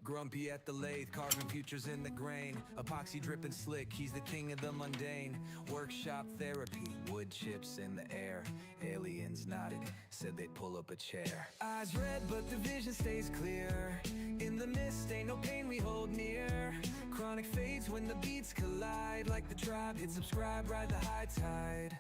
Grumpy at the lathe, carving futures in the grain. Epoxy dripping slick, he's the king of the mundane. Workshop therapy, wood chips in the air. Aliens nodded, said they'd pull up a chair. Eyes red, but the vision stays clear. In the mist, ain't no pain we hold near. Chronic fades when the beats collide. Like the tribe, hit subscribe, ride the high tide.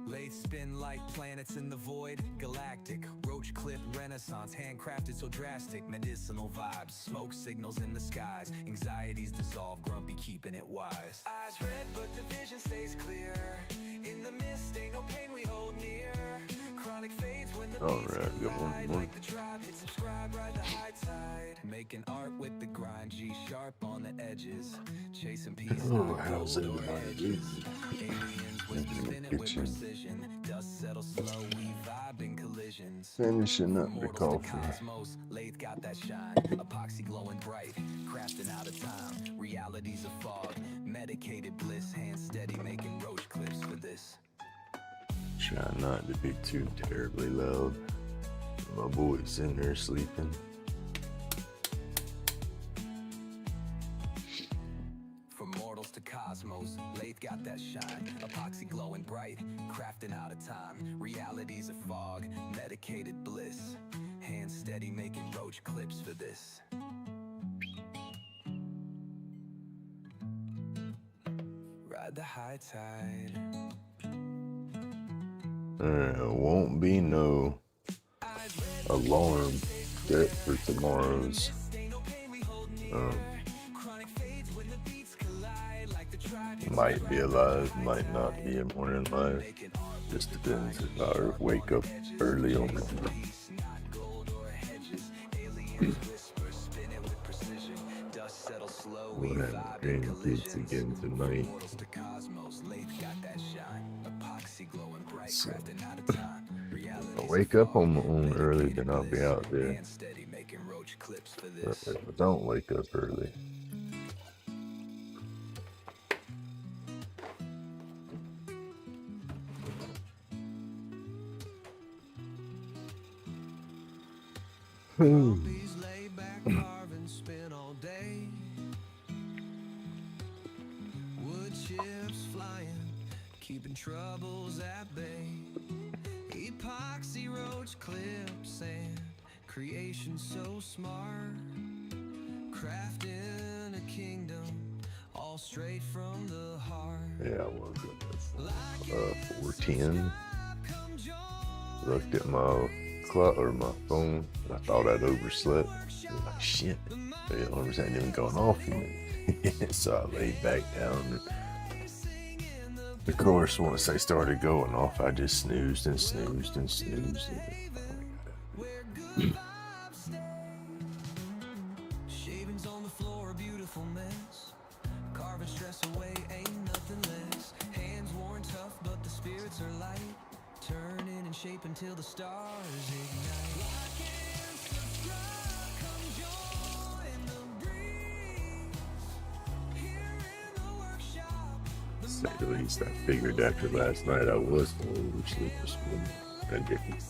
Lathe spin like planets in the void. Galactic, roach clip renaissance. Handcrafted so drastic, medicinal vibes. Smoke signals in the skies. Anxieties dissolve, grumpy keeping it wise. Eyes red but the vision stays clear. In the mist ain't no pain we hold near. Chronic fades when the beats collide. Like the tribe, hit subscribe, ride the high tide. Making art with the grind, G sharp on the edges. Chasing peace, not gold or edges. Aliens with the spin it with precision. Dust settles slow, we vibe in collisions. Finishing up the coffee. Cosmos, lathe got that shine. Epoxy glowing bright, crafting out of time. Realities of fog, medicated bliss. Hands steady, making roach clips for this. Try not to be too terribly loud. My boy's in there sleeping. From mortals to cosmos, lathe got that shine. Epoxy glowing bright, crafting out of time. Realities of fog, medicated bliss. Hands steady, making roach clips for this. Ride the high tide. Won't be no alarm set for tomorrow's might be alive, might not be a morning live. Just depends if I wake up early on the we'll have grandkids again tonight. So, I'll wake up on early, then I'll be out there. But if I don't wake up early, These laid back carving spin all day. Wood chips flying, keeping troubles at bay. Epoxy roach clips and creation so smart. Crafting a kingdom, all straight from the heart. yeah, I woke up at 4:10. Looked at my clock or my phone. I thought I'd overslept. Like, shit, the alarms hadn't even gone off yet. So I laid back down. Of course, once they started going off, I just snoozed and snoozed and snoozed. Shavings on the floor, a beautiful mess. Carving stress away, ain't nothing less. Hands worn tough, but the spirits are light. Turning and shaping till the stars ignite. Like and subscribe, come join the breeze. Here in the workshop. Say the least, I figured after last night I was going to oversleep this morning. I didn't.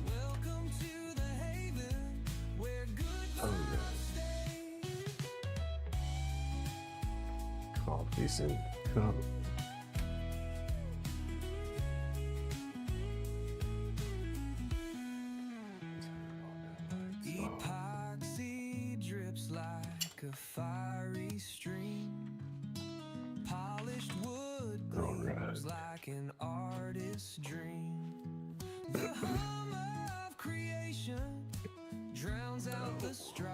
Welcome to the haven where good Coffee's in the cup. epoxy drips like a fiery stream. Polished wood gleams like an artist's dream. The hum of creation drowns out the strife.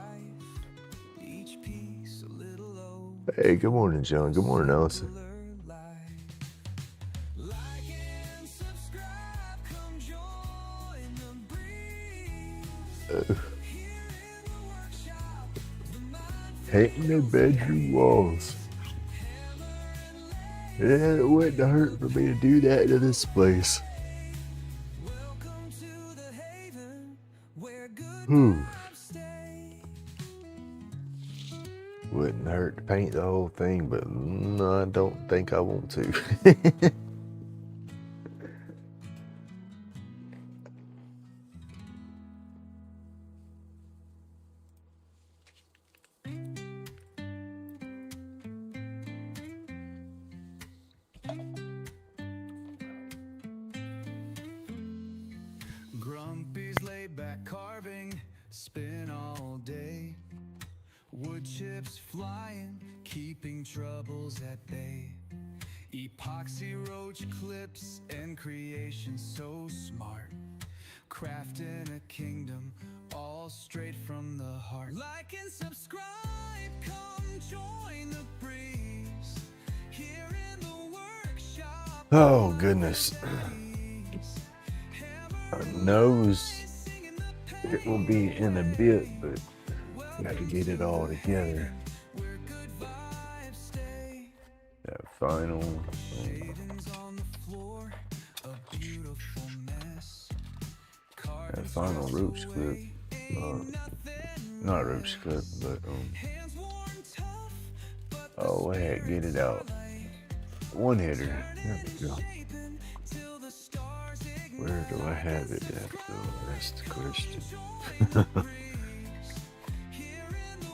Each piece a little low. Hey, good morning, John. Good morning, Allison. Like and subscribe, come join the breeze. Here in the workshop, the mind Painting the bedroom walls. Yeah, it wouldn't hurt for me to do that to this place. welcome to the haven where good Whew. vibes stay. Wouldn't hurt to paint the whole thing, but no, I don't think I want to. Grumpy's laid back carving, spin all day. Wood chips flying, keeping troubles at bay. Epoxy roach clips and creation so smart. Crafting a kingdom all straight from the heart. Like and subscribe, come join the breeze. Here in the workshop. Oh goodness. Our nose, it will be in a bit, but got to get it all together. That final. That final roach clip. Not roach clip, but oh, I had to get it out. One hitter. There we go. Where do I have it at though? That's the question.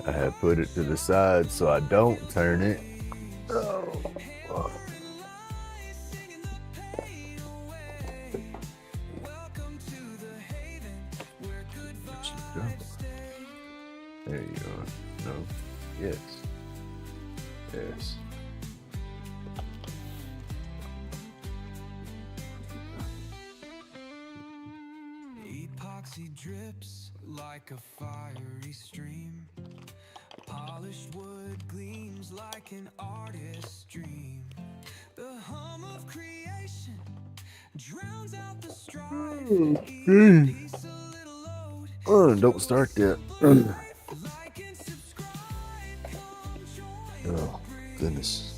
I had put it to the side so I don't turn it. Oh. There you are. No. Yes. Yes. Epoxy drips like a fiery stream. Polished wood gleams like an artist's dream. The hum of creation drowns out the strife. Oh, don't start that. Oh, goodness.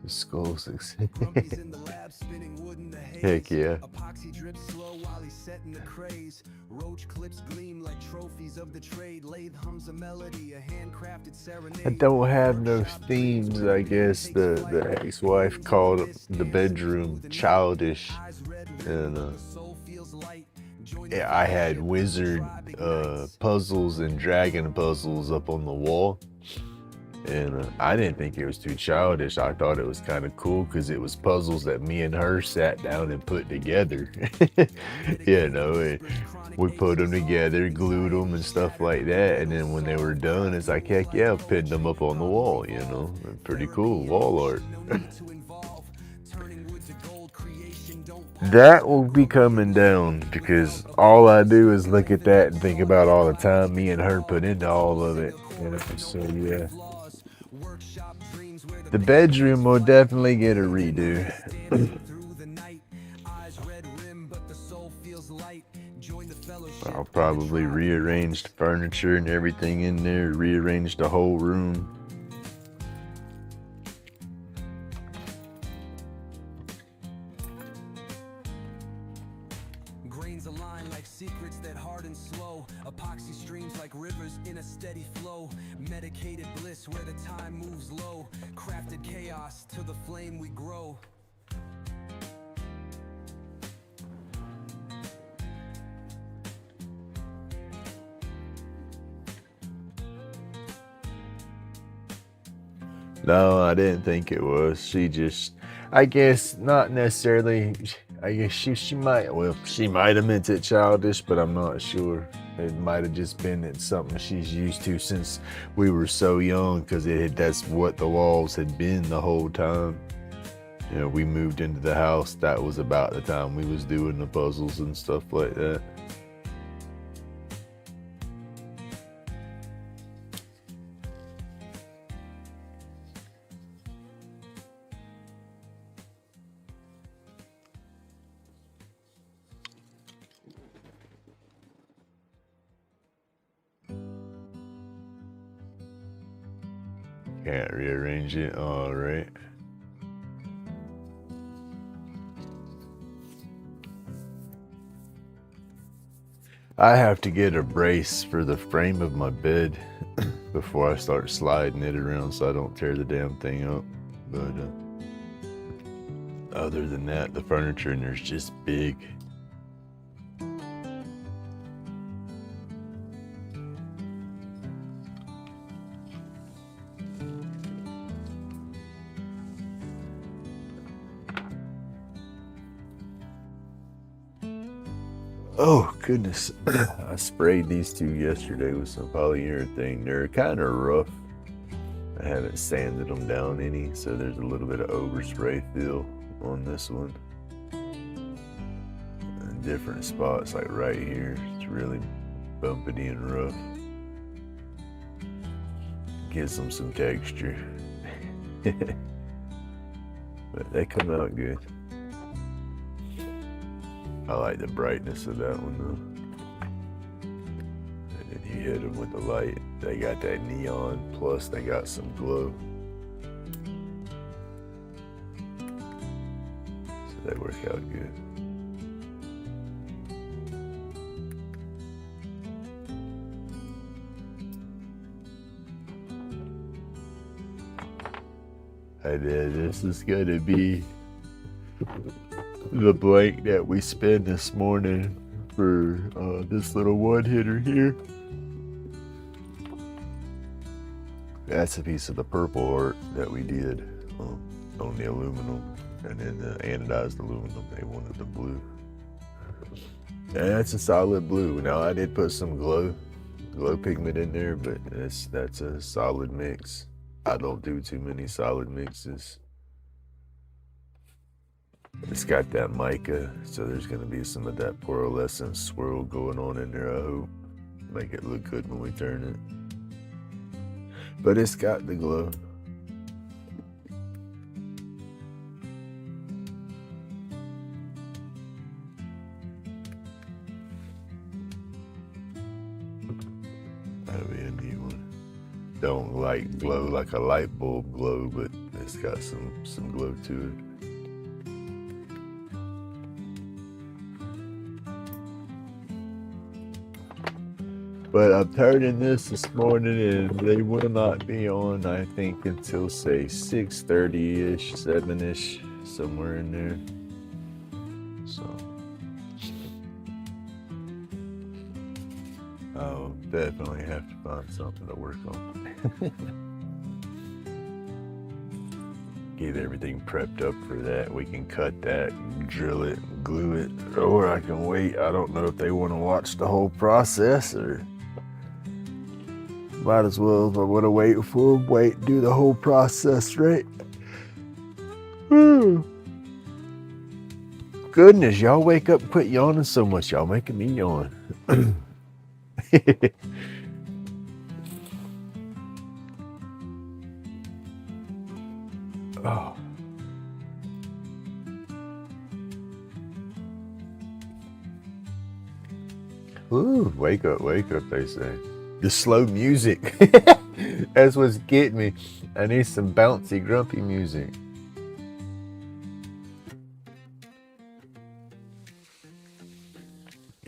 The skulls. Heck yeah. Epoxy drips slow while he's setting the craze. Roach clips gleam like trophies of the trade. Lathe hums a melody, a handcrafted serenade. I don't have no themes, I guess. The ex-wife called the bedroom childish. And I had wizard puzzles and dragon puzzles up on the wall. And I didn't think it was too childish. I thought it was kind of cool because it was puzzles that me and her sat down and put together. You know, and we put them together, glued them and stuff like that. And then when they were done, it's like, heck yeah, pinned them up on the wall, you know. Pretty cool wall art. That will be coming down because all I do is look at that and think about all the time me and her put into all of it. You know? So yeah. The bedroom will definitely get a redo. I'll probably rearrange the furniture and everything in there, rearrange the whole room. Grains align like secrets that harden slow. Epoxy streams like rivers in a steady flow. Medicated bliss where the time moves low. Crafted chaos to the flame we grow. No, I didn't think it was. She just, I guess not necessarily. I guess she might, well, she might have meant it childish, but I'm not sure. It might have just been it's something she's used to since we were so young, because that's what the walls had been the whole time. You know, we moved into the house, that was about the time we was doing the puzzles and stuff like that. can't rearrange it. All right. I have to get a brace for the frame of my bed before I start sliding it around so I don't tear the damn thing up. But other than that, the furniture in there's just big. Oh goodness, I sprayed these two yesterday with some polyurethane. They're kind of rough. I haven't sanded them down any, so there's a little bit of overspray feel on this one. In different spots, like right here, it's really bumpity and rough. Gives them some texture. But they come out good. I like the brightness of that one though. And then you hit them with the light. They got that neon, plus they got some glow. So they work out good. And then this is gonna be the blank that we spent this morning for this little one hitter here. That's a piece of the purple art that we did on the aluminum, and then the anodized aluminum, they wanted the blue. And that's a solid blue. Now I did put some glow pigment in there, but that's a solid mix. I don't do too many solid mixes. It's got that mica, so there's going to be some of that pearlescent swirl going on in there, I hope. Make it look good when we turn it. But it's got the glow. That'll be a neat one. Don't like glow like a light bulb glow, but it's got some glow to it. But I'm turning this morning, and they will not be on, I think, until say 6:30-ish, 7-ish, somewhere in there. So I'll definitely have to find something to work on. Get everything prepped up for that. We can cut that, drill it, glue it, or I can wait. I don't know if they want to watch the whole process, or might as well, if I want to wait for them, do the whole process, right? Goodness, y'all wake up and quit yawning so much. Y'all making me yawn. Oh. Ooh, wake up, they say. The slow music. That's what's getting me. I need some bouncy, grumpy music.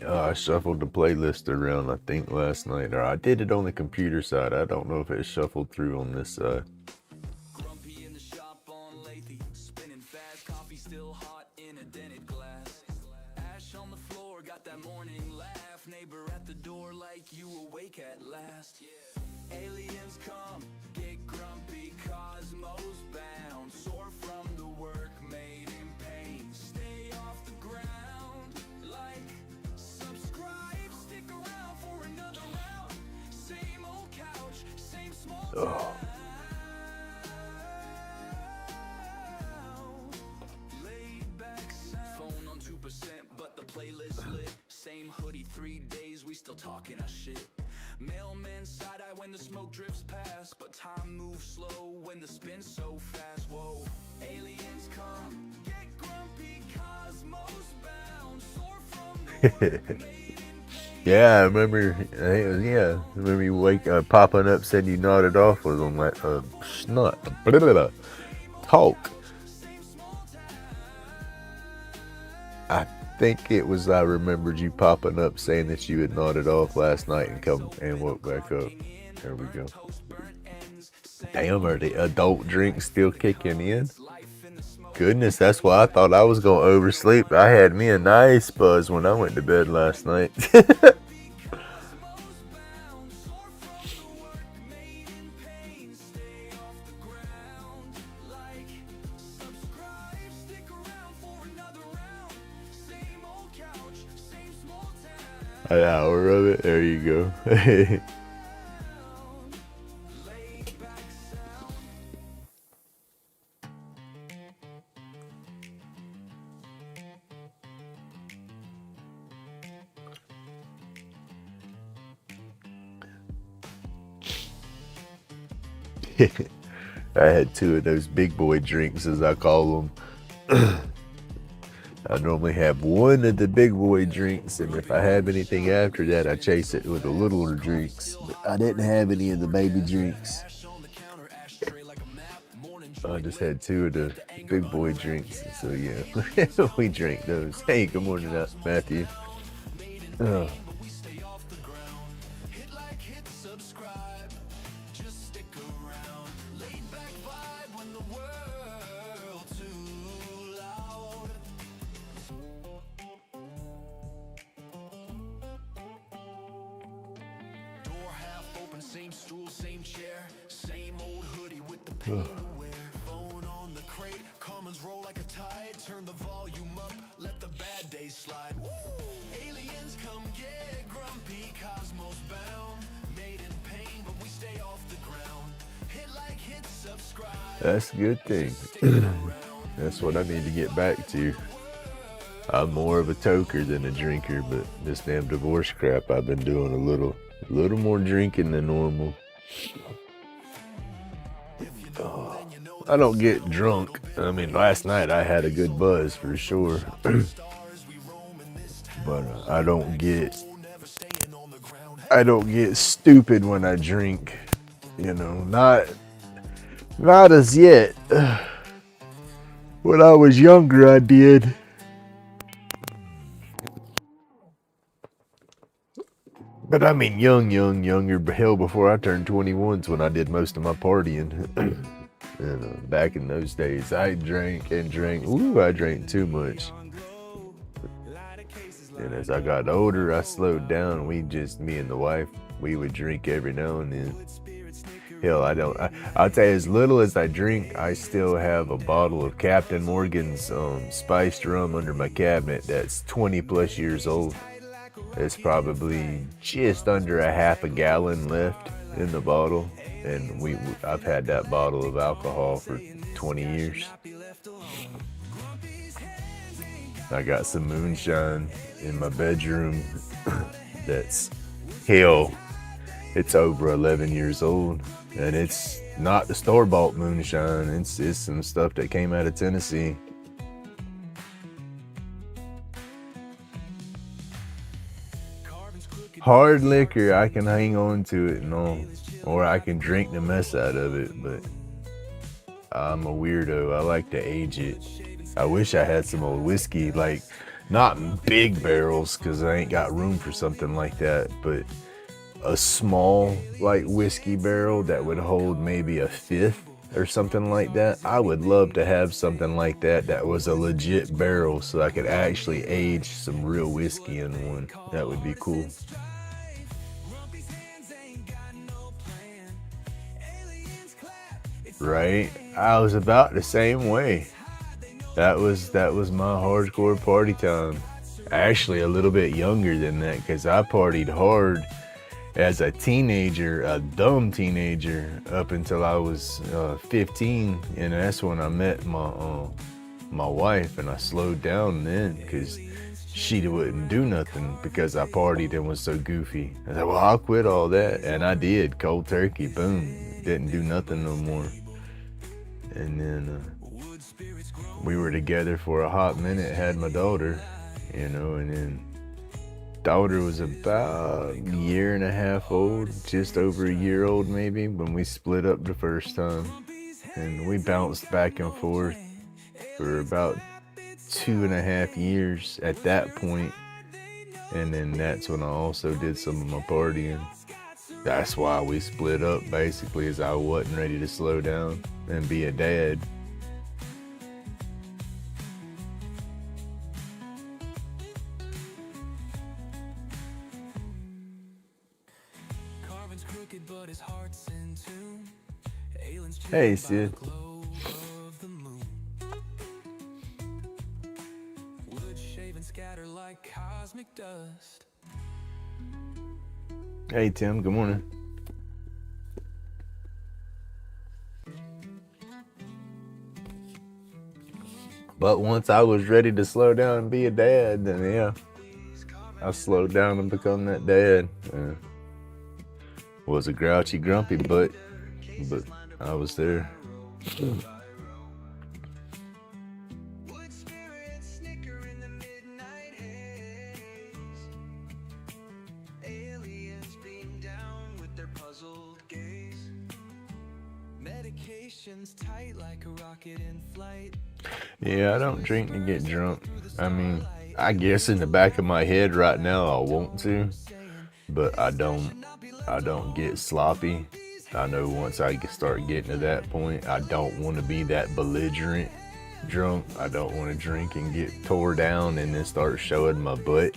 I shuffled the playlist around, I think, last night. Or I did it on the computer side. I don't know if it shuffled through on this side. Grumpy in the shop on lately, spinning fast, coffee still hot in a dented glass. Ash on the floor, got that morning laugh. Neighbor at the door like you awake at last. Aliens come, get grumpy, cosmos bound. Soar from the work made in pain. Stay off the ground, like, subscribe, stick around for another round. Same old couch, same small town. Laid back sound. Phone on 2%, but the playlist lit. Same hoodie, 3 days, we still talking our shit. Mailman side-eye when the smoke drifts past, but time moves slow when the spin's so fast. Whoa, aliens come, get grumpy, cosmos bound, soar from the work made in pain. Yeah, I remember. I remember you popping up, said you nodded off was on that not. Talk. I think it was, I remembered you popping up saying that you had nodded off last night and come and woke back up. There we go. Damn, are the adult drinks still kicking in? Goodness, that's why I thought I was gonna oversleep. I had me a nice buzz when I went to bed last night. An hour of it. There you go. I had 2 of those big boy drinks, as I call them. I normally have 1 of the big boy drinks, and if I have anything after that, I chase it with the littler drinks. But I didn't have any of the baby drinks. I just had 2 of the big boy drinks, so yeah, we drank those. Hey, good morning, Matthew. Same stool, same chair, same old hoodie with the pain to wear. Phone on the crate, comments roll like a tide. Turn the volume up, let the bad days slide. Woo! Aliens come get grumpy, cosmos bound. Made in pain, but we stay off the ground. Hit like, hit subscribe. That's a good thing. That's what I need to get back to. I'm more of a toker than a drinker, but this damn divorce crap, I've been doing a little more drinking than normal. I don't get drunk. I mean, last night I had a good buzz for sure. But I don't get stupid when I drink. You know, not as yet. When I was younger, I did. But I mean, younger, hell, before I turned 21's when I did most of my partying. And back in those days, I drank and drank. Ooh, I drank too much. And as I got older, I slowed down. Me and the wife, we would drink every now and then. Hell, I'll tell you, as little as I drink, I still have a bottle of Captain Morgan's spiced rum under my cabinet that's 20 plus years old. It's probably just under a half a gallon left in the bottle, and I've had that bottle of alcohol for 20 years. I got some moonshine in my bedroom that's, hell, it's over 11 years old, and it's not the store-bought moonshine. It's some stuff that came out of Tennessee. Hard liquor, I can hang on to it and all, or I can drink the mess out of it, but I'm a weirdo. I like to age it. I wish I had some old whiskey, like not big barrels, because I ain't got room for something like that, but a small like whiskey barrel that would hold maybe a 1/5 or something like that. I would love to have something like that was a legit barrel, so I could actually age some real whiskey in one. That would be cool. Right? I was about the same way. That was my hardcore party time. Actually, a little bit younger than that, because I partied hard as a teenager, a dumb teenager, up until I was 15, and that's when I met my wife, and I slowed down then, because she wouldn't do nothing because I partied and was so goofy. I said, well, I'll quit all that, and I did, cold turkey, boom, didn't do nothing no more. And then we were together for a hot minute, had my daughter, you know, and then daughter was about a year and a half old, just over a year old maybe, when we split up the first time. and we bounced back and forth for about 2.5 years at that point. And then that's when I also did some of my partying. That's why we split up, basically, is I wasn't ready to slow down and be a dad. Hey, Sid. Hey, Tim. Good morning. But once I was ready to slow down and be a dad, then yeah, I slowed down and become that dad. Was a grouchy, grumpy, but I was there. Yeah, I don't drink to get drunk. I mean, I guess in the back of my head right now I want to, but I don't get sloppy. I know once I start getting to that point, I don't want to be that belligerent drunk. I don't want to drink and get tore down and then start showing my butt,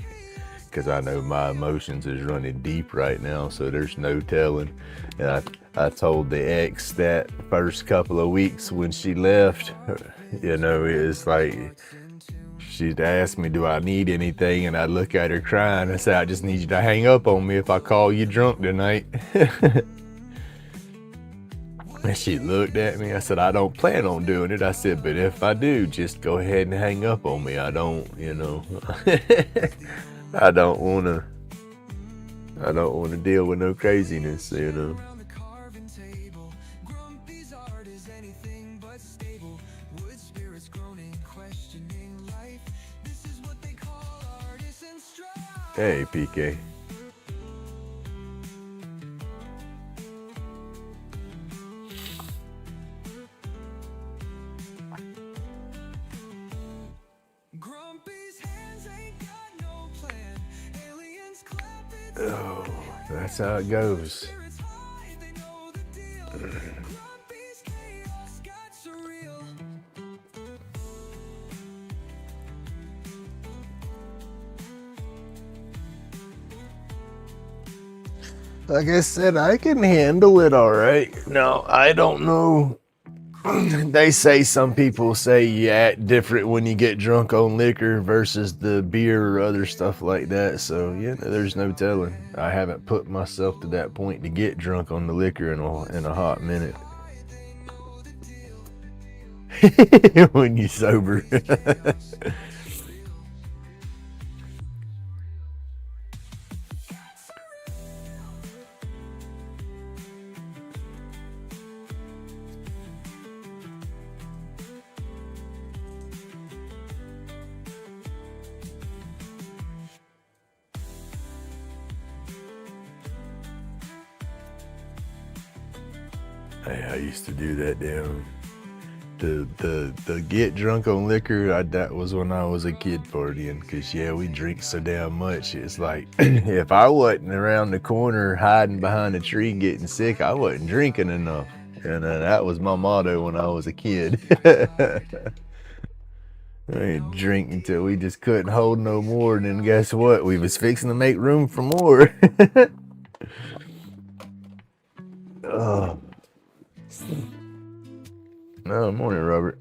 because I know my emotions is running deep right now, so there's no telling. And I told the ex that first couple of weeks when she left, you know, it's like she'd ask me, do I need anything? And I'd look at her crying and say, I just need you to hang up on me if I call you drunk tonight. And she looked at me. I said, I don't plan on doing it. I said, but if I do, just go ahead and hang up on me. I don't, you know, I don't want to deal with no craziness, you know. Hey, PK. Oh, that's how it goes. Like I said, I can handle it all right. Now, I don't know. They say some people say you act different when you get drunk on liquor versus the beer or other stuff like that. So, yeah, there's no telling. I haven't put myself to that point to get drunk on the liquor in a hot minute. When you're sober. Hey, I used to do that damn. The get drunk on liquor, that was when I was a kid partying, because yeah, we drink so damn much. It's like, if I wasn't around the corner hiding behind a tree getting sick, I wasn't drinking enough. And that was my motto when I was a kid. I ain't drink until we just couldn't hold no more, and then guess what? We was fixing to make room for more. Oh. No, morning, Robert.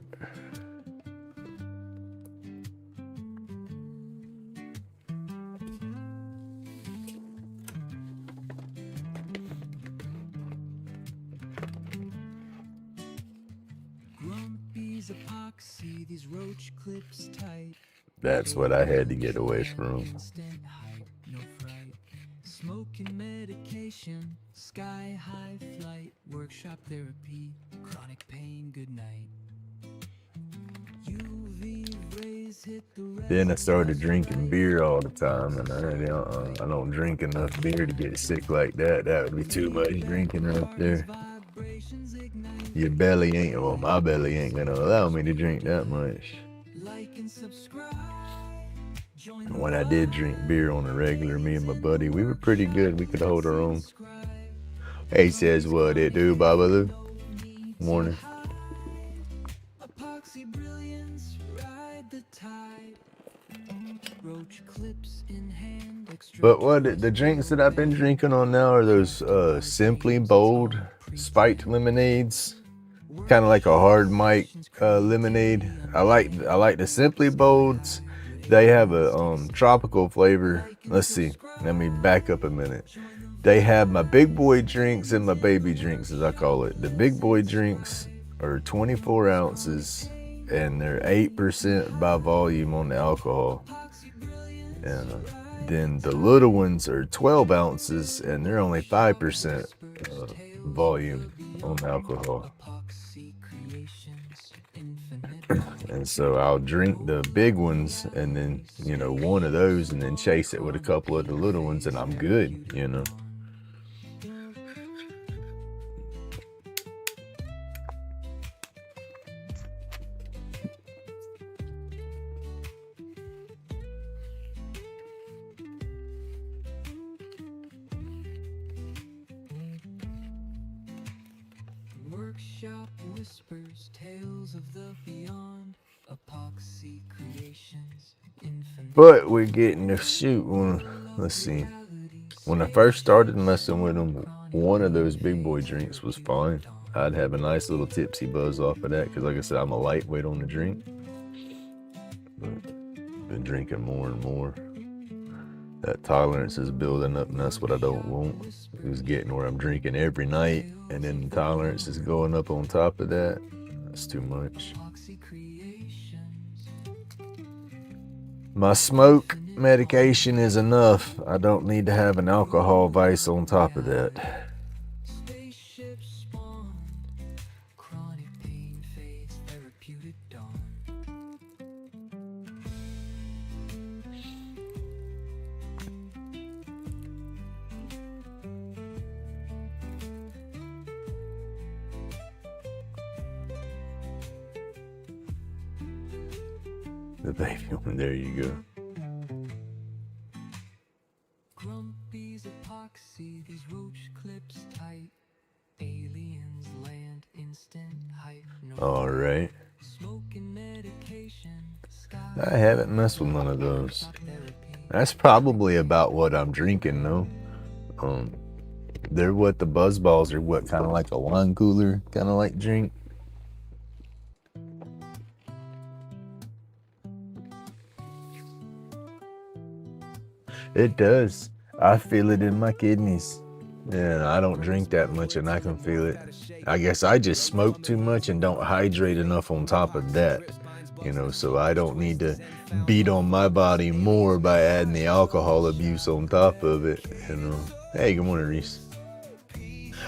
That's what I had to get away from. Smoking medication, sky high flight, workshop therapy, chronic pain, good night. Then I started drinking beer all the time, and I don't drink enough beer to get sick like that. That would be too much drinking right there. your belly ain't, well, my belly ain't gonna allow me to drink that much. When I did drink beer on a regular, me and my buddy, we were pretty good. We could hold our own. Hey, says what it do, Babble. Morning. But what the drinks that I've been drinking on now are those Simply Bold spiked lemonades, kind of like a hard mic lemonade. I like the Simply Bolds. They have a tropical flavor. Let's see. Let me back up a minute. They have my big boy drinks and my baby drinks, as I call it. The big boy drinks are 24 ounces, and they're 8% by volume on the alcohol. And then the little ones are 12 ounces, and they're only 5% volume on the alcohol. And so I'll drink the big ones, and then, you know, one of those, and then chase it with a couple of the little ones, and I'm good, you know. Workshop whispers tales of the beyond, epoxy creations, infinite. But we're getting to shoot one. Let's see. When I first started messing with them, one of those big boy drinks was fine. I'd have a nice little tipsy buzz off of that because, like I said, I'm a lightweight on the drink. But been drinking more and more. That tolerance is building up, and that's what I don't want. It's getting where I'm drinking every night, and then the tolerance is going up on top of that. That's too much. My smoke medication is enough. I don't need to have an alcohol vice on top of that. The baby one, there you go. Grumpy's epoxy, these roach clips tight. Aliens land instant hype. All right. Smoking medication. I haven't messed with none of those. That's probably about what I'm drinking though. They're what the buzz balls are, what, kind of like a wine cooler kind of like drink. It does. I feel it in my kidneys. And I don't drink that much and I can feel it. I guess I just smoke too much and don't hydrate enough on top of that. You know, so I don't need to beat on my body more by adding the alcohol abuse on top of it, you know. Hey, good morning, Reese.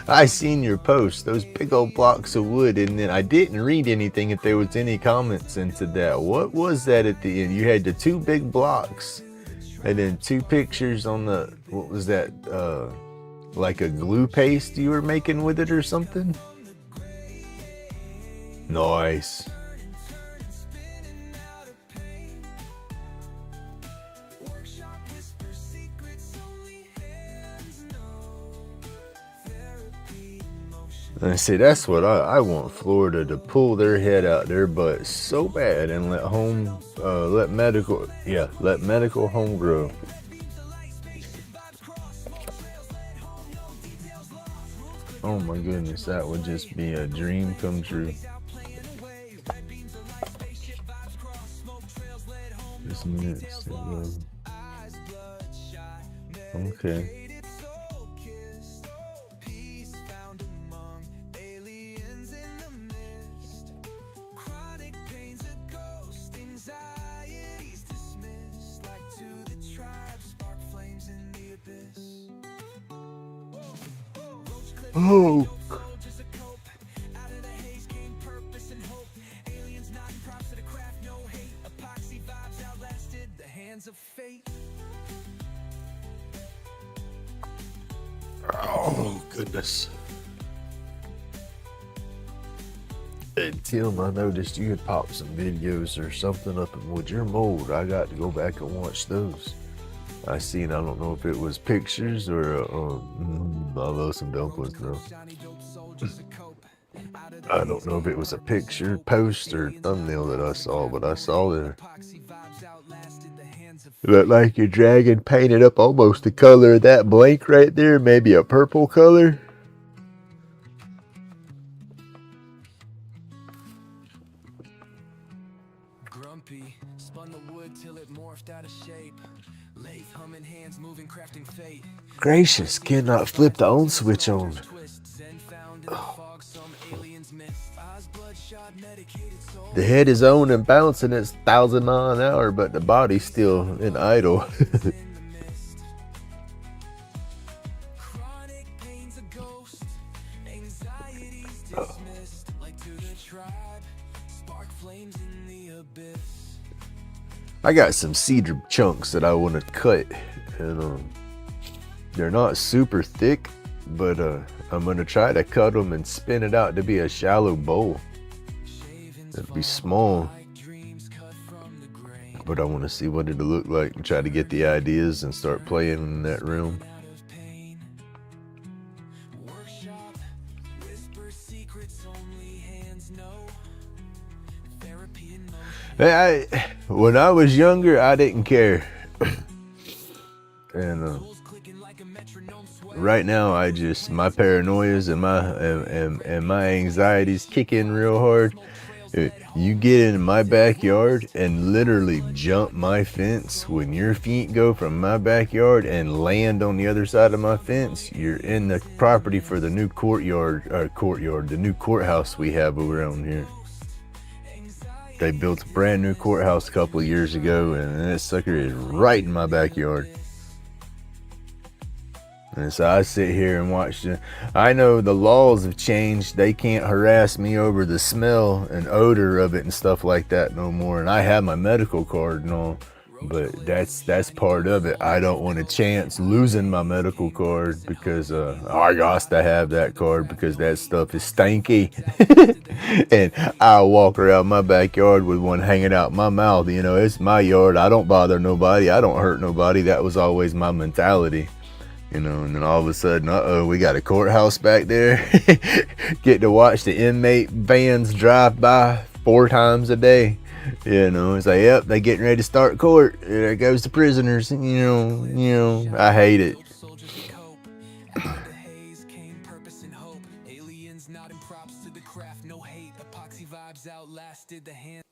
I seen your post, those big old blocks of wood, and then I didn't read anything if there was any comments into that. What was that at the end? You had the two big blocks. And then two pictures on the, what was that, like a glue paste you were making with it or something? Nice. And see, that's what I want Florida to pull their head out their butt so bad and let medical home grow. Oh my goodness, that would just be a dream come true. This next, okay. Oh. Oh, goodness. And Tim, I noticed you had popped some videos or something up in Wood Your Mold. I got to go back and watch those. I don't know if it was pictures or I love some dumplings though. I don't know if it was a picture, post, or thumbnail that I saw, but I saw there. It looked like your dragon painted up almost the color of that blank right there, maybe a purple color. Grumpy spun the wood till it morphed out of shape. Lathe humming hands moving crafting fate. Gracious, cannot flip the on switch on. The head is on and bouncing at 1,000 miles an hour, but the body's still in idle. I got some cedar chunks that I want to cut, and they're not super thick, but I'm going to try to cut them and spin it out to be a shallow bowl. It'll be small, but I want to see what it'll look like and try to get the ideas and start playing in that realm. When I was younger, I didn't care. And right now, my paranoias and my anxieties kick in real hard. You get in my backyard and literally jump my fence. When your feet go from my backyard and land on the other side of my fence, you're in the property for the new the new courthouse we have around here. They built a brand new courthouse a couple of years ago, and that sucker is right in my backyard. And so I sit here and watch I know the laws have changed. They can't harass me over the smell and odor of it and stuff like that no more. And I have my medical card and all, but that's part of it. I don't want a chance losing my medical card because I got to have that card because that stuff is stanky. And I'll walk around my backyard with one hanging out my mouth. You know, it's my yard. I don't bother nobody. I don't hurt nobody. That was always my mentality. You know, and then all of a sudden, we got a courthouse back there. Get to watch the inmate vans drive by 4 times a day. You know, it's like, yep, they getting ready to start court. There goes the prisoners. You know, I hate it. Aliens nodding props to the craft, no hate. Epoxy vibes outlasted the hand.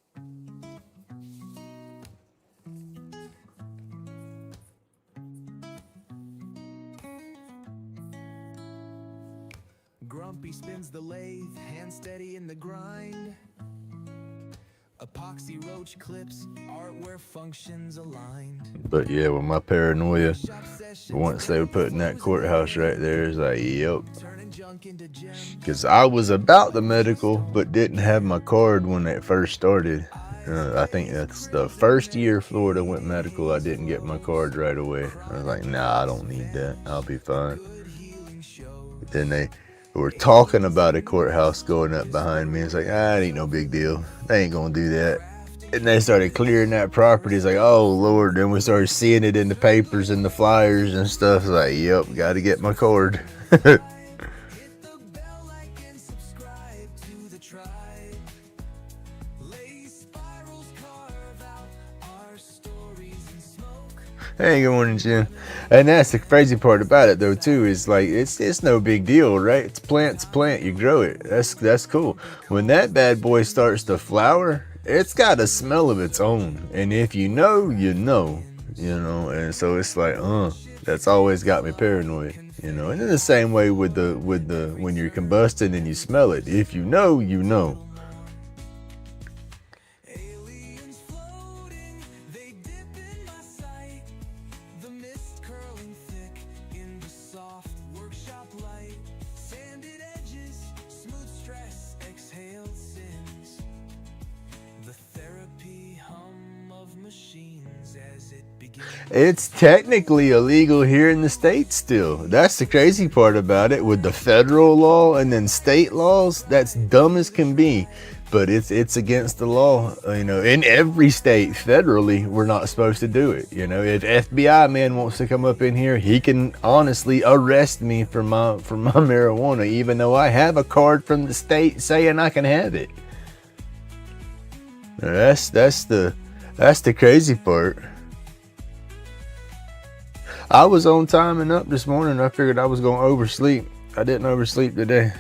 Grumpy spins the lathe, hand steady in the grind. Epoxy roach clips, art where functions aligned. But yeah, with my paranoia, once they were putting that courthouse right there, it's like, yep. Because I was about the medical, but didn't have my card when it first started. I think that's the first year Florida went medical, I didn't get my card right away. I was like, nah, I don't need that. I'll be fine. But then they were talking about a courthouse going up behind me. It's like, it ain't no big deal. They ain't gonna do that. And they started clearing that property. It's like, oh Lord. Then we started seeing it in the papers and the flyers and stuff. It's like, yep, gotta get my card. Hey, good morning, Jim. And that's the crazy part about it, though, too, is like it's no big deal, right? It's plant, you grow it. That's cool. When that bad boy starts to flower, it's got a smell of its own, and if you know, you know. And so it's like, that's always got me paranoid, And in the same way with the when you're combusting and you smell it, if you know, you know. As it It's technically illegal here in the States still. That's the crazy part about it. With the federal law and then state laws, that's dumb as can be. But it's against the law. You know, in every state federally, we're not supposed to do it. You know, if FBI man wants to come up in here, he can honestly arrest me for my marijuana, even though I have a card from the state saying I can have it. That's the crazy part. I was on time and up this morning. I figured I was going to oversleep. I didn't oversleep today.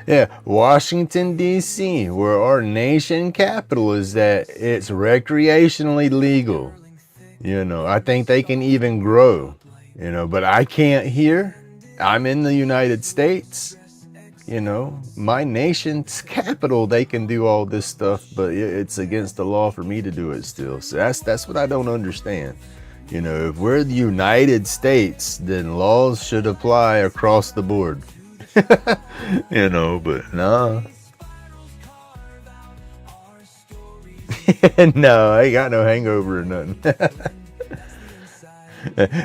Yeah, Washington, D.C., where our nation capital is at, it's recreationally legal. You know, I think they can even grow, you know, but I can't here. I'm in the United States, you know, my nation's capital, they can do all this stuff, but it's against the law for me to do it still. So that's what I don't understand. You know, if we're the United States, then laws should apply across the board. You know, but nah. No, I ain't got no hangover or nothing.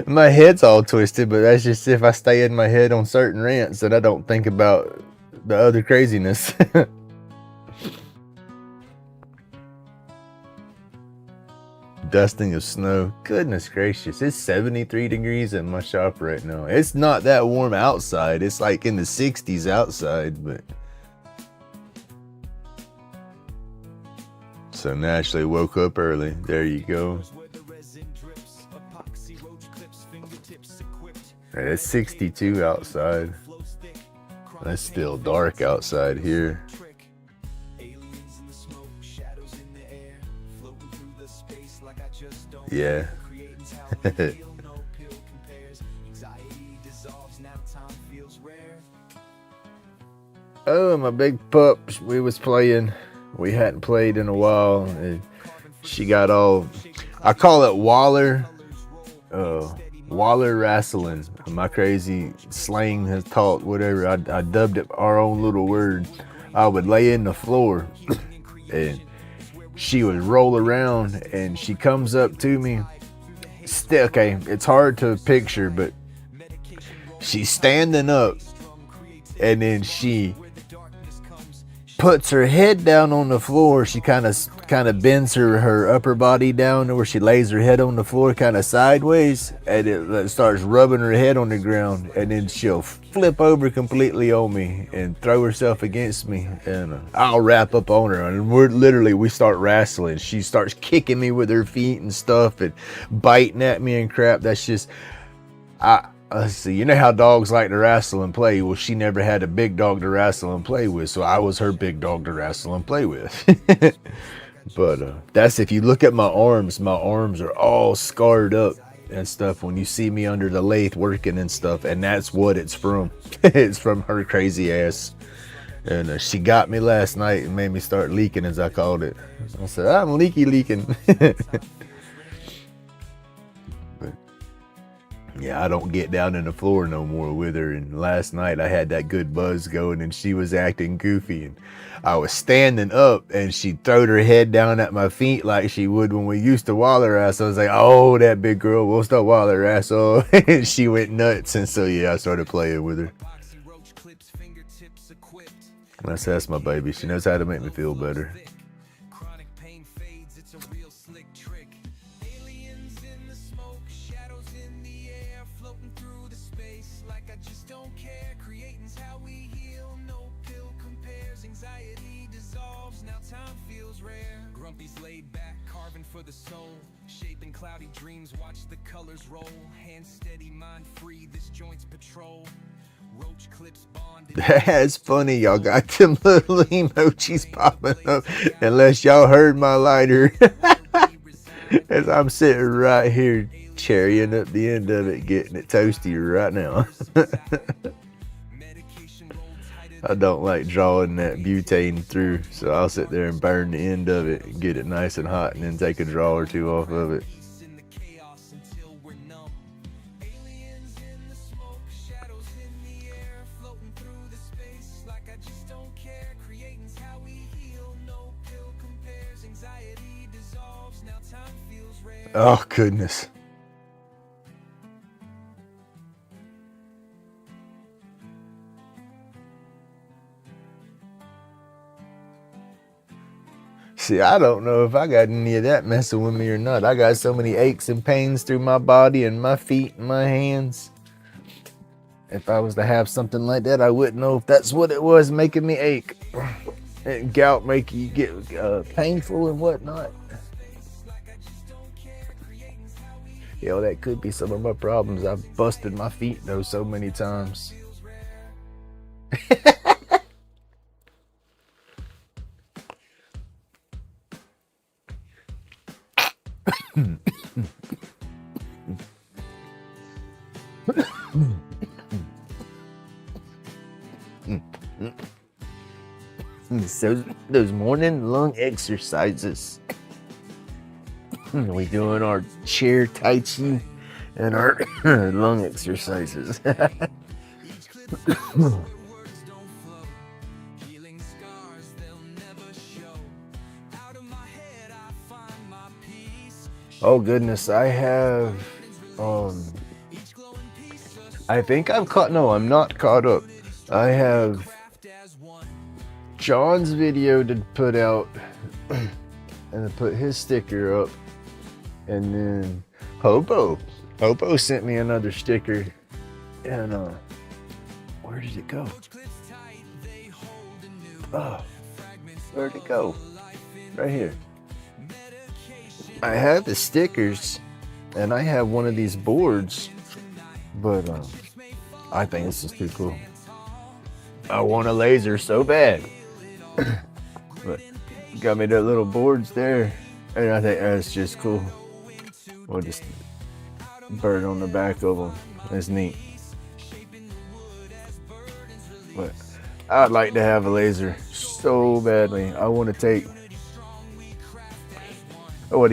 My head's all twisted, but that's just if I stay in my head on certain rants and I don't think about the other craziness. Dusting of snow. Goodness gracious, it's 73 degrees in my shop right now. It's not that warm outside. It's like in the 60s outside, but so naturally woke up early. There you go. It's 62 outside. It's still dark outside here. Yeah. Oh, my big pup, we was playing. We hadn't played in a while. And she got all, I call it Waller wrestling. My crazy slang has taught, whatever. I dubbed it our own little word. I would lay in the floor and she would roll around and she comes up to me. Okay, it's hard to picture, but she's standing up and then she puts her head down on the floor. She kind of bends her upper body down to where she lays her head on the floor kind of sideways, and it starts rubbing her head on the ground, and then she'll flip over completely on me and throw herself against me, and I'll wrap up on her, and we start wrestling. She starts kicking me with her feet and stuff and biting at me and crap. That's just let's see, you know how dogs like to wrestle and play? Well, she never had a big dog to wrestle and play with, so I was her big dog to wrestle and play with. But that's, if you look at my arms are all scarred up and stuff when you see me under the lathe working and stuff, and that's what it's from. It's from her crazy ass. And she got me last night and made me start leaking, as I called it. I said, I'm leaking. Yeah, I don't get down in the floor no more with her. And last night I had that good buzz going and she was acting goofy. And I was standing up and she throwed her head down at my feet like she would when we used to wall her ass. I was like, oh, that big girl, we'll start wall her ass. Oh, and she went nuts. And so, yeah, I started playing with her. That's my baby. She knows how to make me feel better. Laid back, carving for the soul, shaping cloudy dreams, watch the colors roll, hand steady, mind free, this joint's patrol, roach clips bonded. That's funny, y'all got them little emojis popping up, unless y'all heard my lighter. As I'm sitting right here cherrying up the end of it, getting it toasty right now. I don't like drawing that butane through, so I'll sit there and burn the end of it and get it nice and hot and then take a draw or two off of it. Oh, goodness. See, I don't know if I got any of that messing with me or not. I got so many aches and pains through my body and my feet and my hands. If I was to have something like that, I wouldn't know if that's what it was making me ache. And gout make you get painful and whatnot. Yo, that could be some of my problems. I've busted my feet though so many times. So those morning lung exercises. We doing our chair tai chi and our lung exercises. Oh goodness, I have I think I'm caught. No, I'm not caught up. I have John's video to put out and to put his sticker up, and then Hobo sent me another sticker, and where did it go? Oh, where'd it go? Right here. I have the stickers and I have one of these boards, but I think this is too cool. I want a laser so bad. But got me the little boards there, and I think that's just cool. We'll just bird on the back of them. That's neat. But I'd like to have a laser so badly. I want to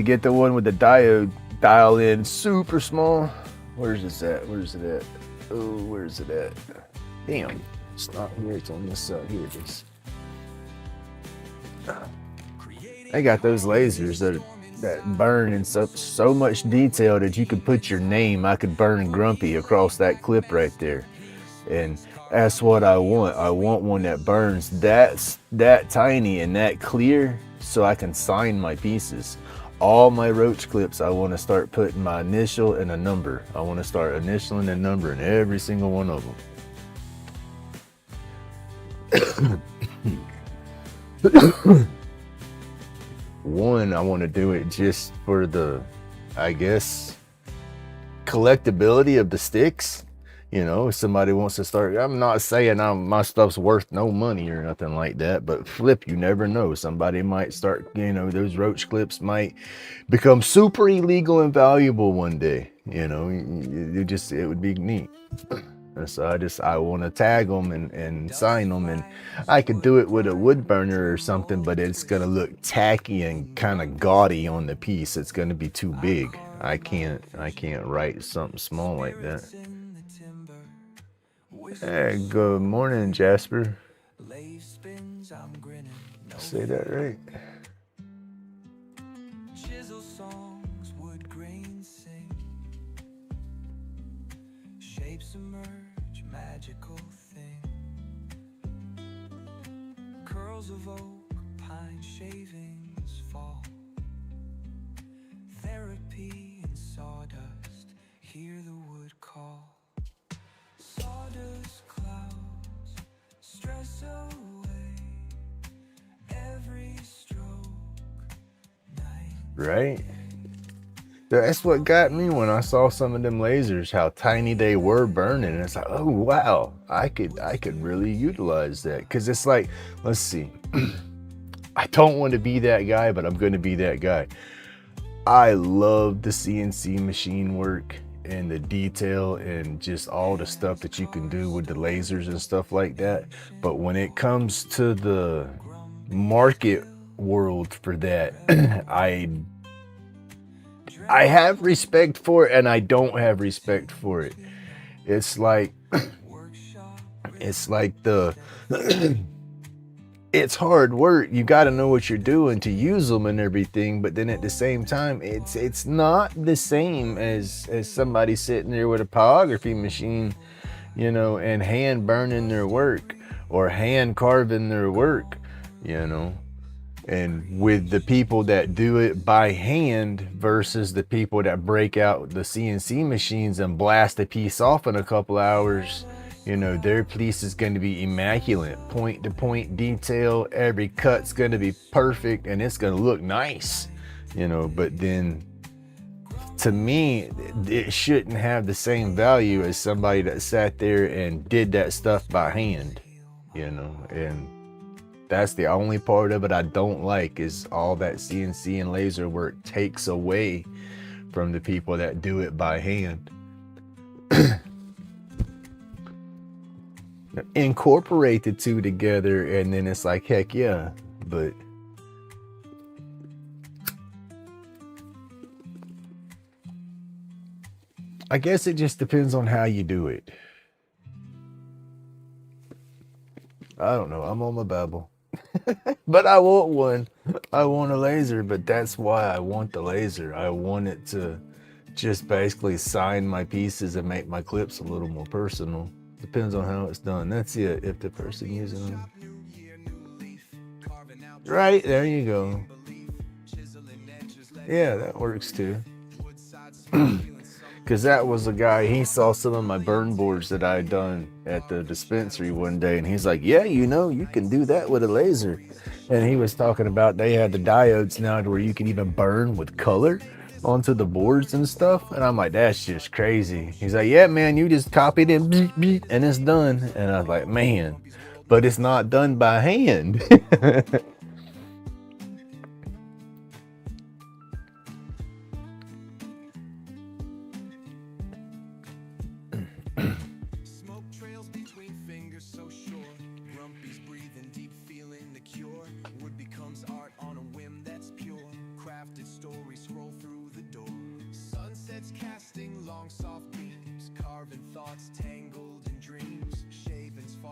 get the one with the diode dial in super small. Where's this at? Where's it at? Oh, where's it at? Damn, it's not here. It's on this side. Here it is. I got those lasers that burn in so much detail that you could put your name. I could burn Grumpy across that clip right there, and that's what I want. I want one that burns that tiny and that clear, so I can sign my pieces. All my roach clips, I want to start putting my initial and a number. I want to start initialing and numbering every single one of them. One, I want to do it just for the, I guess, collectability of the sticks. You know, if somebody wants to start, I'm not saying my stuff's worth no money or nothing like that, but flip, you never know. Somebody might start, you know, those roach clips might become super illegal and valuable one day. You know, it would be neat. And so I want to tag them and sign them, and I could do it with a wood burner or something, but it's gonna look tacky and kind of gaudy on the piece. It's gonna be too big. I can't write something small like that. Hey, good morning, Jasper. Say that right. Chisel songs, wood grains sing. Shapes emerge, magical thing. Curls of oak, pine shavings fall. Therapy in sawdust, hear the wood call. Sawdust clouds, stress away, every stroke, night. Right? That's what got me when I saw some of them lasers, how tiny they were burning. And it's like, oh wow, I could really utilize that. Cause it's like, let's see. I don't want to be that guy, but I'm gonna be that guy. I love the CNC machine work and the detail and just all the stuff that you can do with the lasers and stuff like that. But when it comes to the market world for that, I have respect for it and I don't have respect for it. It's like the it's hard work. You got to know what you're doing to use them and everything. But then at the same time, it's not the same as somebody sitting there with a pyrography machine, you know, and hand burning their work or hand carving their work, you know. And with the people that do it by hand versus the people that break out the CNC machines and blast a piece off in a couple hours, you know, their piece is going to be immaculate, point to point detail. Every cut's going to be perfect and it's going to look nice, you know. But then to me, it shouldn't have the same value as somebody that sat there and did that stuff by hand, you know. And that's the only part of it I don't like, is all that CNC and laser work takes away from the people that do it by hand. Incorporate the two together and then it's like, heck yeah. But I guess it just depends on how you do it. I don't know. I'm on my Babble. But I want one. I want a laser, but that's why I want the laser. I want it to just basically sign my pieces and make my clips a little more personal. Depends on how it's done. That's it. If the person using them. Right, there you go. Yeah, that works too. Because that was a guy, he saw some of my burn boards that I had done at the dispensary one day, and he's like, yeah, you know, you can do that with a laser. And he was talking about they had the diodes now to where you can even burn with color onto the boards and stuff. And I'm like, that's just crazy. He's like, yeah, man, you just copy it and beep, beep, and it's done. And I was like, man, but it's not done by hand.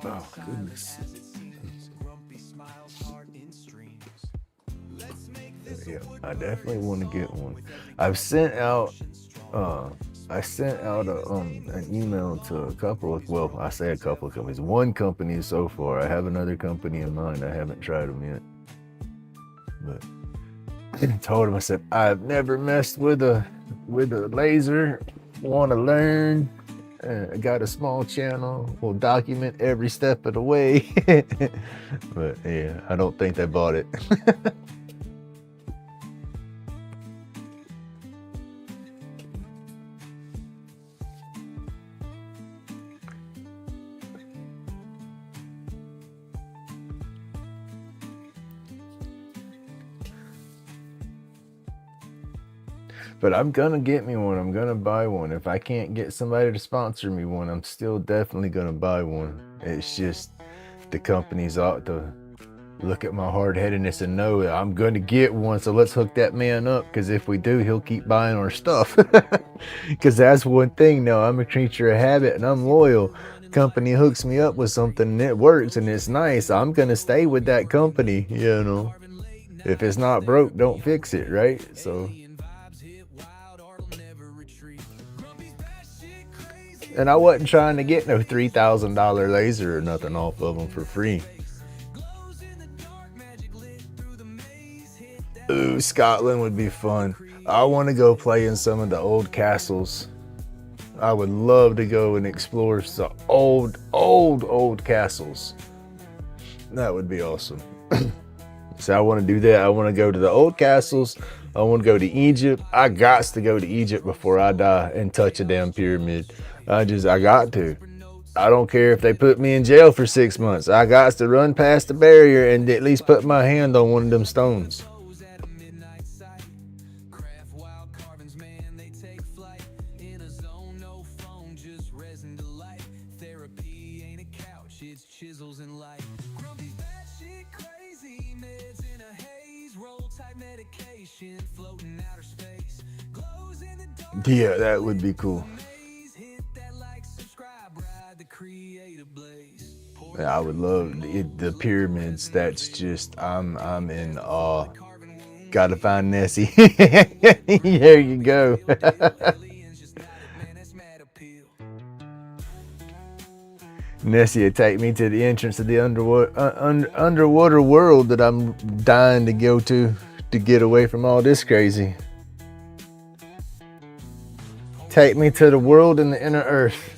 Oh, goodness. Yeah, I definitely want to get one. I've sent out I sent out an email to a couple of, well, I say a couple of companies. One company so far. I have another company in mind. I haven't tried them yet. But I told him, I said, I've never messed with a laser. Want to learn. I got a small channel. We'll document every step of the way. But yeah, I don't think they bought it. But I'm gonna get me one. I'm gonna buy one. If I can't get somebody to sponsor me one, I'm still definitely gonna buy one. It's just the companies ought to look at my hard-headedness and know that I'm gonna get one. So let's hook that man up, because if we do, he'll keep buying our stuff. Because that's one thing now. I'm a creature of habit and I'm loyal. Company hooks me up with something and it works and it's nice, I'm gonna stay with that company, you know. If it's not broke, don't fix it, right? So. And I wasn't trying to get no $3,000 laser or nothing off of them for free. Ooh, Scotland would be fun. I want to go play in some of the old castles. I would love to go and explore some old castles. That would be awesome. So I want to do that. I want to go to the old castles. I want to go to Egypt. I got to go to Egypt before I die and touch a damn pyramid. I got to. I don't care if they put me in jail for 6 months. I got to run past the barrier and at least put my hand on one of them stones. Yeah, that would be cool. I would love the pyramids. That's just I'm in awe. Gotta find Nessie. There you go. Nessie would take me to the entrance of the underwater world that I'm dying to go to get away from all this crazy. Take me to the world in the inner earth.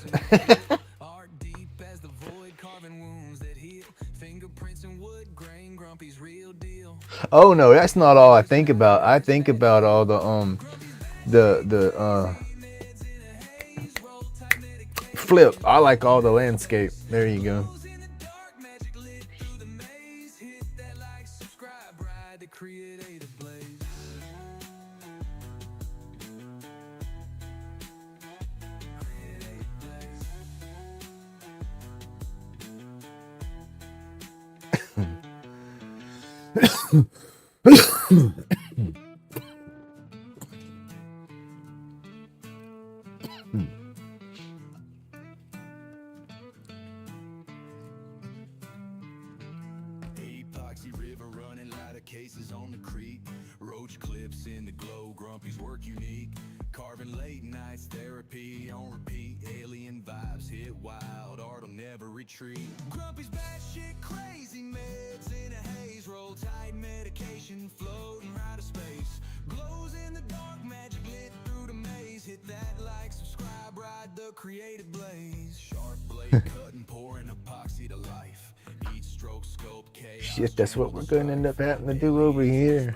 Oh no, that's not all I think about. I think about all the flip. I like all the landscape. There you go. Epoxy river running, lot of cases on the creek. Roach clips in the glow, Grumpy's work unique. Carving late nights, therapy on repeat. Alien vibes hit wild, art'll never retreat. Grumpy's batshit crazy, meds in a haze. Roll tight medication, floating right to space. Glows in the dark, magic lit through the maze. Hit that like, subscribe, ride the creative blaze. Sharp blade cutting, pouring epoxy to life. Each stroke scope chaos. Shit, that's what we're gonna end up having to do over here.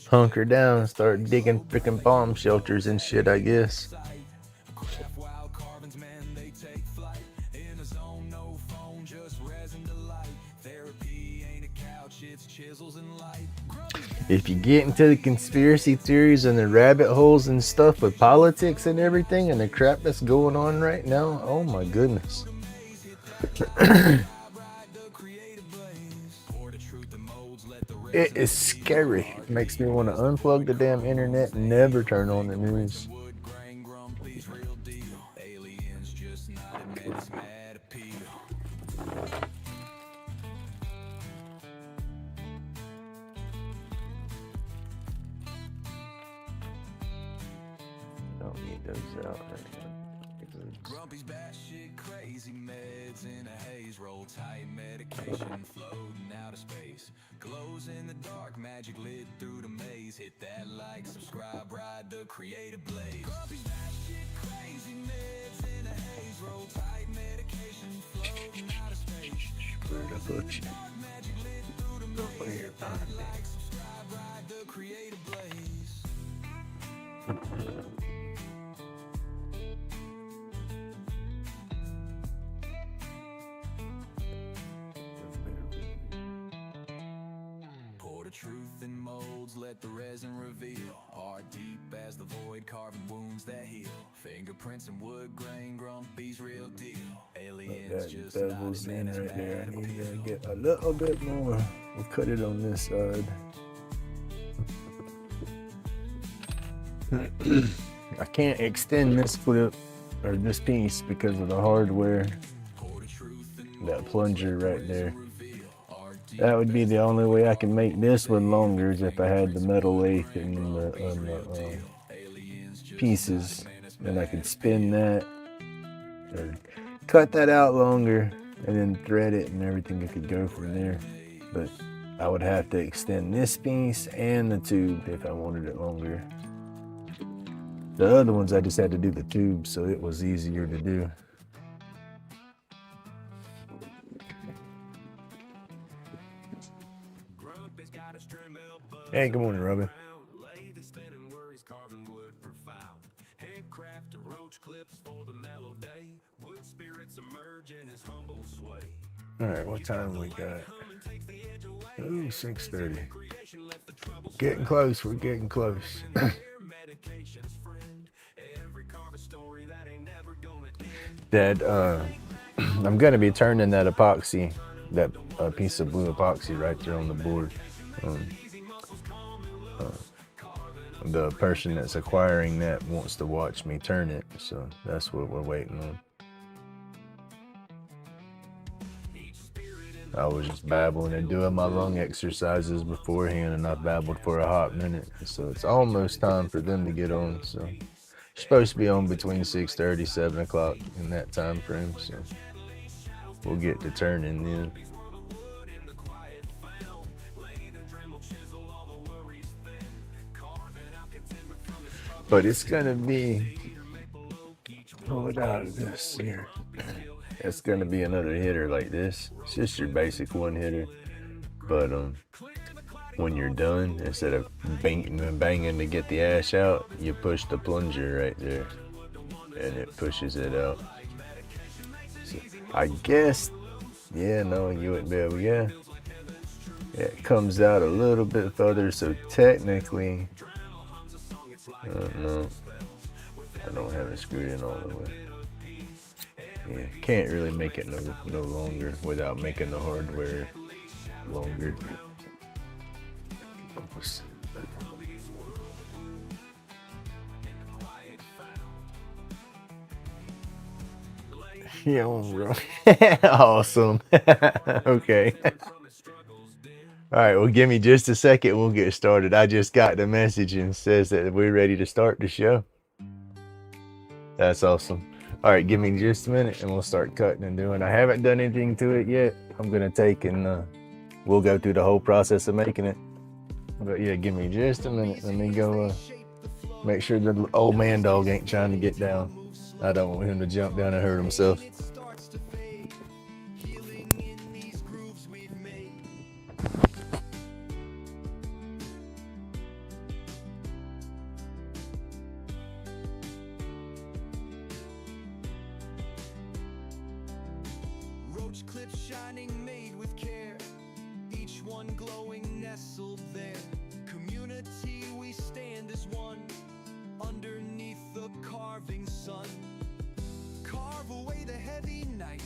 Hunker down and start digging freaking bomb shelters and shit, I guess. If you get into the conspiracy theories and the rabbit holes and stuff with politics and everything and the crap that's going on right now, oh my goodness. It is scary. It makes me want to unplug the damn internet and never turn on the news. Don't need those out right now. Grumpy's batshit crazy, meds in a haze. Roll tight medication, floating out of space. Glows in the dark, magic lit through the maze. Hit that like, subscribe, ride the creative blaze. Grumpy's batshit crazy, meds in a haze. Roll tight medication, floating out of space. Where'd I put you? Magic lit through the maze. Hit that like, subscribe, ride the creative blaze. Truth in molds, let the resin reveal. Art deep as the void, carving wounds that heal. Fingerprints and wood grain, Grumpy's real deal. Aliens just Bevel's in right there. I need to get a little bit more. We'll cut it on this side. I can't extend this clip or this piece because of the hardware. That plunger right there. That would be the only way I can make this one longer is if I had the metal lathe and the pieces. Then I could spin that or cut that out longer and then thread it and everything. I could go from there. But I would have to extend this piece and the tube if I wanted it longer. The other ones I just had to do the tube, so it was easier to do. Hey, good morning, Robin. All right, what time we got? Ooh, 6:30. Getting close, we're getting close. Dad, I'm gonna be turning that epoxy, that piece of blue epoxy right there on the board. the person that's acquiring that wants to watch me turn it, so that's what we're waiting on. I was just babbling and doing my lung exercises beforehand, and I babbled for a hot minute, so it's almost time for them to get on. So supposed to be on between 6:30, 7 o'clock in that time frame, so we'll get to turning then. But it's gonna be, pull it out of this here. It's gonna be another hitter like this. It's just your basic one hitter, but when you're done, instead of banging to get the ash out, you push the plunger right there, and it pushes it out. So I guess, yeah, no, you wouldn't be able, yeah. It comes out a little bit further, so technically, I don't know. I don't have it screwed in all the way. Yeah, can't really make it no longer without making the hardware longer. Yeah, awesome. Okay. All right, well, give me just a second. We'll get started. I just got the message and says that we're ready to start the show. That's awesome. All right, give me just a minute and we'll start cutting and doing. I haven't done anything to it yet. I'm gonna take and we'll go through the whole process of making it. But yeah, give me just a minute. Let me go make sure the old man dog ain't trying to get down. I don't want him to jump down and hurt himself. Clips shining, made with care, each one glowing, nestled there. Community, we stand as one, underneath the carving sun. Carve away the heavy night,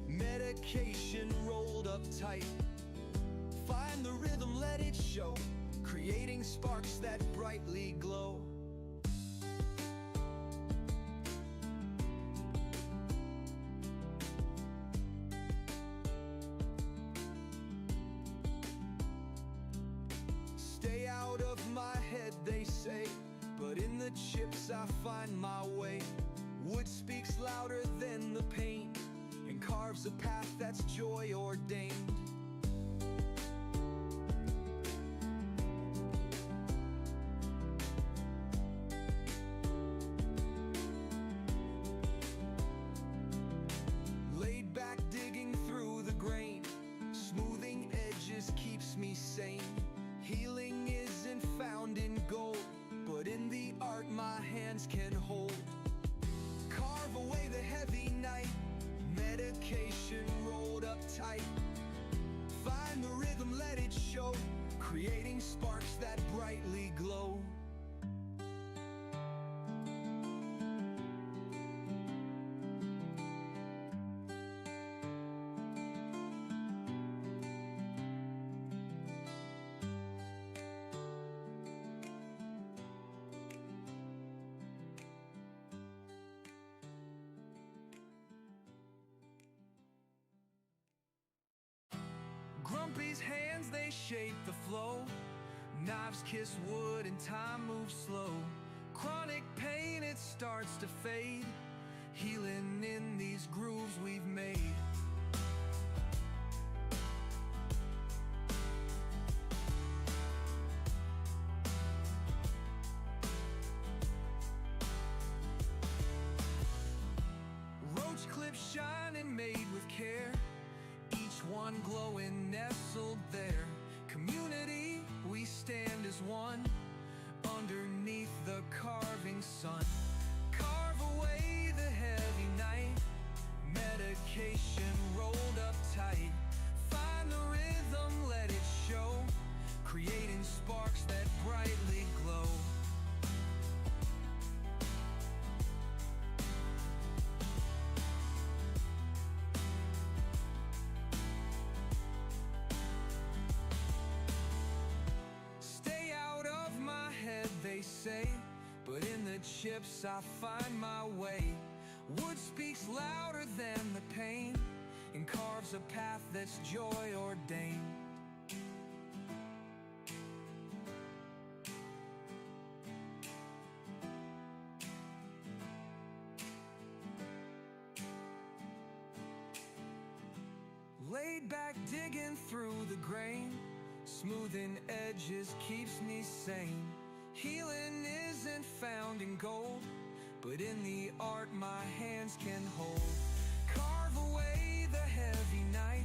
medication rolled up tight. Find the rhythm, let it show, creating sparks that brightly glow. Stay out of my head, they say, but in the chips I find my way. Wood speaks louder than the pain, and carves a path that's joy ordained. Laid back, digging through the grain, smoothing edges keeps me sane. Healing isn't found in gold, but in the art my hands can hold. Carve away the heavy night, medication rolled up tight. Find the rhythm, let it show, creating sparks that brightly glow. Grumpy's hands, they shape the flow. Knives kiss wood and time moves slow. Chronic pain, it starts to fade. Healing in these grooves we've made. Roach clips shining, made with care, each one glowing, nestled there. Community, we stand as one, underneath the carving sun. Carve away the heavy night, medication rolled up tight. Find the rhythm, let it show, creating sparks that brightly glow. Stay out of say, but in the chips I find my way. Wood speaks louder than the pain and carves a path that's joy ordained. Laid back, digging through the grain, smoothing edges keeps me sane. Healing isn't found in gold, but in the art my hands can hold. Carve away the heavy night,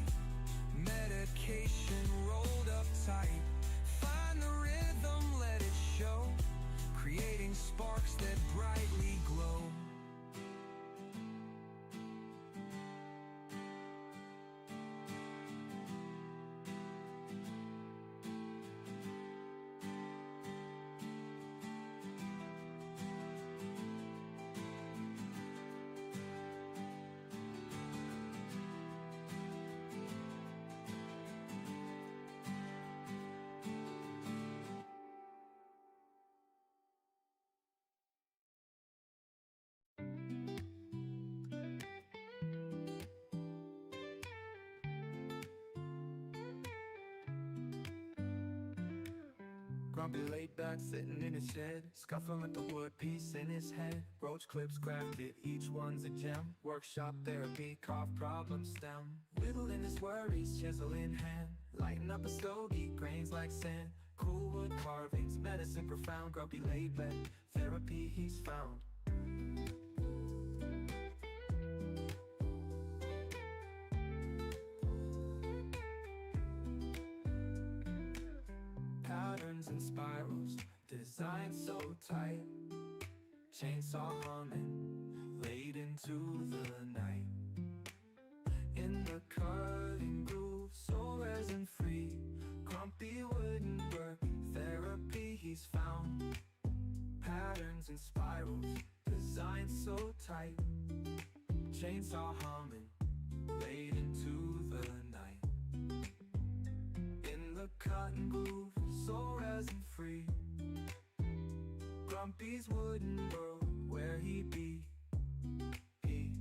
medication rolled up tight. Find the rhythm, let it show, creating sparks that brightly glow. Grumpy laid back, sitting in his shed, scuffling with the wood piece in his head. Roach clips crafted, each one's a gem. Workshop therapy, carve problem stem. Whittling his worries, chisel in hand. Lighten up a stogie, grains like sand. Cool wood carvings, medicine profound. Grumpy laid back, therapy he's found. Patterns and spirals, designed so tight. Chainsaw humming, laid into the night. In the cutting groove, so resin free. Grumpy wooden work, therapy he's found. Patterns and spirals, designed so tight. Chainsaw humming, laid into the night. In the cutting groove, so resin free. Grumpy's wooden world, where he be. He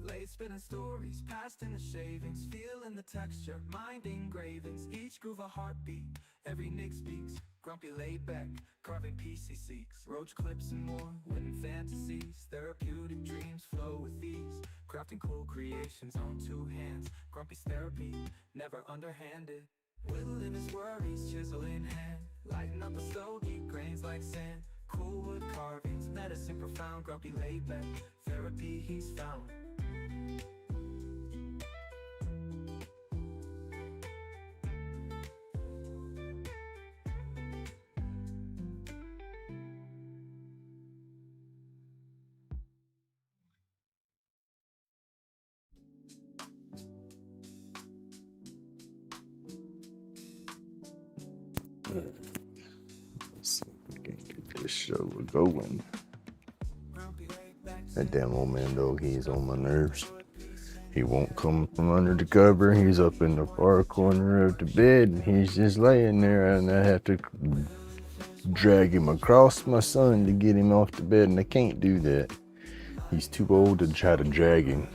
laid spinning stories, past in the shavings, feeling the texture, mind engravings, each groove a heartbeat, every nick speaks. Grumpy laid back, carving peace he seeks. Roach clips and more, wooden fantasies, therapeutic dreams flow with ease. Crafting cool creations on two hands, Grumpy's therapy, never underhanded. Whittling his worries, chisel in hand. Lighten up a stogie, grains like sand. Cool wood carvings, medicine profound. Grumpy laid back, therapy he's found. Let's see if we can get this show going. That damn old man dog, he's on my nerves. He won't come from under the cover. He's up in the far corner of the bed and he's just laying there, and I have to drag him across my son to get him off the bed, and I can't do that. He's too old to try to drag him.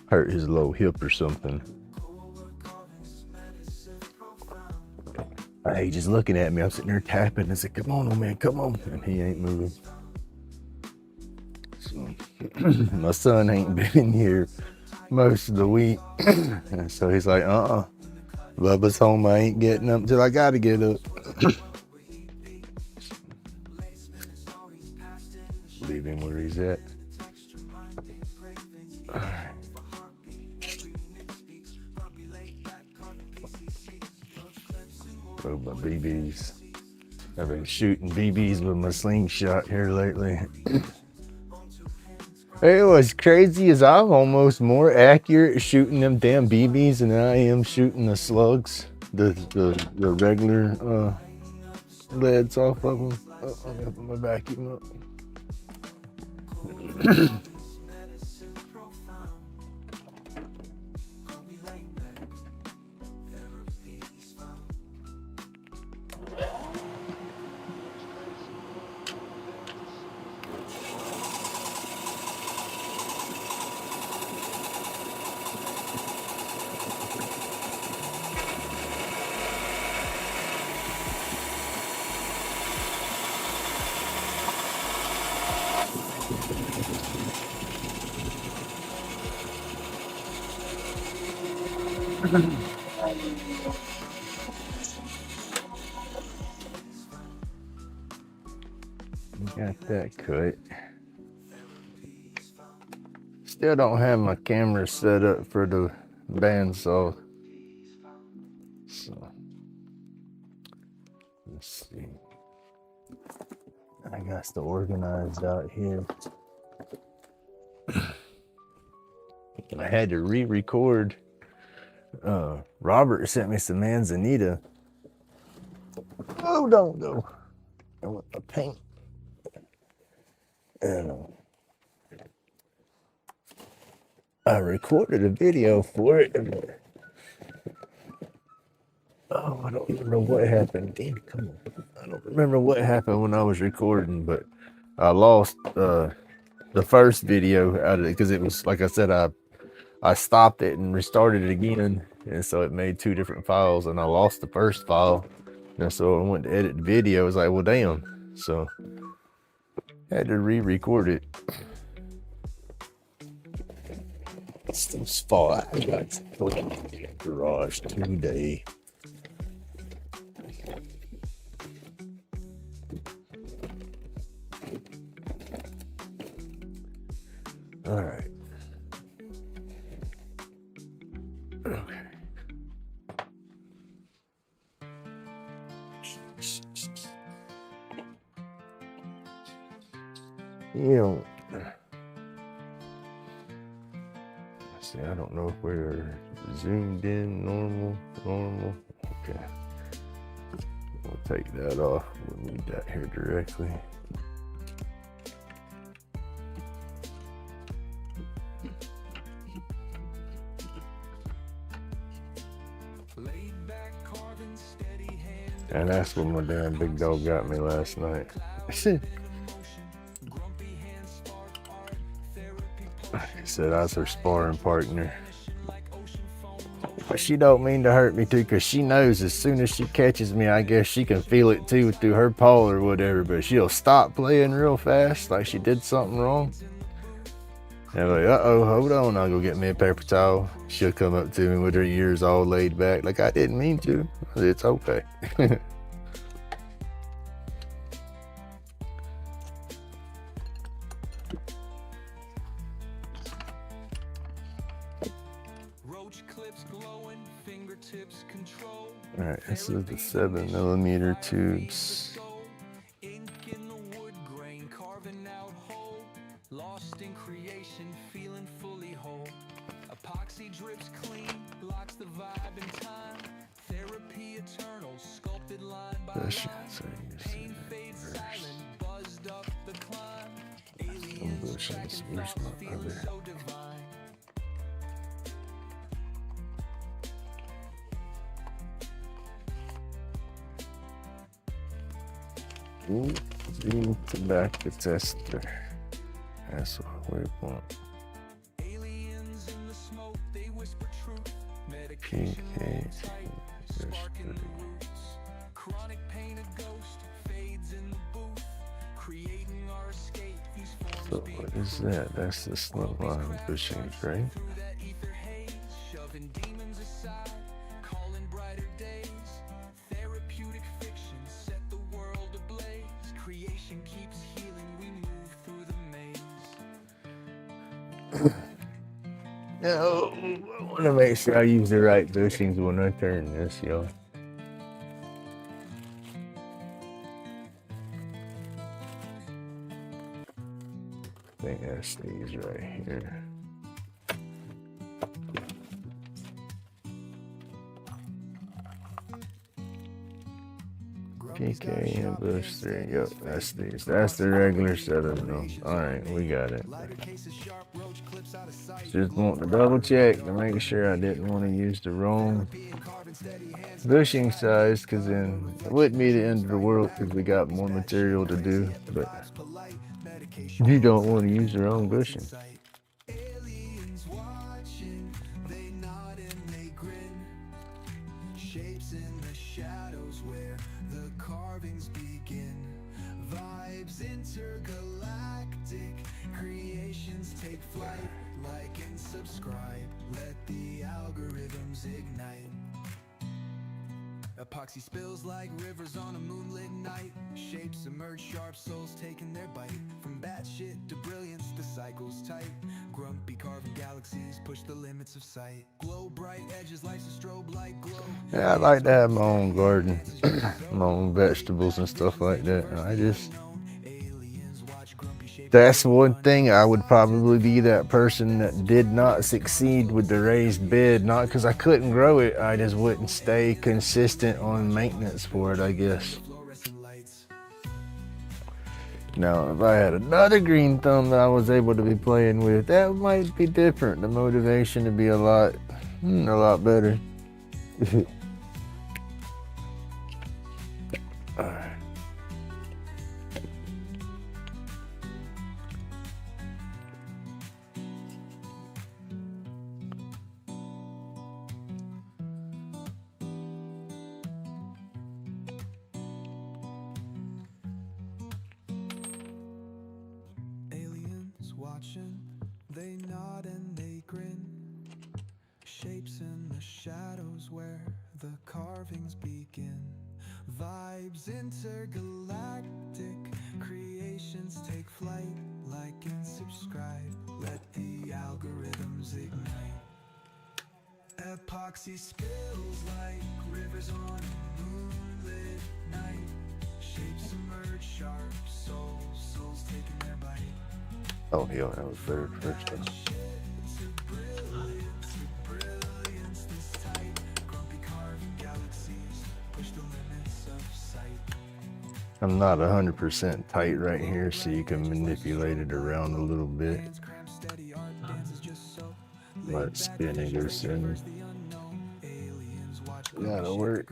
Hurt his low hip or something. He just looking at me. I'm sitting there tapping. I said, come on, old man, come on. And he ain't moving. So, my son ain't been in here most of the week. And so he's like, Bubba's home. I ain't getting up till I gotta get up. Leave him where he's at. All right. Oh, my BBs. I've been shooting BBs with my slingshot here lately. Hey, what's crazy is I'm almost more accurate shooting them damn BBs than I am shooting the slugs, the regular leads off of them. Oh, I'm gonna put my vacuum up. Got that cut. Still don't have my camera set up for the bandsaw. So let's see. I got to organize out here. I had to re-record. Robert sent me some manzanita. Oh, don't go. I want my paint. And I recorded a video for it. Oh, I don't remember what happened. Damn, come on. I don't remember what happened when I was recording, but I lost the first video out of it because it was, like I said, I stopped it and restarted it again, and so it made 2 different files, and I lost the first file. And so I went to edit the video. I was like, well, damn. So I had to re-record it. It's this fall. I got to go in the garage today. All right. Okay. You know, see, I don't know if we're zoomed in, normal. Okay. We'll take that off. We'll need that here directly. And that's what my damn big dog got me last night. He said I was her sparring partner. But she don't mean to hurt me too, because she knows as soon as she catches me, I guess she can feel it too through her paw or whatever, but she'll stop playing real fast like she did something wrong. And I'm like, uh-oh, hold on, I'll go get me a paper towel. She'll come up to me with her ears all laid back like I didn't mean to. It's okay. All right, this is the 7mm tubes. Lost in creation, feeling fully whole. Epoxy drips clean, blocks the vibe in time. Therapy eternal, sculpted line by line. Pain fades silent, buzzed up the climb. Aliens tracking flight, feeling so divine. Zoom tobacco tester. That's what we want. Aliens in the smoke, they whisper truth. Medication tight, sparking the roots. Chronic pain, a ghost fades in the booth. Creating our escape, these forms. So what is that? That's the slow line pushing frame. No, I want to make sure I use the right bushings when I turn this, y'all. I think that stays right here. PK and bush 3. Yep, that's these. That's the regular setup though. Alright, we got it. Just want to double check to make sure I didn't want to use the wrong bushing size, because then it wouldn't be the end of the world because we got more material to do, but you don't want to use the wrong bushing. Shapes in the shadows where the carvings begin. Vibes intergalactic, creations take flight like and subscribe. Let the algorithms ignite. Epoxy spills like rivers on a moonlit night. Shapes emerge, sharp souls taking their bite. From bad shit to brilliance, the cycle's tight. Grumpy carving galaxies push the limits of sight. Glow bright edges, life's a strobe light glow. Yeah, I like to have my own garden, my own vegetables and stuff like that. That's one thing. I would probably be that person that did not succeed with the raised bed, not because I couldn't grow it, I just wouldn't stay consistent on maintenance for it, I guess. Now, if I had another green thumb that I was able to be playing with, that might be different. The motivation would be a lot better. All right. Watching, they nod and they grin. Shapes in the shadows where the carvings begin. Vibes intergalactic, creations take flight. Like and subscribe, let the algorithms ignite. Epoxy spills like rivers on a moonlit night. Shapes emerge, sharp souls taking their bite. Oh, yeah, that was third first time. I'm not 100% tight right here, so you can manipulate it around a little bit. Let it spin and go soon. That'll work.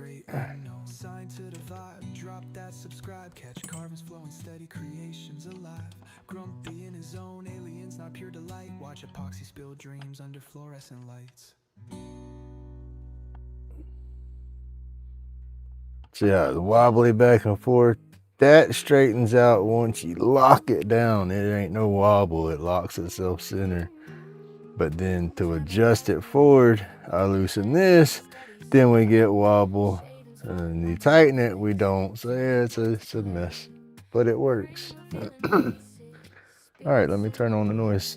Sign to the vibe, drop that subscribe, catch carvings flowing steady, creations alive. Grumpy in his own, aliens not pure delight. Watch epoxy spill dreams under fluorescent lights. So yeah, the wobbly back and forth, that straightens out once you lock it down. It ain't no wobble, it locks itself center. But then to adjust it forward, I loosen this, then we get wobble. And you tighten it, we don't. So yeah, it's a mess, but it works. All right, let me turn on the noise.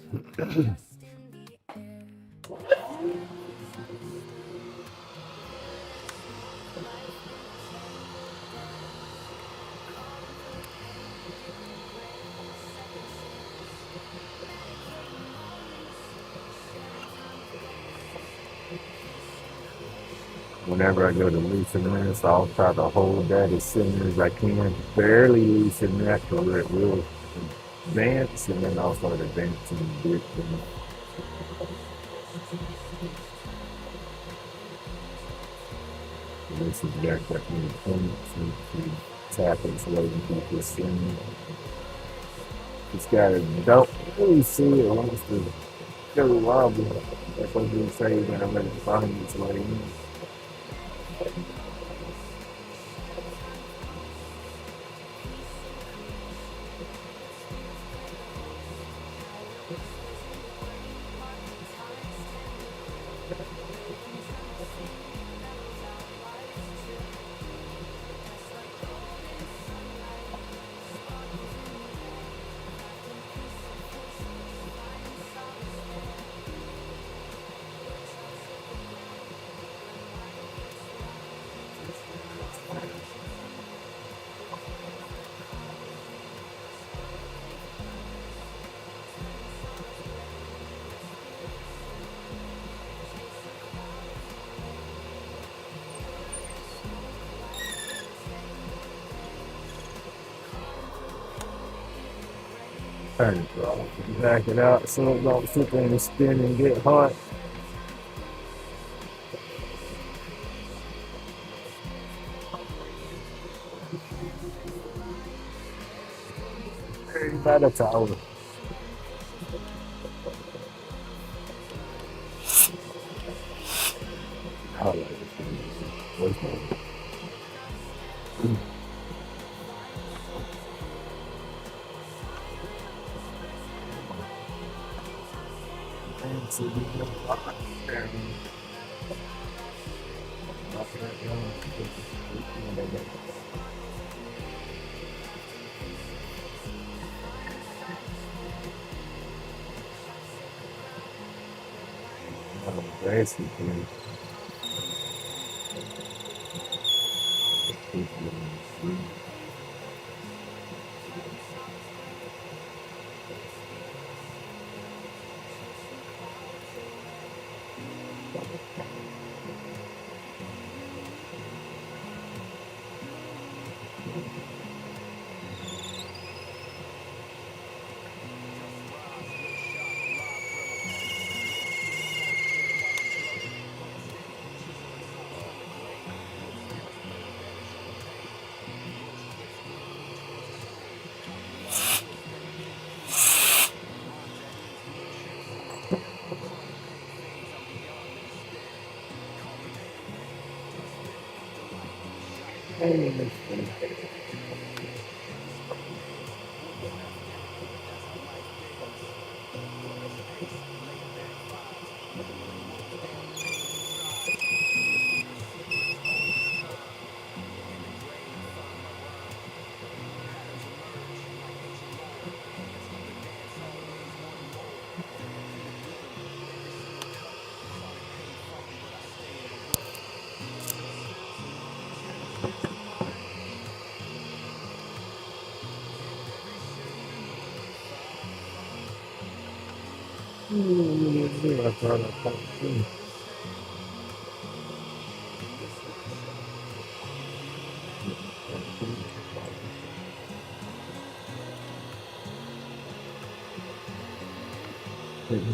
Whenever I go to loosen this, I'll try to hold that as center as I can. Barely loosen that to where it will advance, and then I'll start advancing a bit. This is back up in the point, so tap it slowly and keep this center. It's got to, don't really see it wants to go wobble. That's what we say when I'm going to find its way in. Turn it off. Back it out so it don't sit there and spin and get hot. By the towel. I like it.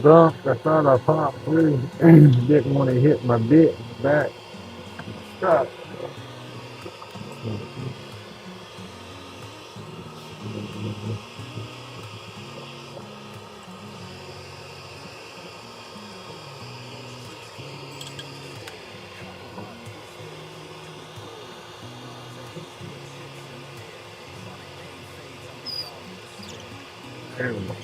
Bump, I thought I popped through. Didn't want to hit my bit back. Stop. There we go.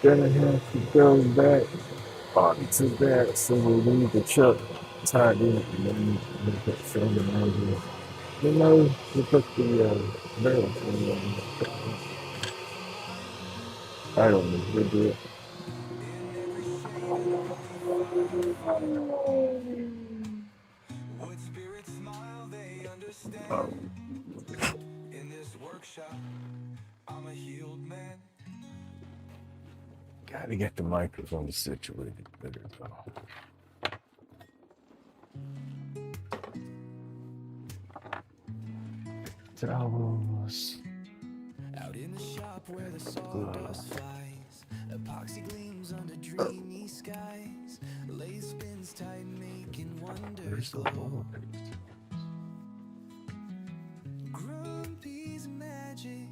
Gonna have to go back onto that, so we leave the truck tied in and then we put film around here. You know, we put the barrel thing on. I don't know, we'll do it. Would spirits smile, they understand. Oh, In this workshop, I'm a healed man. gotta get the microphone situated. There we go. Towels. Out in the shop where the sawdust flies, epoxy gleams under dreamy skies. Lathe spins tight, making wonders Where's the glow. roller? Grumpy's magic,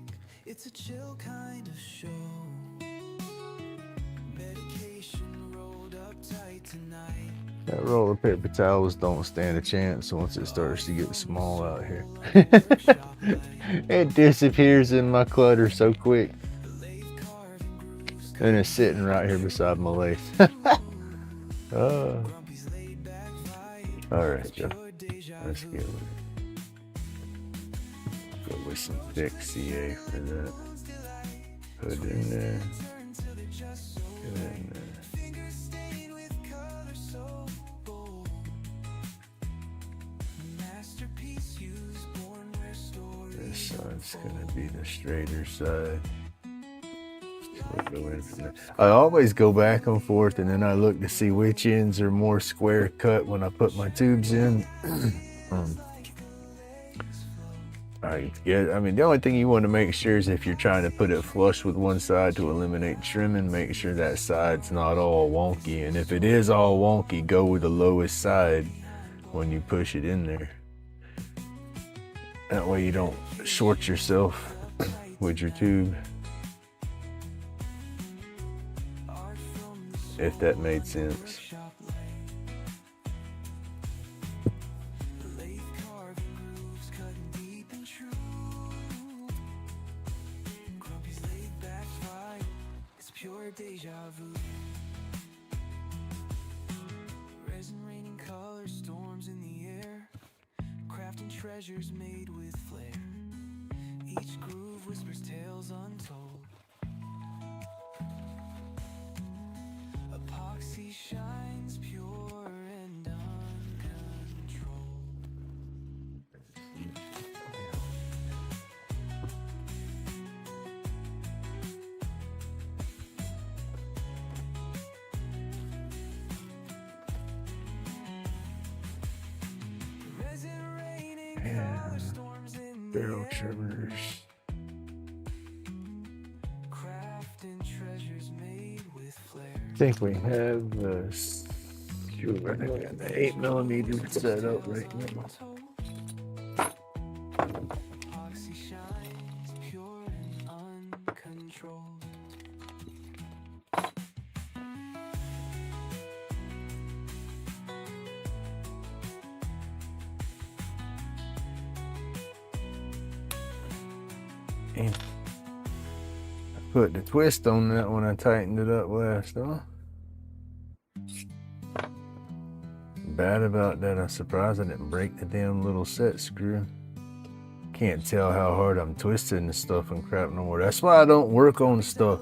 it's a chill kind of show. Medication rolled up tight tonight. That roller paper towels don't stand a chance once it starts to get small out here. It disappears in my clutter so quick. And it's sitting right here beside my lathe. Alright, Joe. Let's get with it. Go with some thick CA for that. Put it in there. Get it in there. This side's gonna be the straighter side. We'll go in from there. I always go back and forth and then I look to see which ends are more square cut when I put my tubes in. I mean, the only thing you want to make sure is if you're trying to put it flush with one side to eliminate trimming, make sure that side's not all wonky. And if it is all wonky, go with the lowest side when you push it in there. That way you don't short yourself with your tube. if that made sense. Deja vu. Resin raining colors, storms in the air, crafting treasures made with flair. Each groove whispers tales untold. Epoxy shines pure and uncontrolled. Barrel trimmers. I think we have the 8mm set up right now. I put the twist on that when I tightened it up last, huh? Bad about that, I'm surprised I didn't break the damn little set screw. Can't tell how hard I'm twisting the stuff and crap no more. That's why I don't work on stuff.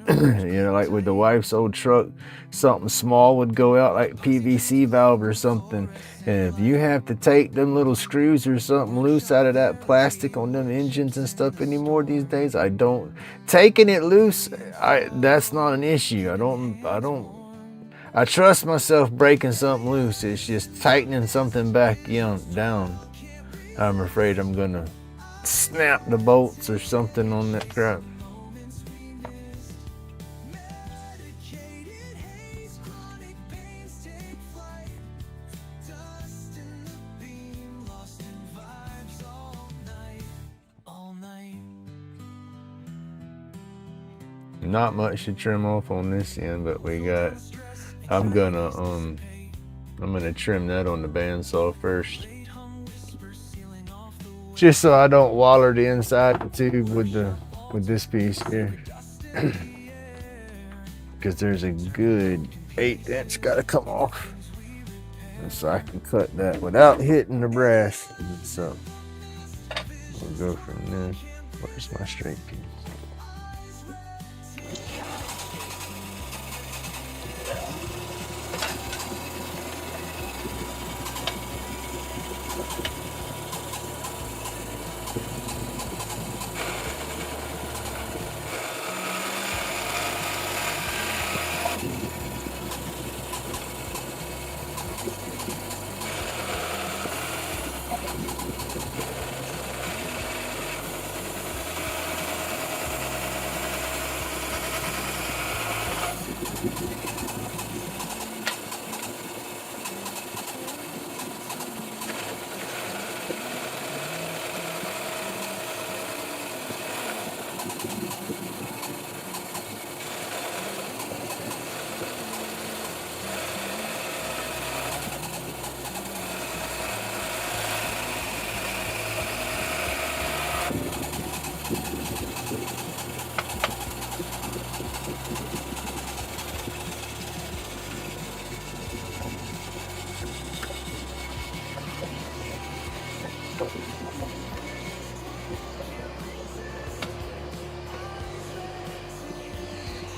You know, like with the wife's old truck, something small would go out, like PVC valve or something. And if you have to take them little screws or something loose out of that plastic on them engines and stuff anymore these days, I don't. Taking it loose, that's not an issue. I trust myself breaking something loose. It's just tightening something back down. I'm afraid I'm gonna snap the bolts or something on that crap. Not much to trim off on this end, but we got. I'm gonna trim that on the bandsaw first, just so I don't waller the inside the tube with this piece here, because there's a good 1/8 inch got to come off, and so I can cut that without hitting the brass. So we'll go from there. Where's my straight piece?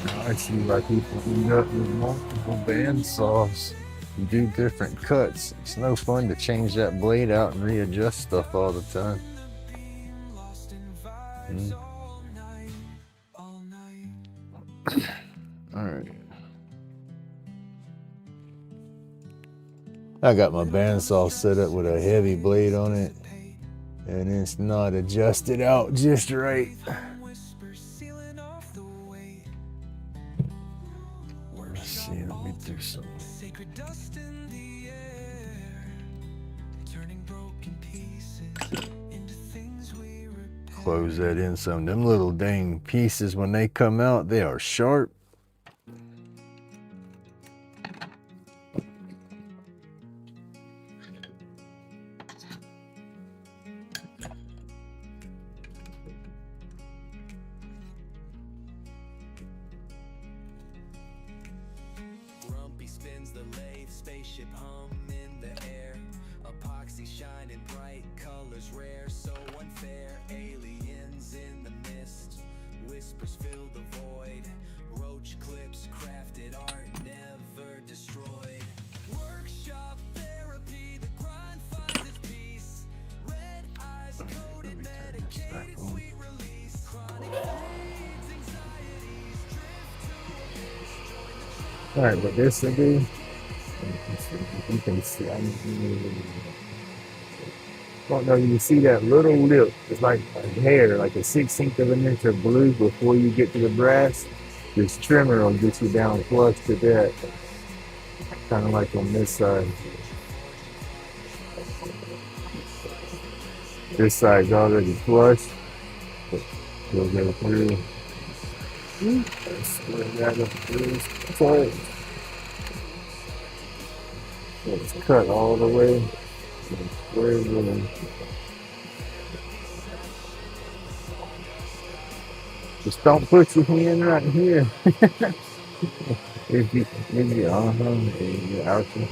I see why people end up with multiple bandsaws and do different cuts. It's no fun to change that blade out and readjust stuff all the time. Alright. I got my bandsaw set up with a heavy blade on it, and it's not adjusted out just right. Let's see, let me do something. Close that in some. Them little dang pieces, when they come out, they are sharp. the lathe, spaceship hum in the air. Epoxy shining bright, colors rare, so unfair. Aliens in the mist, whispers fill the void. Roach clips, crafted art, never destroyed. Workshop therapy, the grind finds its peace. Red eyes coated, medicated, sweet release. Chronic fades, anxieties, drift to abyss. Join the tribe. All right, but this will be. You can see. Don't know. You see that little lip? It's like a hair, like a 16th of an inch of blue before you get to the brass. This trimmer will get you down flush to that. Kind of like on this side. This side's already flush. You'll go through. Square that up through. So it's cut all the way. Square the. Just don't put your hand right here. If you, you're out there.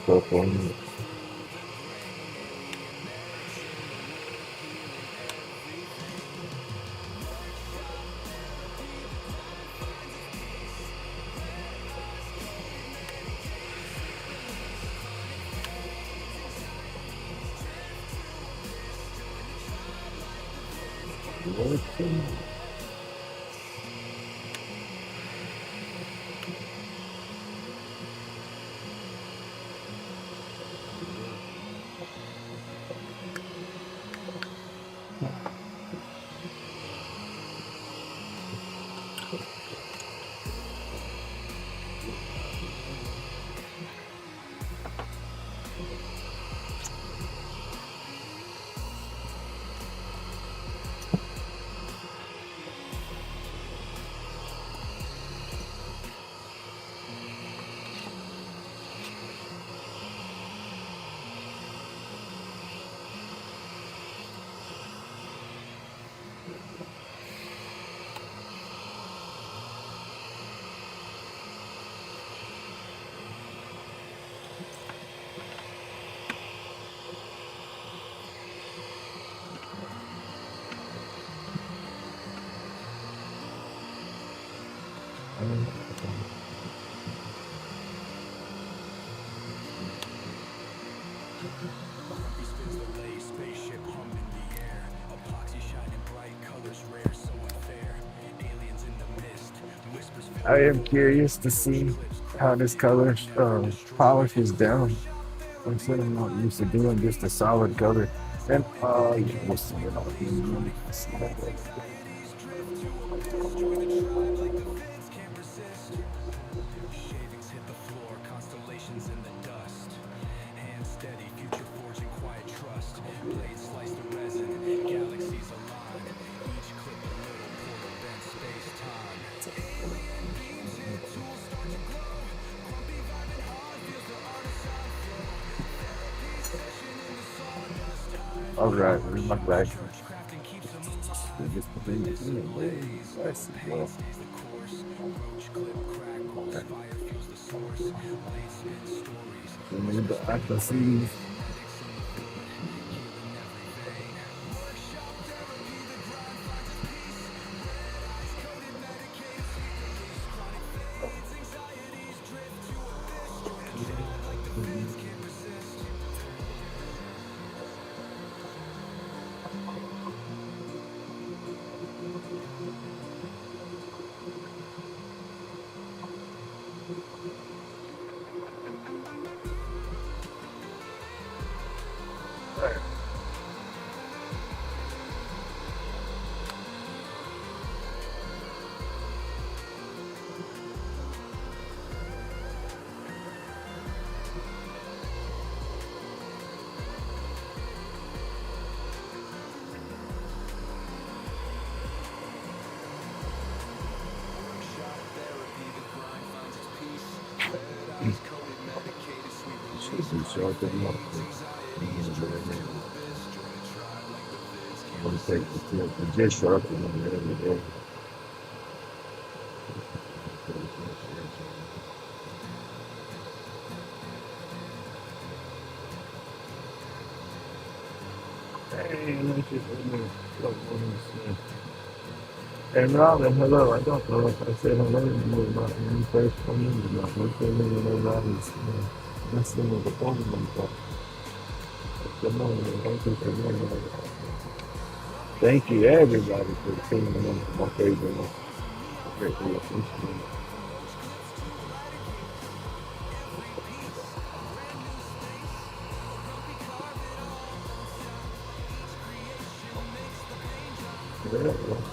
Go for it. I am curious to see how this color polish is down. I'm sure I'm not used to doing just a solid color. And we'll see it all. See that. Shavings hit the floor, constellations in the dust. Hand steady, future forging quiet trust. Blades slice the resin, galaxies align. Each clip a little portal bent space time. Alien beams hit, tools start to glow. Grumpy vibing hard, feels the artisan flow. Therapy session in the sawdust hive. All right, we're my back. Crafting keeps them alive. That's well. Stays the course. Roach clip crackles. Fire fuels the source. Blade spin stories. I can see. Should be sharp enough. gonna take the tip and just sharpen them every day. Hey, let's just and Robin, hello. I don't know if I said hello to you about when you first come in or not. Let's say when I was messing with the phone and stuff. Good morning. Thank you for being here. Thank you, everybody, for tuning in to my favorite one. Greatly appreciate it. Yeah, well,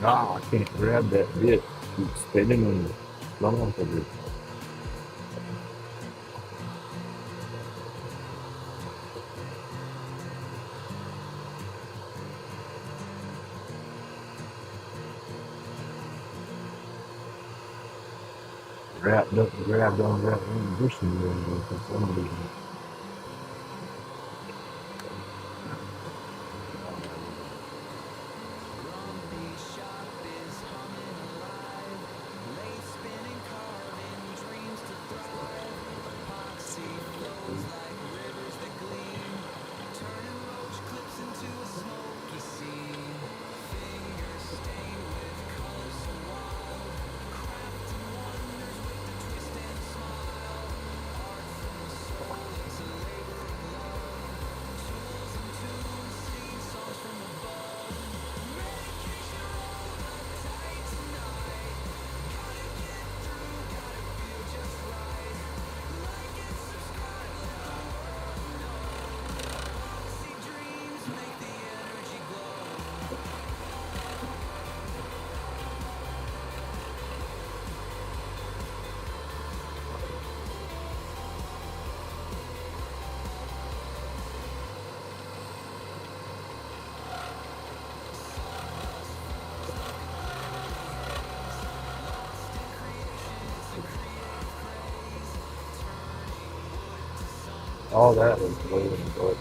nah, I can't grab that bit. Keep spinning on the long for this. Wrapped up and grabbed on that one bushing for some reason. All that was waiting, but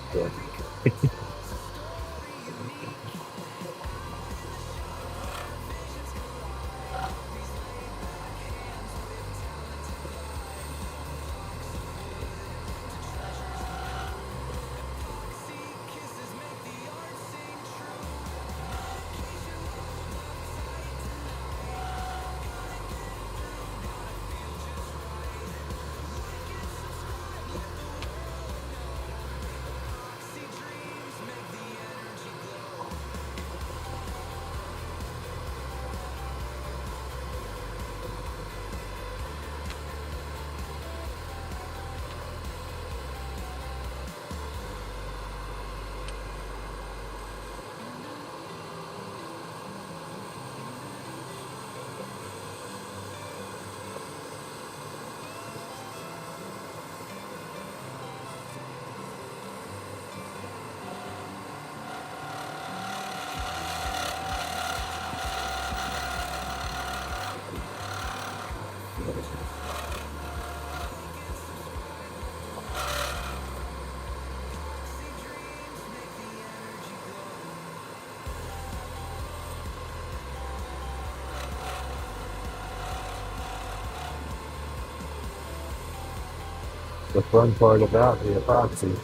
the fun part about the epoxy.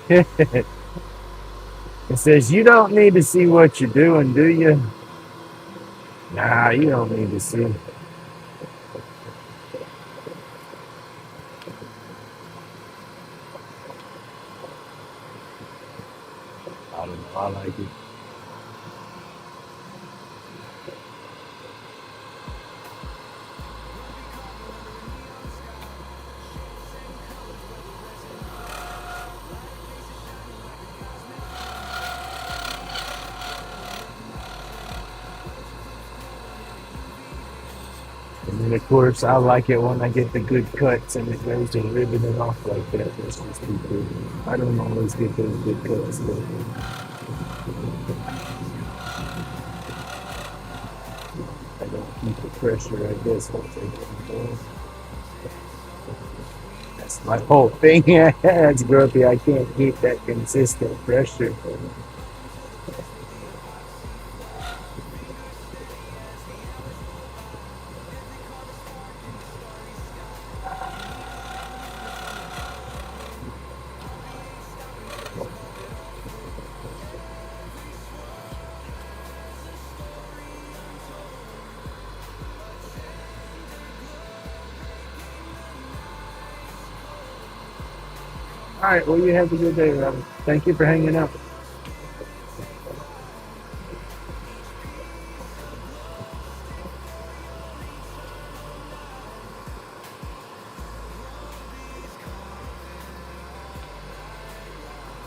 It says you don't need to see what you're doing, do you? Nah, you don't need to see. I don't know. I like it. And then, of course, I like it when I get the good cuts and it goes to ribbon it off like that. That's just too cool. I don't always get those good cuts, but I don't keep the pressure, I guess, once I get them. That's my whole thing. That's grumpy. I can't keep that consistent pressure. All right, well, you have a good day, Robert. Thank you for hanging out.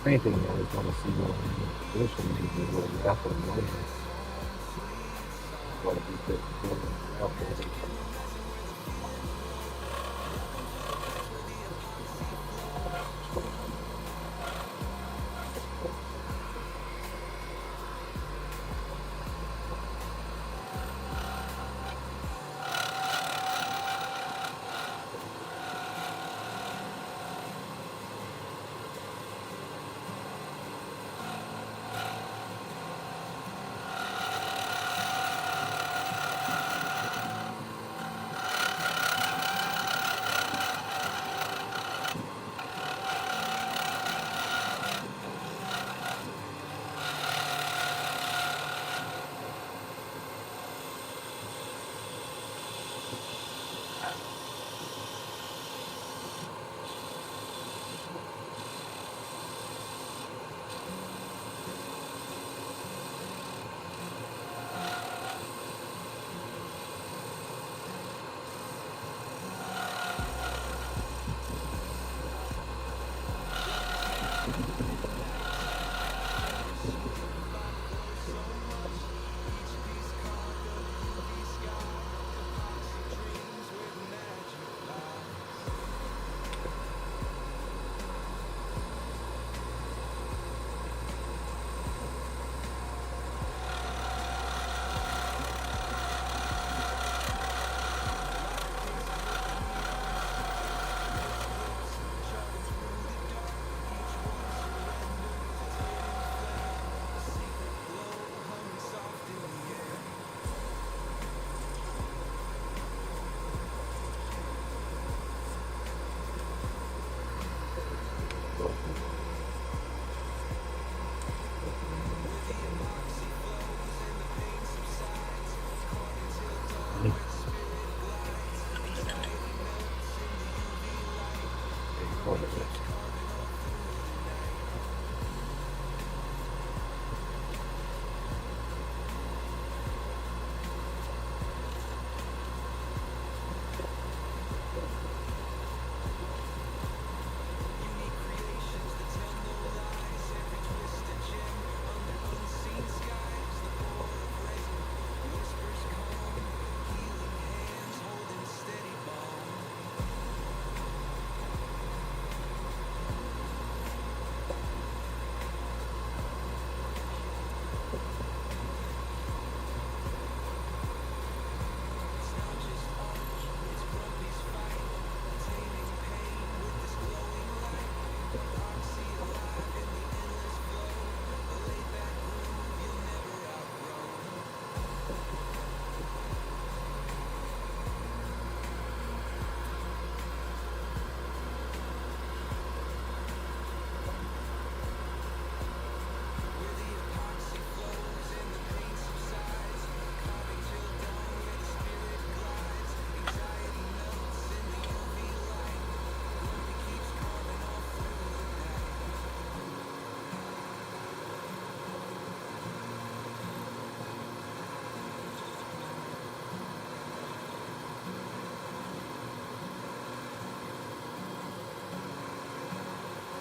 Anything I always want to see more position maybe more after the moment. Want to be fit for after.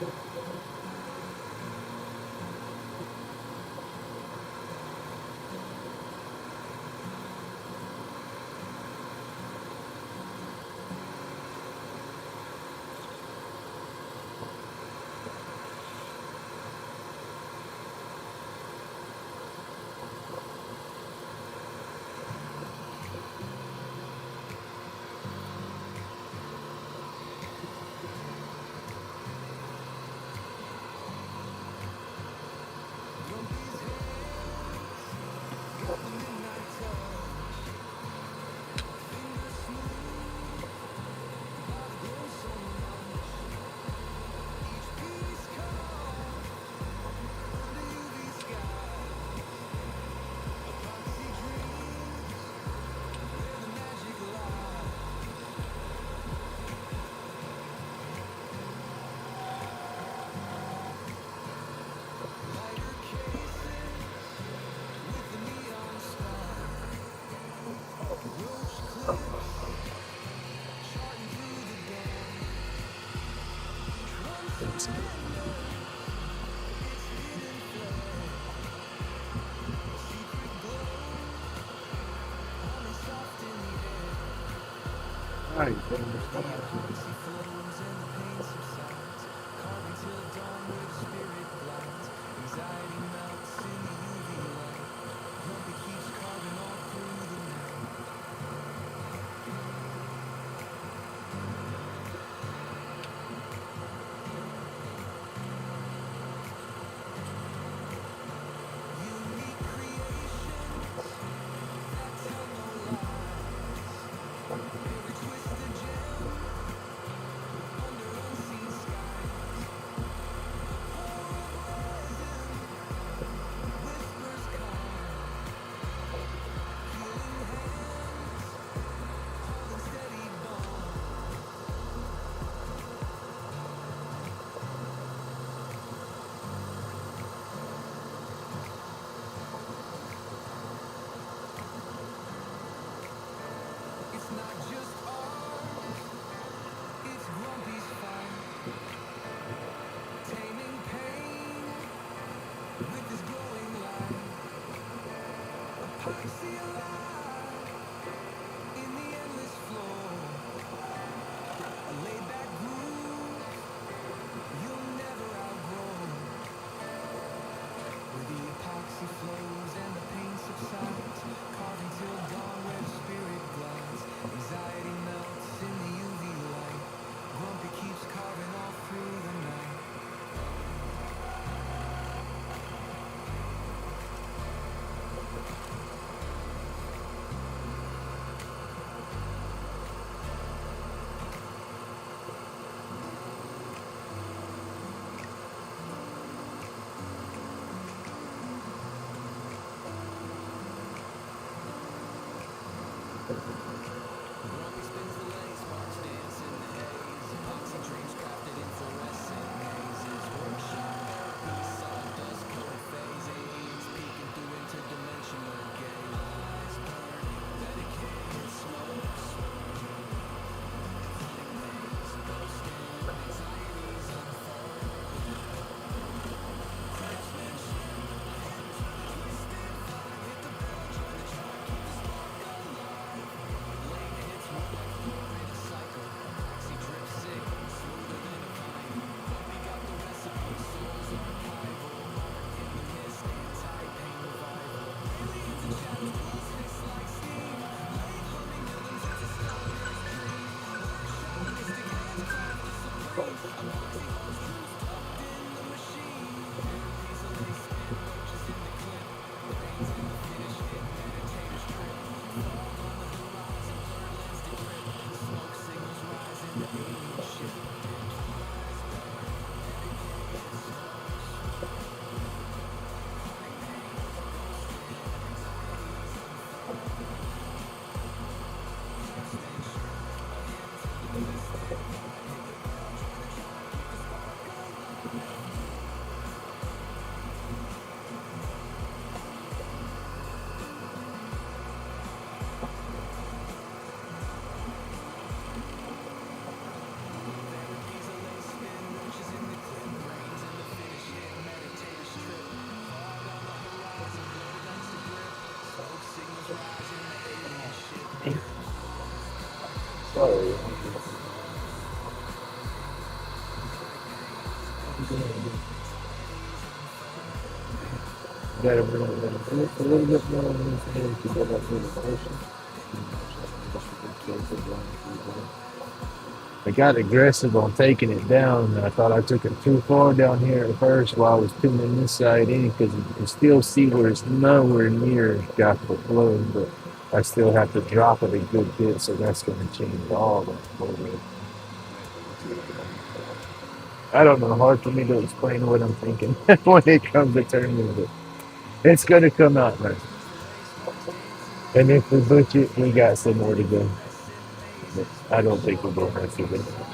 Right. Sorry. Gotta bring it down just a little bit more on this hand to get up in the ocean. I got aggressive on taking it down. I thought I took it too far down here at first while I was pinning this side in because you can still see where it's nowhere near got the flow, but I still have to drop it a good bit, so that's going to change all the flow. I don't know, hard for me to explain what I'm thinking when it comes to turning it. It's going to come out nice. And if we butch it, we got some more to go. But I don't think we'll go mess with it.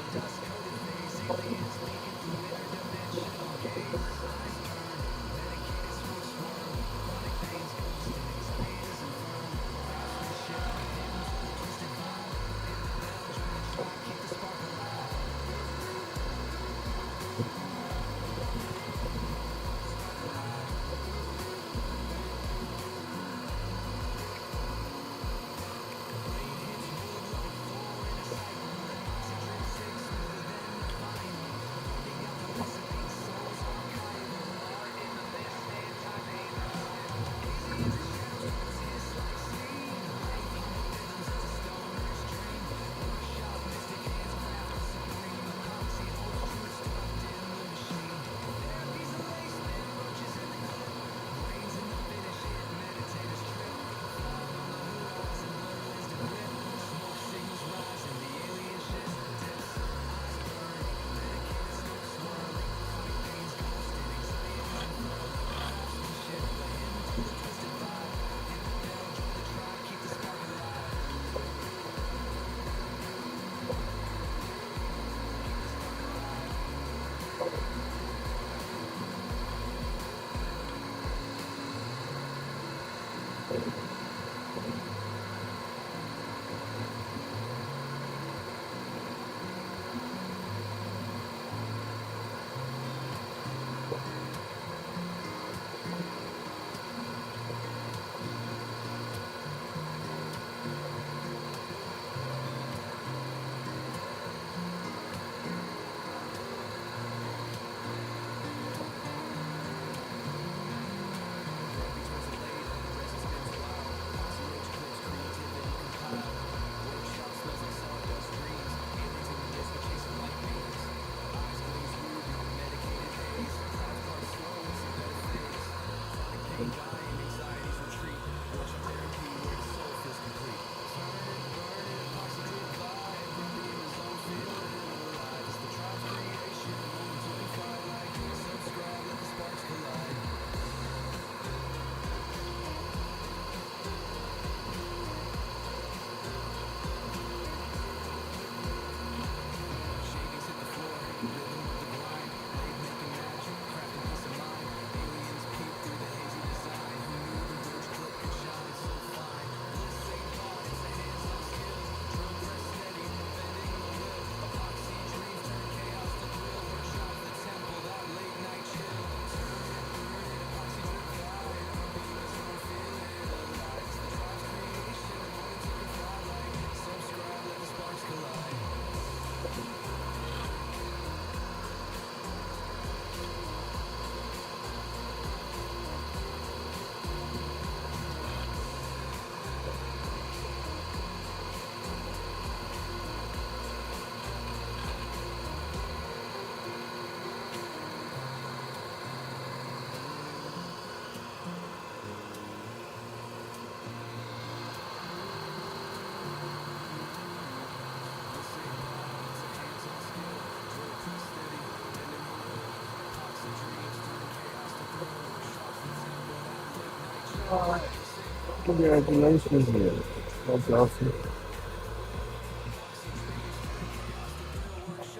Congratulations, man. That's awesome.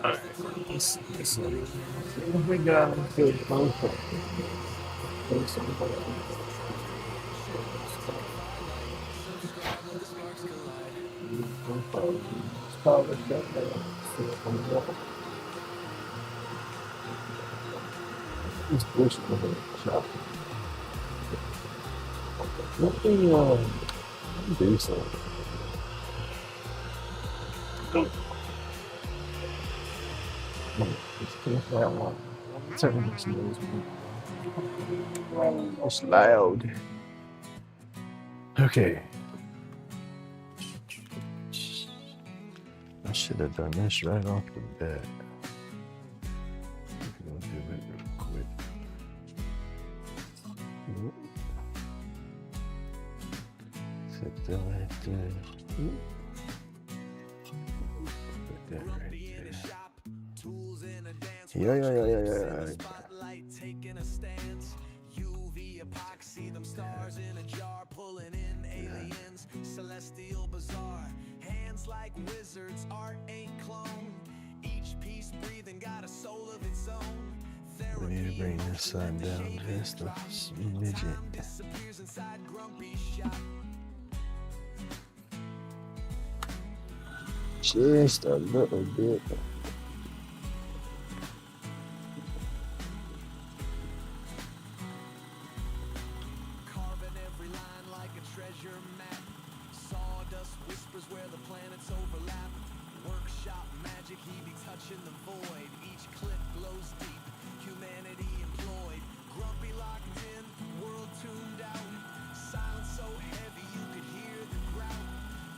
Alright, let's see. We got to the It's bush shop. Let me do something. It's loud. Okay. I should have done this right off the bat. I'm gonna do it real quick. Set that right there. Put that right there. Yeah. Spotlight taking a stance. UV epoxy, them stars in a jar, pulling in aliens. Celestial bizarre, hands like wizards, art ain't clone. Each piece breathing got a soul of its own. We need to bring this side down just a smidget. Disappears inside grumpy shop. Just a little bit. Carving every line like a treasure map. Sawdust whispers where the planets overlap. Workshop magic, he be touching the void. Each clip glows deep, humanity employed. Grumpy locked in, world tuned out. Silence so heavy you could hear the grout.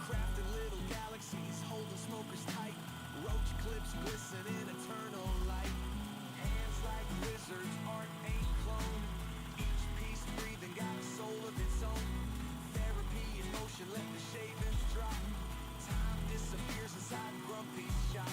Crafting little galaxies, holding smokers tight. Roach clips glisten in eternal light. Hands like wizards, art ain't clone. Each piece breathing got a soul of its own. Therapy in motion, let the shavings drop. Time disappears inside Grumpy's shop.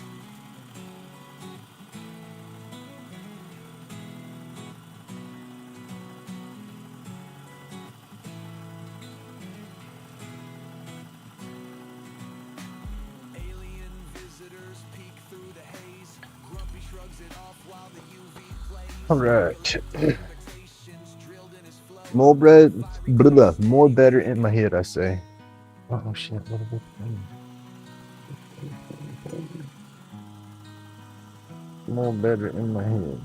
Alien visitors peek through the haze. Grumpy shrugs it off while the UV plays. All right. Expectations drilled in his flow. More better in my head, I say. Oh shit, what a more better in my head.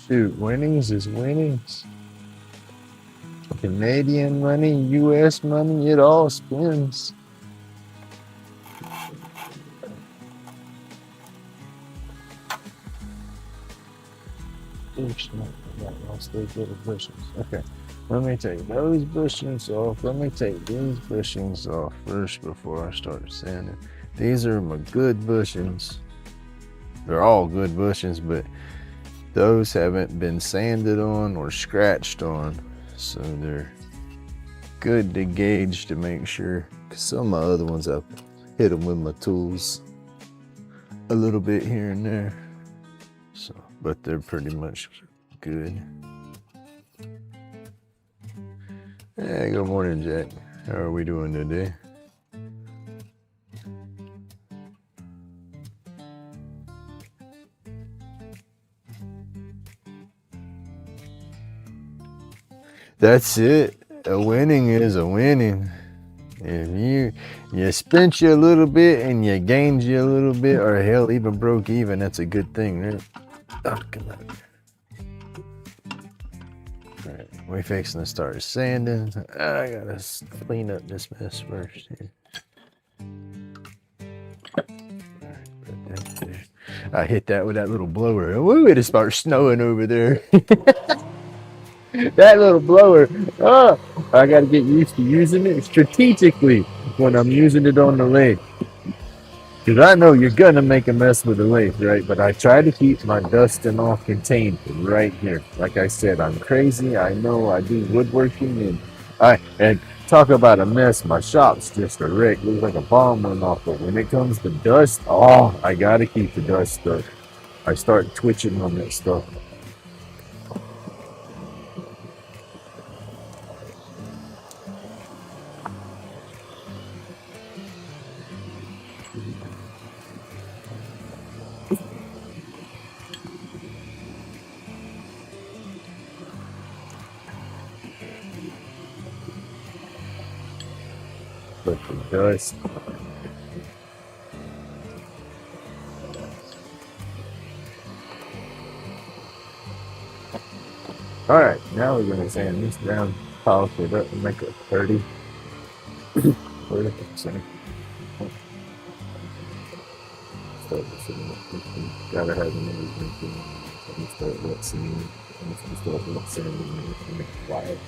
Shoot, winnings is winnings. Canadian money, US money, it all spins. Oops, no, I lost those little bushings. Okay, let me take those bushings off. Let me take these bushings off first before I start sanding. These are my good bushings. They're all good bushings, but those haven't been sanded on or scratched on, so they're good to gauge to make sure. Cause some of my other ones I've hit them with my tools a little bit here and there. So, but they're pretty much good. Hey, good morning, Jack. How are we doing today? That's it. A winning is a winning. If you spent you a little bit and you gained you a little bit, or hell, even broke even, that's a good thing, right? Oh, come on. All right, we're fixing to start sanding. I gotta clean up this mess first here. All right, put that there. I hit that with that little blower. Woo, it starts snowing over there. That little blower. Oh, I got to get used to using it strategically when I'm using it on the leg. Because I know you're going to make a mess with the leg, right? But I try to keep my dust and all contained right here. Like I said, I'm crazy. I know I do woodworking and talk about a mess. My shop's just a wreck. Looks like a bomb went off. But when it comes to dust, oh, I got to keep the dust stuff. I start twitching on that stuff. But the dust. All right, now we're going to sand this down, polish it up, and make it 30%. Gotta have another drinking. Let me start wet sanding. Let me start wet sanding and make it quiet.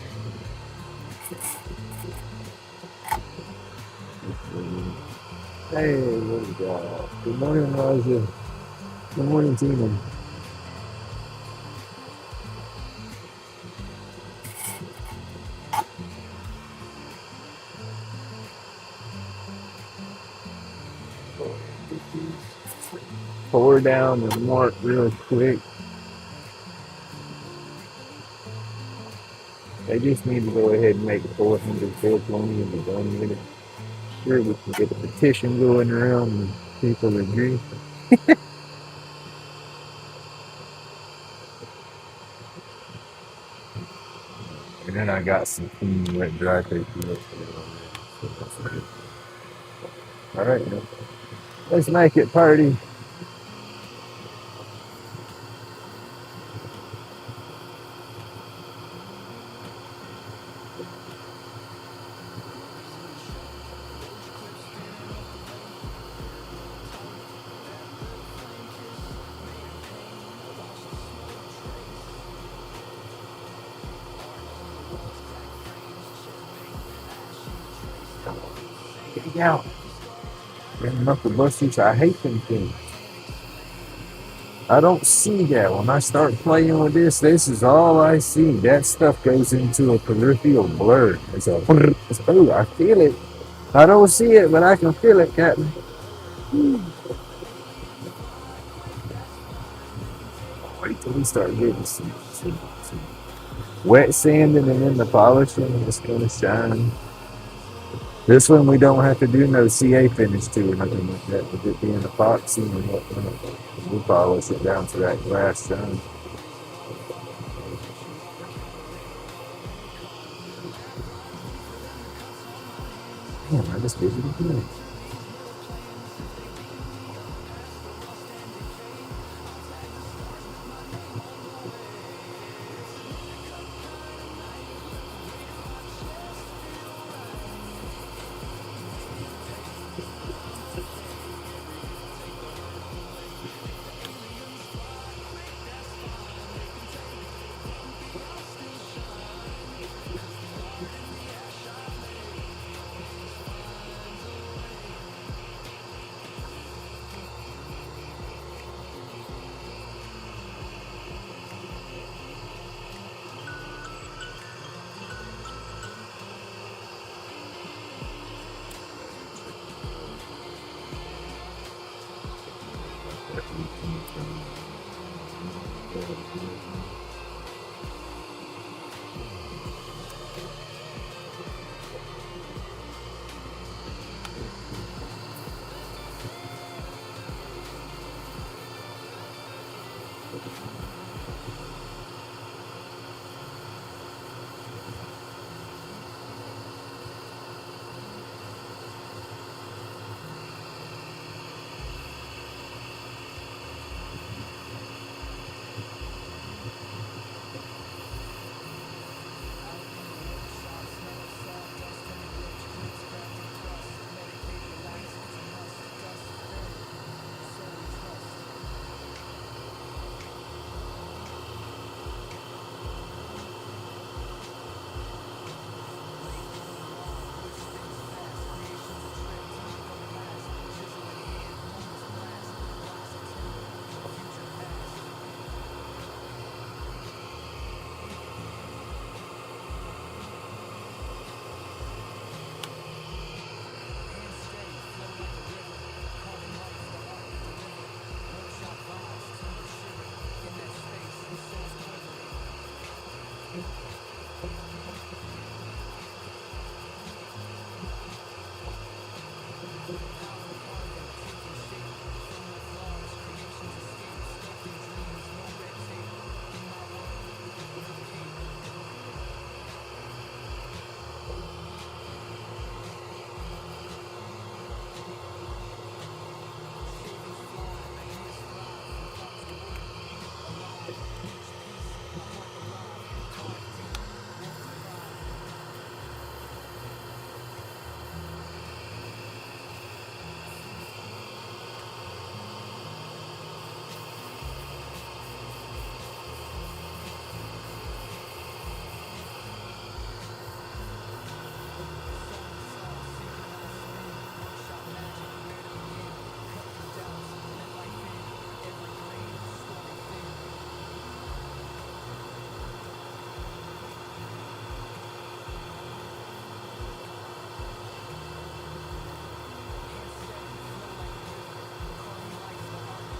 Hey, what we got? Good morning, Roger. Good morning, Tina. Pour down the mark real quick. They just need to go ahead and make 400, 420 and be done with it. Sure, we can get a petition going around and people agree. And then I got some clean, wet, dry paper. All right, now. Let's make it party. Get out. Them knuckle busters, I hate them things. I don't see that. When I start playing with this is all I see. That stuff goes into a peripheral blur. Oh, I feel it. I don't see it, but I can feel it, Captain. Wait till we start getting some wet sanding and then the polishing. It's going to shine. This one we don't have to do no CA finish to or nothing like that. With it being epoxy and whatnot, we polish it down to that glass shine. Damn, I just did it again.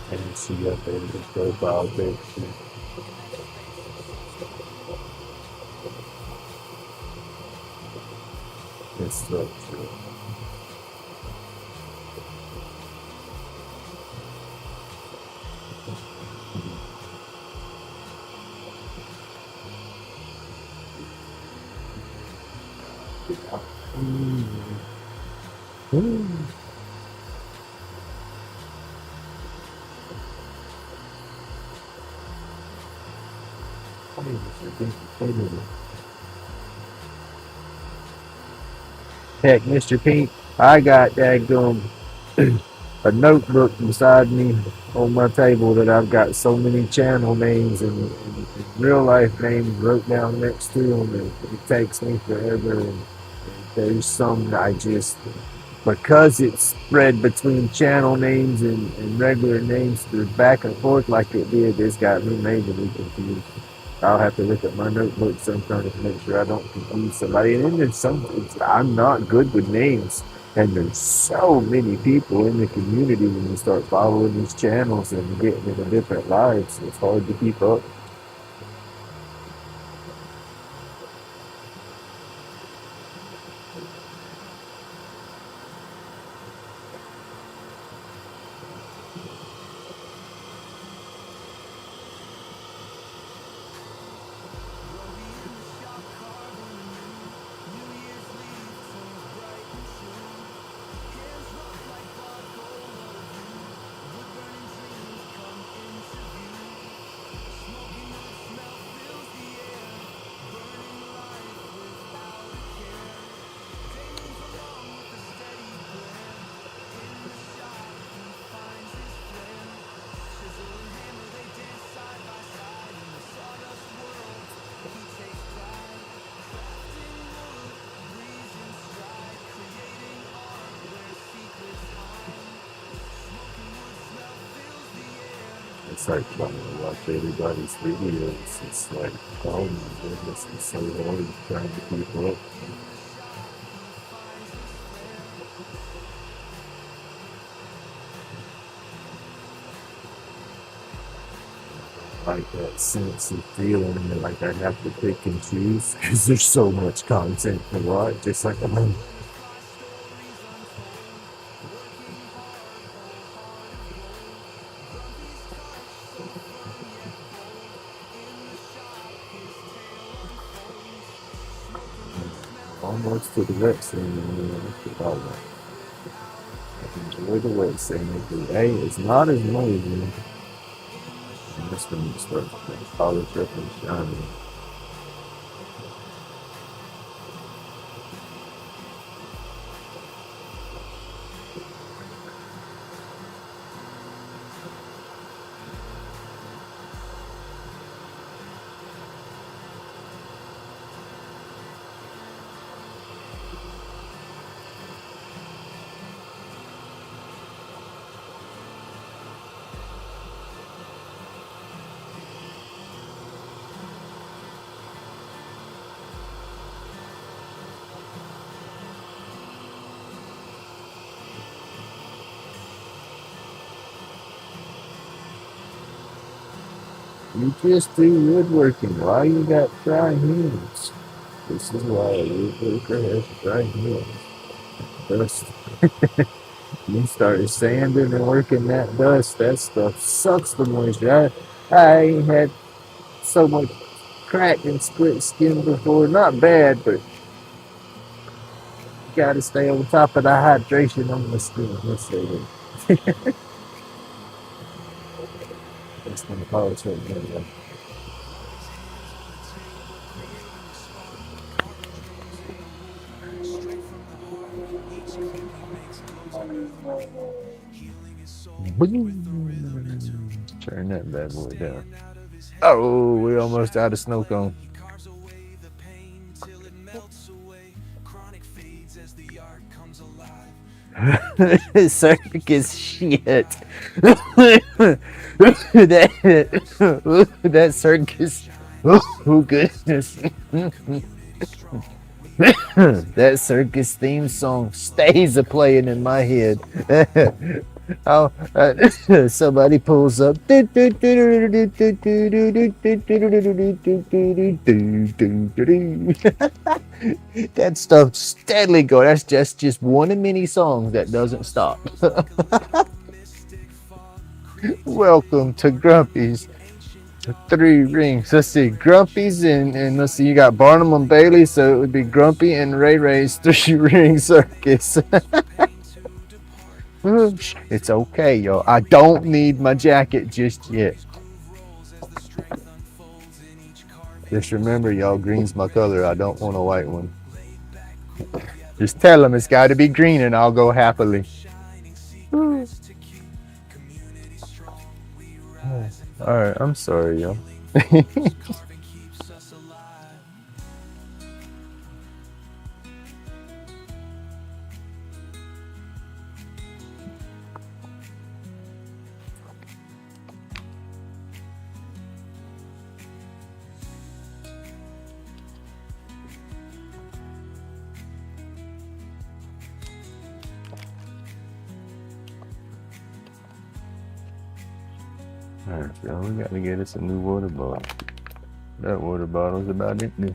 And see up in the profile picture. It's structure. Heck, Mr. Pink, I got daggum a notebook beside me on my table that I've got so many channel names and real life names wrote down next to them. And it takes me forever. And there's some that I just, because it's spread between channel names and regular names through back and forth like it did, it's got me majorly confused. I'll have to look at my notebook sometimes to make sure I don't confuse somebody. And then there's I'm not good with names. And there's so many people in the community when you start following these channels and getting into different lives. It's hard to keep up. It's like trying to watch everybody's videos. It's like, oh my goodness, it's so hard trying to keep up. Like that sense of feeling that like I have to pick and choose because there's so much content to watch. It's like I'm almost to the wet scene and all that. I enjoy the wet scene. Hey, it's not as noisy. And that's when you start to polish up and shine. You just do woodworking. Why you got dry hands? This is why a woodworker has dry hands. Dust. You started sanding and working that dust. That stuff sucks the moisture. I ain't had so much crack and split skin before. Not bad, but you gotta stay on top of the hydration on the skin. Let's say that. That's when the power shut down. Turn that bad boy down. Oh, we're almost out of snow cone. Circus shit. that circus. Oh goodness. that circus theme song stays a playing in my head. Oh, somebody pulls up. that stuff steadily go. That's just one of many songs that doesn't stop. Welcome to Grumpy's Three Rings. Let's see, Grumpy's and let's see, you got Barnum and Bailey, so it would be Grumpy and Ray Ray's Three Ring Circus. It's okay, yo. I don't need my jacket just yet. Just remember, y'all, green's my color. I don't want a white one. Just tell them it's got to be green and I'll go happily. Alright, I'm sorry, yo. Alright, so we got to get us a new water bottle. That water bottle's about it. Let's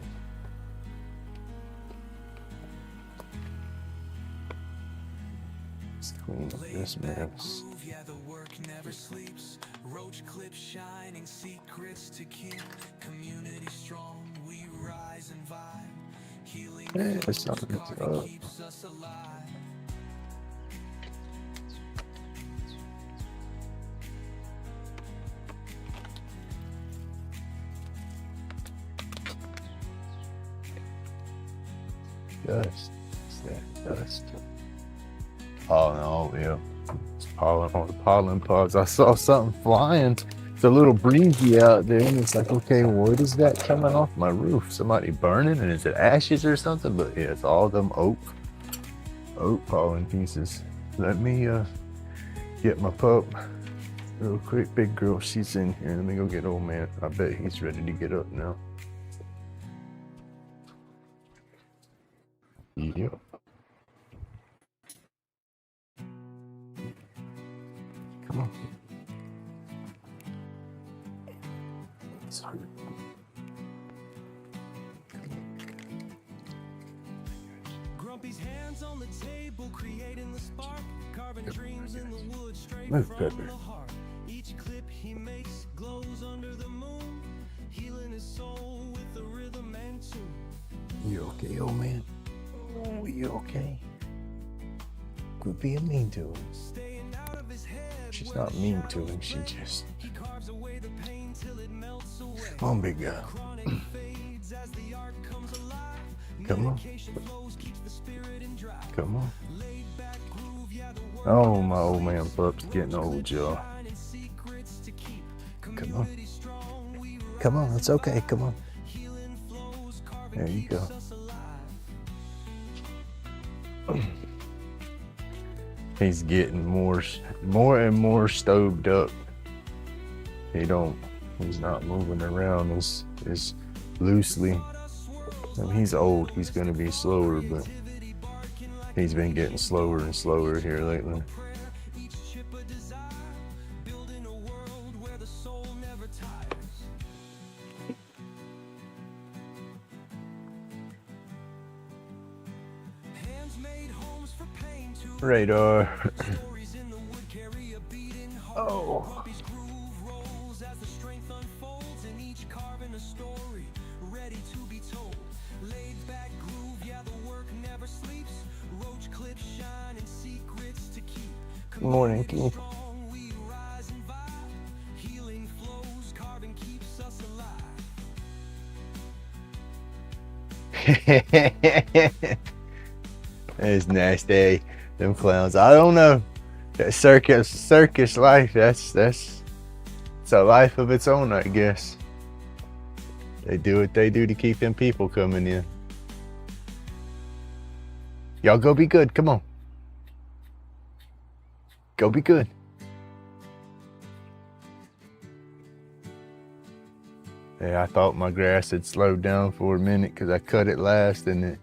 clean up this mess. Roach clip shining secrets to keep community strong. We rise and vibe. Healing keeps us alive. Dust. It's that dust. Pollen all yeah. It's pollen on the pollen pods. I saw something flying. It's a little breezy out there, and it's like, okay, what is that coming off my roof? Somebody burning, and is it ashes or something? But yeah, it's all them oak pollen pieces. Let me get my pup real quick. Big girl, she's in here. Let me go get old man. I bet he's ready to get up now. Yep. Come on. Sorry. Grumpy's hands on the table, creating the spark, carving dreams in the wood straight Move, from Pepper. the heart. Each clip he makes glows under the moon, healing his soul with the rhythm and tune. You okay, old man? Oh, you okay? Quit being mean to him. Staying out of his head. She's not mean to him, she just... He carves away the pain till it melts away. Come on, big guy. Chronic fades as the art comes alive. Come on. Medication flows, keeps the spirit in drive. Come on. Laid back groove, yeah, the world Oh, my old man pup's getting old, y'all. finding secrets to keep. Come on. Community strong, we Come on, it's okay, come on. healing flows, carving There you go. keeps us alive. He's getting more and more stoved up. He's not moving around as loosely. I mean, he's old, he's gonna be slower, but he's been getting slower and slower here lately. Each ship a desire, building a world where the soul never tires. Hands made homes for pain to Radar. Oh. Good morning, Keith. That's nasty. Them clowns. I don't know. That circus life, that's it's a life of its own, I guess. They do what they do to keep them people coming in. Y'all go be good. Come on. Go be good. Yeah, I thought my grass had slowed down for a minute because I cut it last and it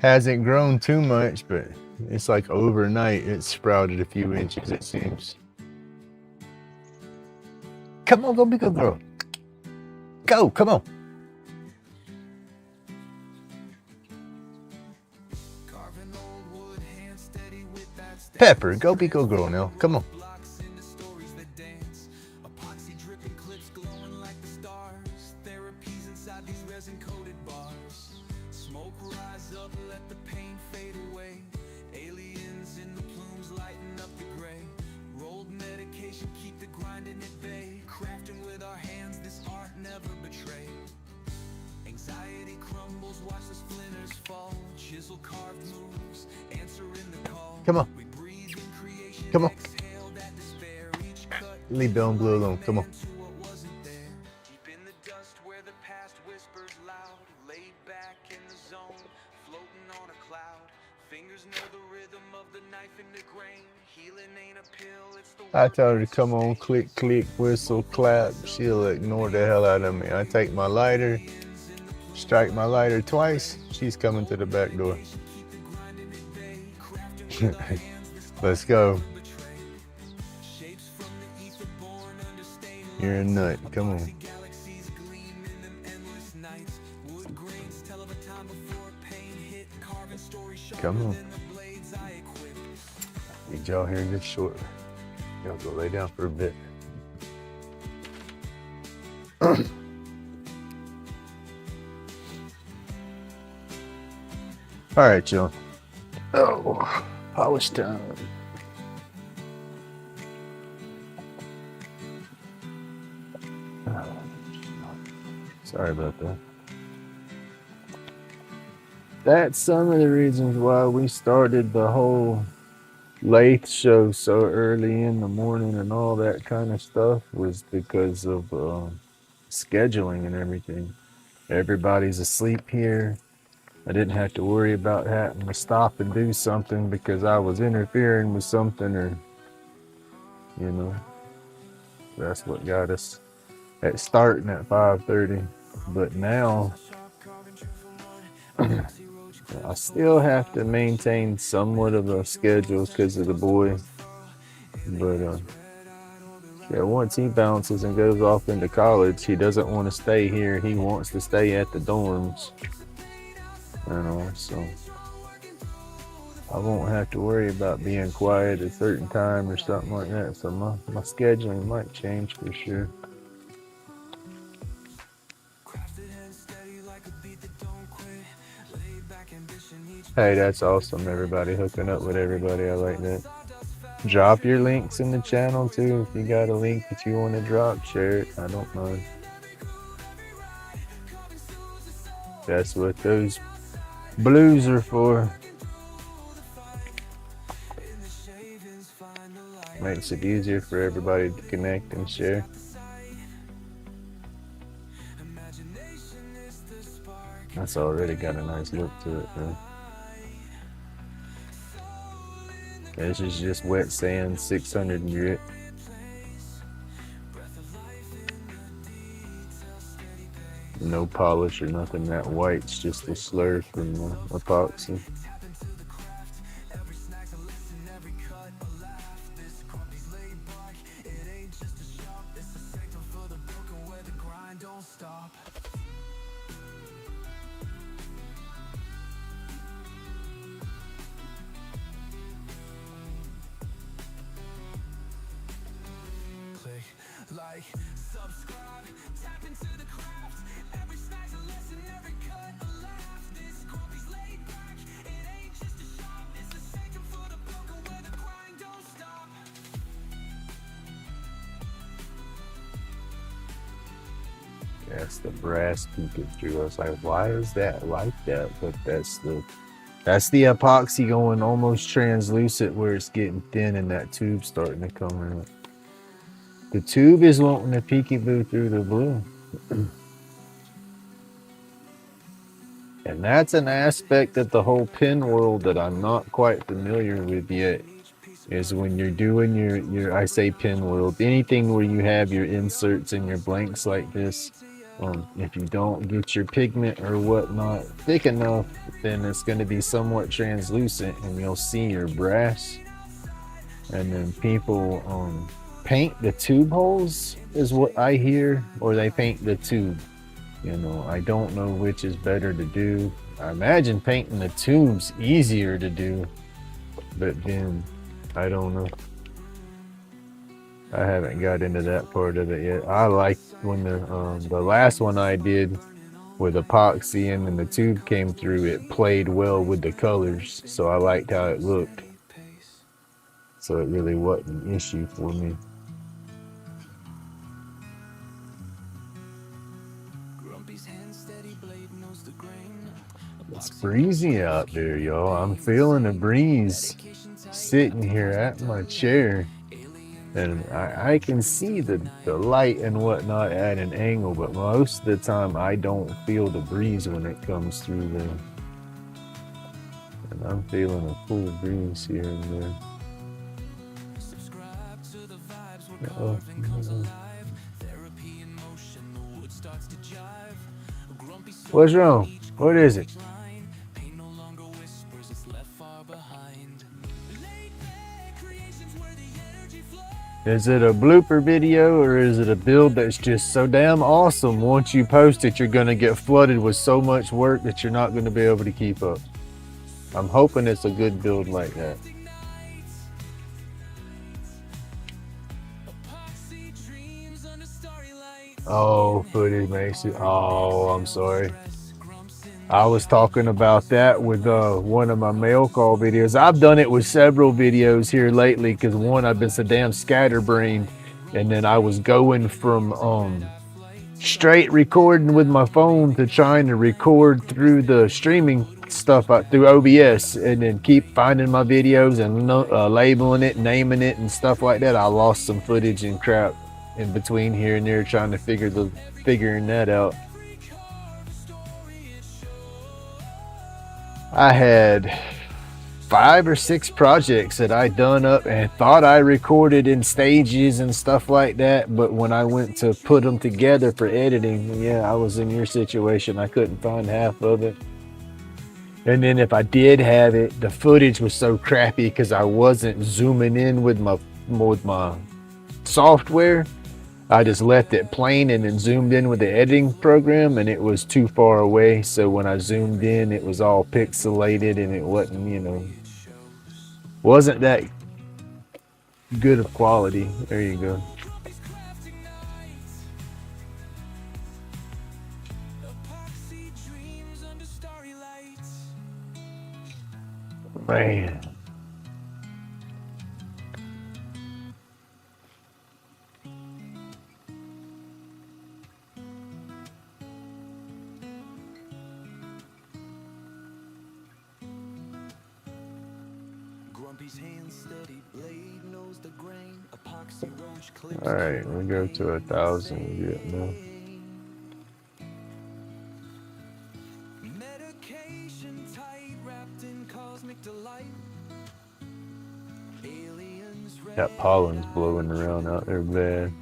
hasn't grown too much, but it's like overnight it sprouted a few inches, it seems. Come on, go be good girl. Go, come on. Pepper, go be good girl now. Come on. Come on. Come on. Leave Bill and Blue alone. Come on. I tell her to come on, click, click, whistle, clap. She'll ignore the hell out of me. I take my lighter, strike my lighter twice. She's coming to the back door. Let's go. You're a nut. Come on. Come on. Need y'all here just short. Y'all go lay down for a bit. All right, y'all. Oh, polish time. Sorry about that. That's some of the reasons why we started the whole lathe show so early in the morning and all that kind of stuff was because of scheduling and everything. Everybody's asleep here. I didn't have to worry about having to stop and do something because I was interfering with something or, you know, that's what got us at starting at 5:30. But now I still have to maintain somewhat of a schedule because of the boy. But yeah, once he bounces and goes off into college, he doesn't want to stay here. He wants to stay at the dorms. You know, so I won't have to worry about being quiet at a certain time or something like that. So my scheduling might change for sure. Hey, that's awesome, everybody hooking up with everybody. I like that. Drop your links in the channel too. If you got a link that you want to drop, share it. I don't mind. That's what those blues are for. Makes it easier for everybody to connect and share. That's already got a nice look to it, though. This is just wet sand, 600 grit. No polish or nothing. That white's just a slur from epoxy. like. Subscribe, tap into the craft. Every snack's a lesson, every cut a laugh. This Grumpy's laid back. It ain't just a shop, it's a second for the book where the grind don't stop. That's the brass peeking through. I was like, why is that like that? But that's the epoxy going almost translucent where it's getting thin and that tube starting to come out. The tube is wanting to peekaboo through the blue. And that's an aspect of the whole pin world that I'm not quite familiar with yet. Is when you're doing your I say pin world, anything where you have your inserts and your blanks like this. If you don't get your pigment or whatnot thick enough, then it's going to be somewhat translucent and you'll see your brass. And then people paint the tube holes is what I hear, or they paint the tube. You know, I don't know which is better to do. I imagine painting the tube's easier to do, but then I don't know. I haven't got into that part of it yet. I like when the last one I did with epoxy and then the tube came through, it played well with the colors. So I liked how it looked. So it really wasn't an issue for me. It's breezy out there, y'all. I'm feeling a breeze sitting here at my chair. And I can see the light and whatnot at an angle, but most of the time I don't feel the breeze when it comes through there. And I'm feeling a full breeze here and there. What's wrong? What is it? Is it a blooper video or is it a build that's just so damn awesome? Once you post it, you're going to get flooded with so much work that you're not going to be able to keep up. I'm hoping it's a good build like that. Oh, footage makes it. Oh, I'm sorry. I was talking about that with one of my mail call videos. I've done it with several videos here lately because one, I've been so damn scatterbrained, and then I was going from straight recording with my phone to trying to record through the streaming stuff through OBS, and then keep finding my videos and labeling it, naming it, and stuff like that. I lost some footage and crap in between here and there trying to figuring that out. I had 5 or 6 projects that I done up and thought I recorded in stages and stuff like that, but when I went to put them together for editing, yeah, I was in your situation. I couldn't find half of it. And then if I did have it, the footage was so crappy because I wasn't zooming in with my software. I just left it plain and then zoomed in with the editing program, and it was too far away. So when I zoomed in, it was all pixelated and it wasn't, you know, wasn't that good of quality. There you go. Man. All right, we go to 1,000 Vietnam. That pollen's blowing around out there bad.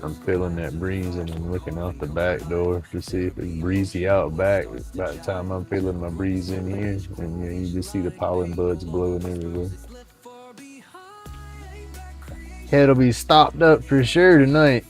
I'm feeling that breeze and I'm looking out the back door to see if it's breezy out back. By the time I'm feeling my breeze in here, and you know, you just see the pollen buds blowing everywhere. Head'll be stopped up for sure tonight.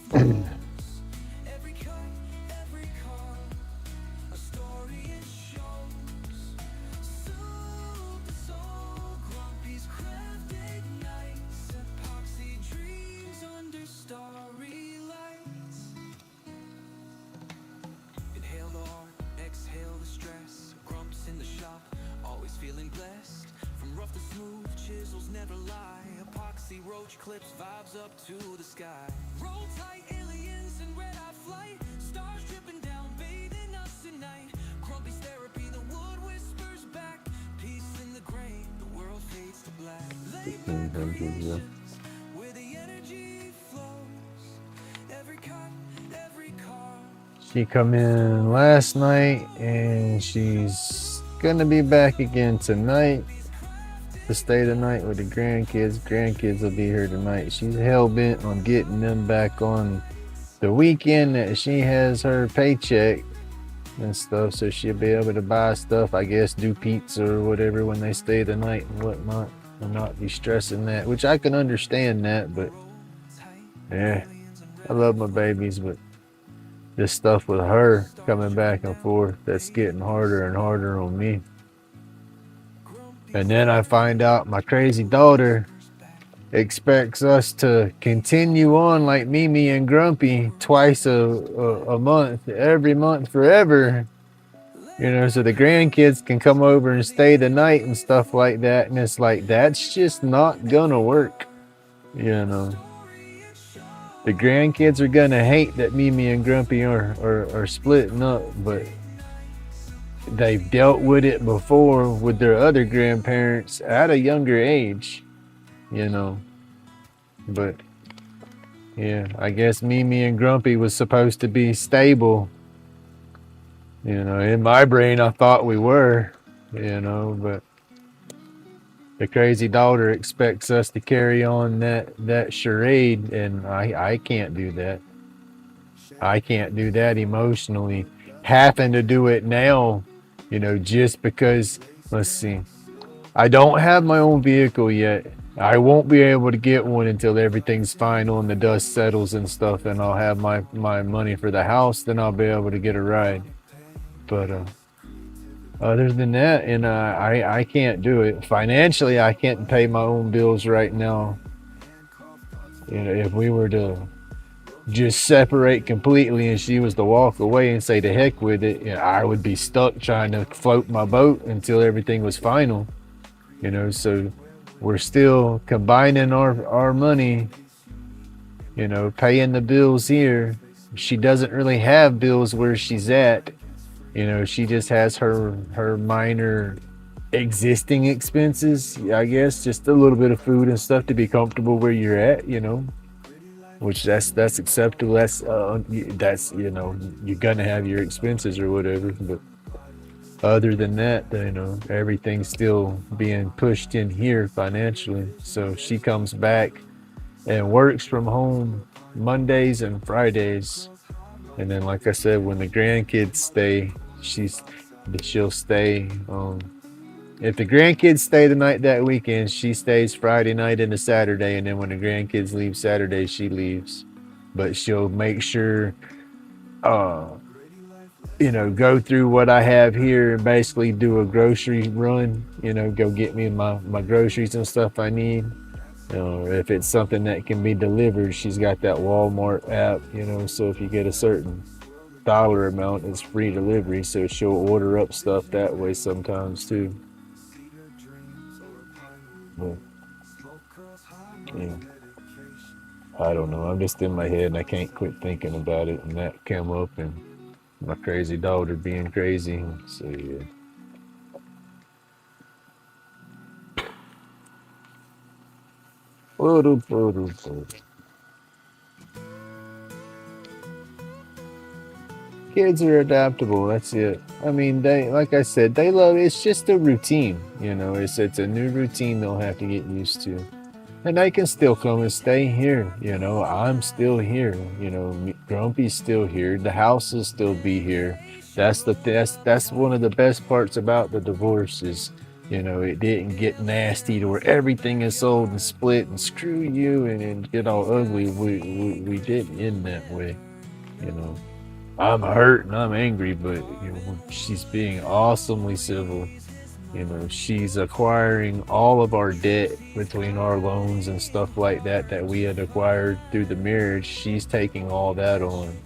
never lie. Epoxy roach clips vibes up to the sky. Roll tight, aliens in red-eye flight. Stars dripping down, bathing us at night. Grumpy's therapy, the wood whispers back. Peace in the grain, the world fades to black. Laid back 1500, yeah. creations, where the energy flows. Every cut, every car. She come in last night and she's gonna be back again tonight to stay the night with the grandkids. Grandkids will be here tonight. She's hell-bent on getting them back on the weekend that she has her paycheck and stuff, so she'll be able to buy stuff, I guess, do pizza or whatever when they stay the night and whatnot, and not be stressing that, which I can understand that. But yeah, I love my babies, but this stuff with her coming back and forth, that's getting harder and harder on me. And then I find out my crazy daughter expects us to continue on like Mimi and Grumpy twice a month, every month forever. You know, so the grandkids can come over and stay the night and stuff like that. And it's like, that's just not gonna work. You know, the grandkids are gonna hate that Mimi and Grumpy are splitting up, but they've dealt with it before with their other grandparents at a younger age, you know. But yeah, I guess Mimi and Grumpy was supposed to be stable. You know, in my brain I thought we were, you know, but the crazy daughter expects us to carry on that charade, and I can't do that. I can't do that emotionally. Having to do it now, you know, just because, let's see, I don't have my own vehicle yet. I won't be able to get one until everything's final and the dust settles and stuff, and I'll have my money for the house, then I'll be able to get a ride. But other than that, and I can't do it. Financially, I can't pay my own bills right now. You know, if we were to just separate completely and she was to walk away and say to heck with it, you know, I would be stuck trying to float my boat until everything was final. You know, so we're still combining our money, you know, paying the bills here. She doesn't really have bills where she's at. You know, she just has her minor existing expenses, I guess, just a little bit of food and stuff to be comfortable where you're at, you know, which that's acceptable. That's you know, you're gonna have your expenses or whatever, but other than that, you know, everything's still being pushed in here financially. So she comes back and works from home Mondays and Fridays. And then, like I said, when the grandkids stay, she'll stay. If the grandkids stay the night that weekend, she stays Friday night into Saturday. And then when the grandkids leave Saturday, she leaves. But she'll make sure, you know, go through what I have here and basically do a grocery run, you know, go get me my groceries and stuff I need. If it's something that can be delivered, she's got that Walmart app, you know, so if you get a certain dollar amount, it's free delivery. So she'll order up stuff that way sometimes too. But, yeah, I don't know. I'm just in my head and I can't quit thinking about it. And that came up, and my crazy daughter being crazy. So yeah. Kids are adaptable, that's it. I mean, they, like I said, they love it. It's just a routine, you know. It's a new routine they'll have to get used to. And they can still come and stay here, you know. I'm still here, you know. Grumpy's still here. The house will still be here. That's one of the best parts about the divorce is, you know, it didn't get nasty to where everything is sold and split and screw you and get all ugly. We didn't end that way, you know. I'm hurt and I'm angry, but you know, she's being awesomely civil. You know, she's acquiring all of our debt between our loans and stuff like that we had acquired through the marriage. She's taking all that on,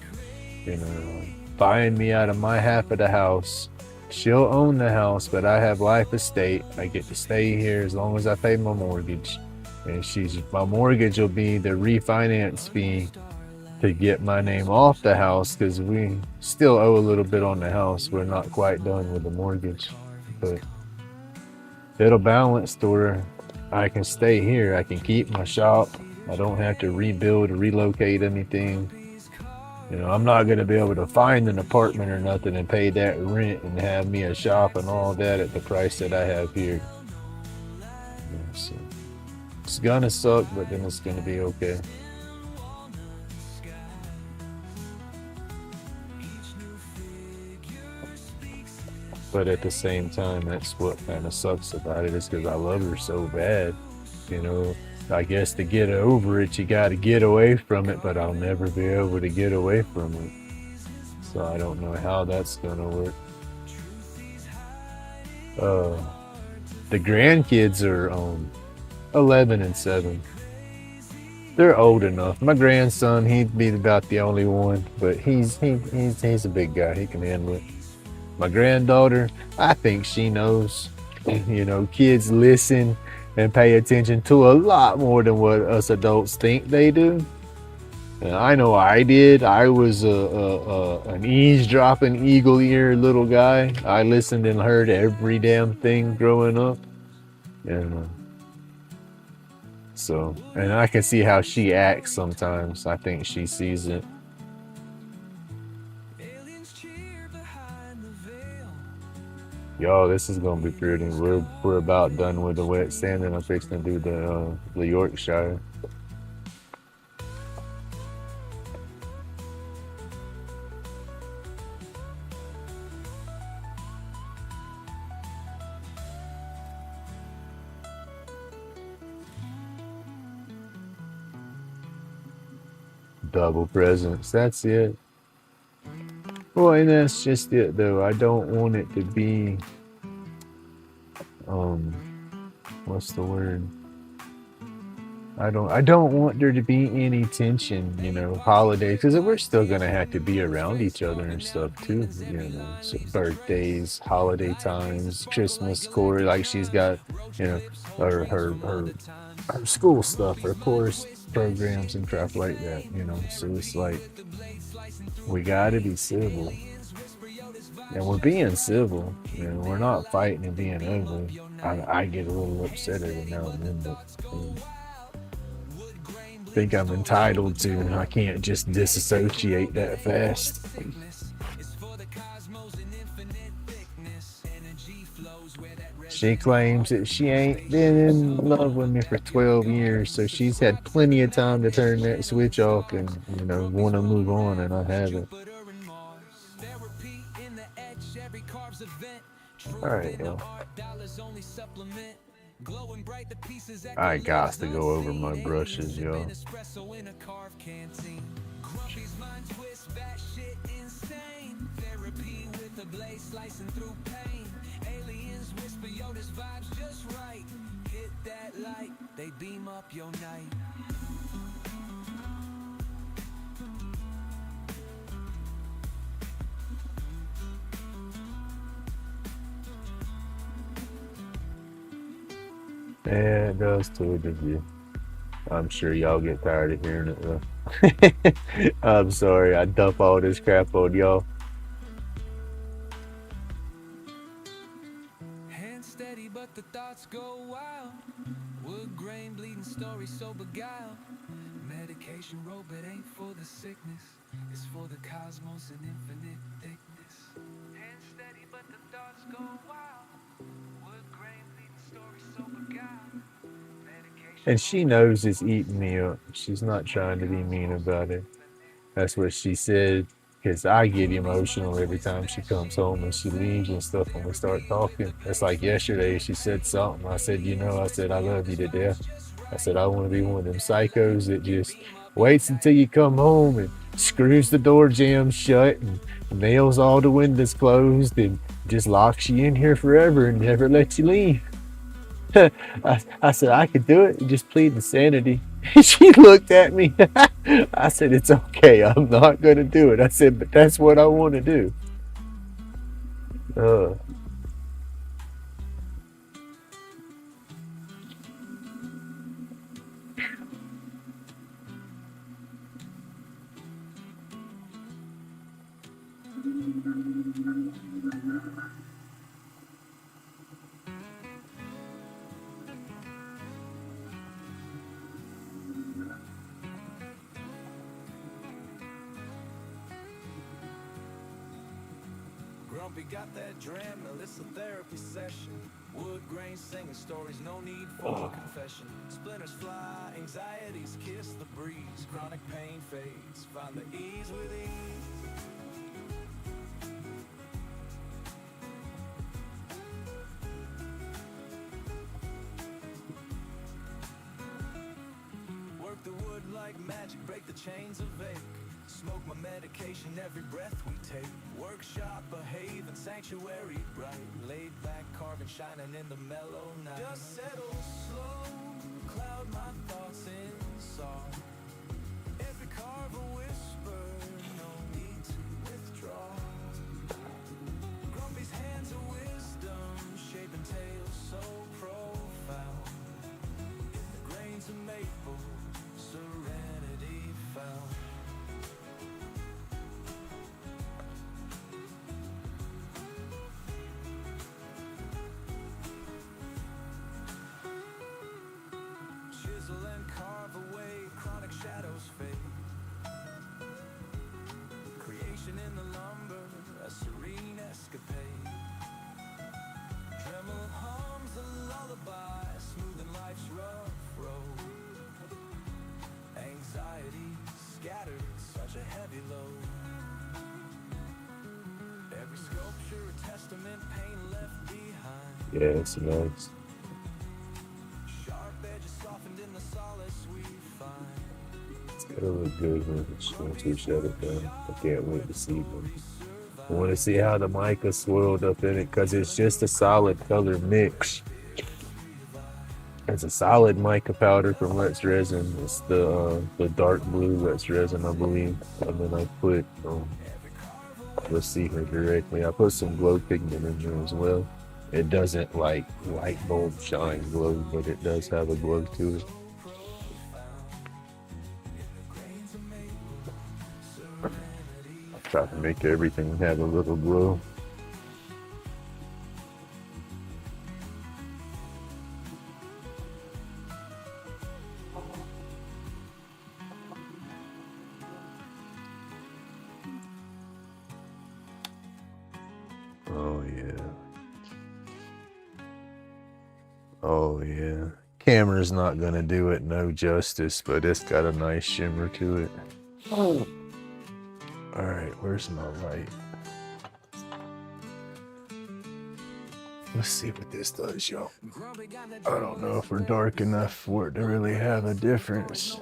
you know, buying me out of my half of the house, She'll own the house, but I have life estate. I get to stay here as long as I pay my mortgage. And my mortgage will be the refinance fee to get my name off the house, because we still owe a little bit on the house. We're not quite done with the mortgage, but it'll balance to where I can stay here. I can keep my shop. I don't have to rebuild or relocate anything. You know, I'm not going to be able to find an apartment or nothing and pay that rent and have me a shop and all that at the price that I have here. Yeah, so it's going to suck, but then it's going to be okay. But at the same time, that's what kind of sucks about it, is because I love her so bad. You know, I guess to get over it, you got to get away from it, but I'll never be able to get away from it. So I don't know how that's going to work. The grandkids are 11 and 7. They're old enough. My grandson, he'd be about the only one, but he's a big guy. He can handle it. My granddaughter, I think she knows. You know, kids listen and pay attention to a lot more than what us adults think they do. And I know I did. I was an eavesdropping, eagle ear little guy. I listened and heard every damn thing growing up. And and I can see how she acts sometimes. I think she sees it. Y'all, this is gonna be pretty. We're about done with the wet sand, and I'm fixing to do the Yorkshire. Double presents. That's it. Well, and that's just it, though. I don't want it to be, what's the word? I don't want there to be any tension, you know, holidays, because we're still gonna have to be around each other and stuff too, you know. So birthdays, holiday times, Christmas, quarter, like she's got, you know, her school stuff, her course programs and crap like that, you know. So it's like, we gotta be civil, and we're being civil. You know, we're not fighting and being ugly. I get a little upset every now and then, but I think I'm entitled to. I can't just disassociate that fast. She claims that she ain't been in love with me for 12 years, so she's had plenty of time to turn that switch off and, you know, want to move on, and I haven't. Alright, y'all. I got to go over my brushes, y'all. They beam up your night. Yeah, it does to a degree. I'm sure y'all get tired of hearing it though. I'm sorry, I dump all this crap on y'all. Hand steady, but the thoughts go wild. Wood grain bleeding stories so beguiled. Medication rope, it ain't for the sickness. It's for the cosmos and infinite thickness. Hand steady, but the thoughts go wild. Wood grain bleeding stories so beguiled. And she knows it's eating me up. She's not trying to be mean about it. That's what she said, because I get emotional every time she comes home and she leaves and stuff when we start talking. It's like yesterday, she said something. I said, you know, I said, I love you to death. I said, I want to be one of them psychos that just waits until you come home and screws the door jam shut and nails all the windows closed and just locks you in here forever and never lets you leave. I said, I could do it, just plead insanity. She looked at me. I said, it's okay, I'm not going to do it. I said, but that's what I want to do. Uh, Grumpy got that dram, now it's a therapy session. Wood grain singing stories, no need for confession. Splinters fly, anxieties kiss the breeze. Chronic pain fades, find the ease with ease. Work the wood like magic, break the chains of ache. Smoke my medication every breath we take. Workshop, behave, and sanctuary bright. Laid back, carving, shining in the mellow night. Just settle slow, cloud my thoughts in song. Every carve a whisper, no need to withdraw. Grumpy's hands of wisdom, shaping tales so profound. In the grains of maple, serenity found. Chisel and carve away, chronic shadows fade. Creation in the lumber, a serene escapade. Dremel hums a lullaby, smoothing life's rough road. Anxiety scattered, such a heavy load. Every sculpture a testament, pain left behind. yeah, it's nice. Sharp edges softened in the solace we find. It's gonna look good once we shut it down. I can't wait to see them. I want to see how the mica swirled up in it because it's just a solid color mix. It's a solid mica powder from Let's Resin. It's the dark blue Let's Resin, I believe. And then I put, let's see here directly. I put some glow pigment in there as well. It doesn't like light bulb shine glow, but it does have a glow to it. I try to make everything have a little glow. Oh yeah. Oh yeah. Camera's not gonna do it no justice, but it's got a nice shimmer to it. Oh. All right, where's my light? Let's see what this does, y'all. I don't know if we're dark enough for it to really have a difference.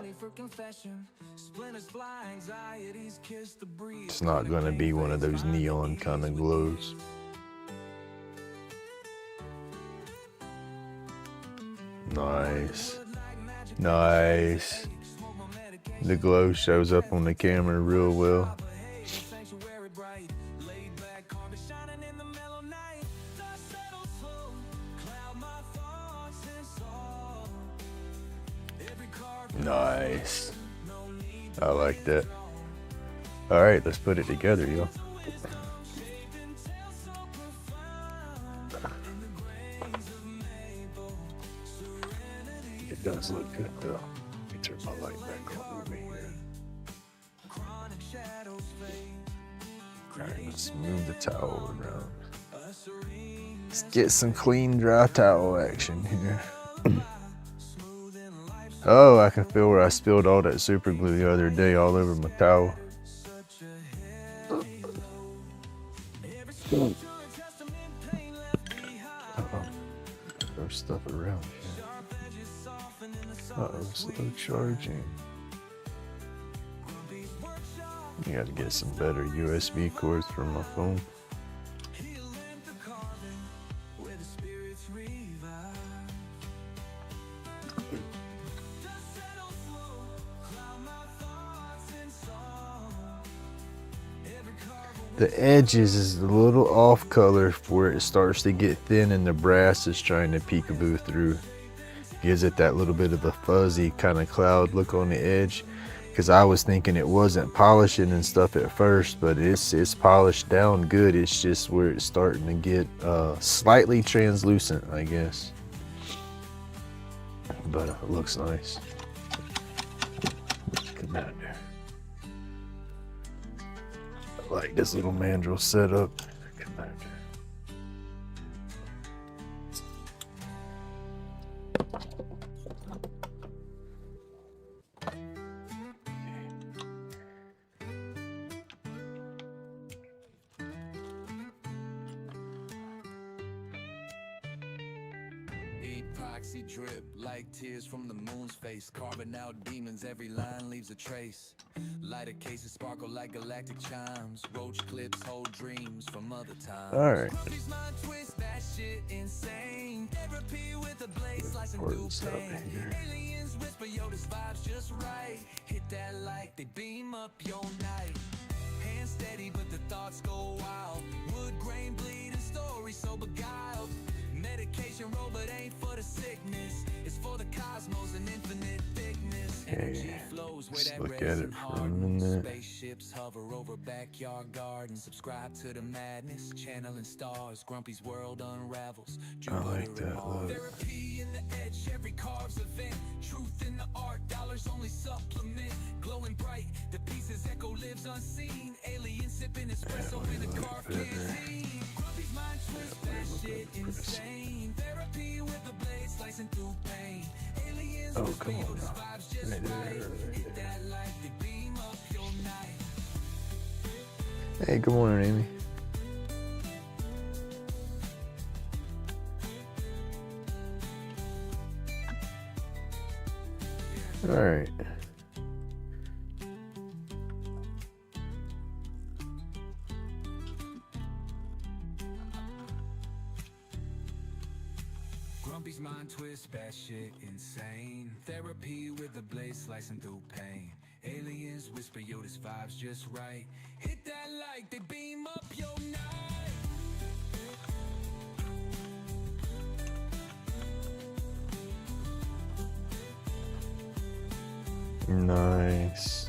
It's not gonna be one of those neon kind of glows. Nice. Nice. The glow shows up on the camera real well. Nice. I like that. All right, let's put it together, y'all. It does look good, though. Let me turn my light back on over here. All right, let's move the towel around. Let's get some clean, dry towel action here. Oh, I can feel where I spilled all that super glue the other day all over my towel. Uh-oh. Throw stuff around here. Uh-oh, slow charging. You gotta get some better USB cords for my phone. The edges is a little off color where it starts to get thin and the brass is trying to peekaboo through. Gives it that little bit of the fuzzy kind of cloud look on the edge. Because I was thinking it wasn't polishing and stuff at first, but it's polished down good. It's just where it's starting to get slightly translucent, I guess. But it looks nice. Come out there. I like this little mandrel setup. Come out there. Epoxy drip like tears from the moon's face, carving out demons, every line leaves a trace. Lighter cases sparkle like galactic chimes, roach clips hold dreams from other times. All right. Twist that shit insane. Therapy with a blade slicing through pain. Aliens whisper, yo, this vibe's just right. Hit that like they beam up your night. Hands steady, but the thoughts go wild. Wood grain bleed and stories so beguiled. Medication roll, but ain't for the sickness. It's for the cosmos and infinite thickness. Energy flows where Let's that look at it resin for a hardens. minute. Spaceships hover over backyard gardens. Subscribe to the madness, channeling stars. Grumpy's world unravels. I like that look. Therapy in the edge, every carve's event. Truth in the art, dollars only supplement. Glowing bright, the pieces echo lives unseen. Alien sipping espresso in a car canteen. Grumpy's mind twist that shit insane. Therapy with the blade slicing through pain. Aliens Oh, with come on Leo's now. vibes just Right there, right. right Hit that like they beam up your night. Hey, good morning, Amy. All right. Grumpy's mind twist, batshit insane. Therapy with a blade slicing through pain. Aliens whisper, yo, this vibe's just right. Hit that like they beam up your night. Nice.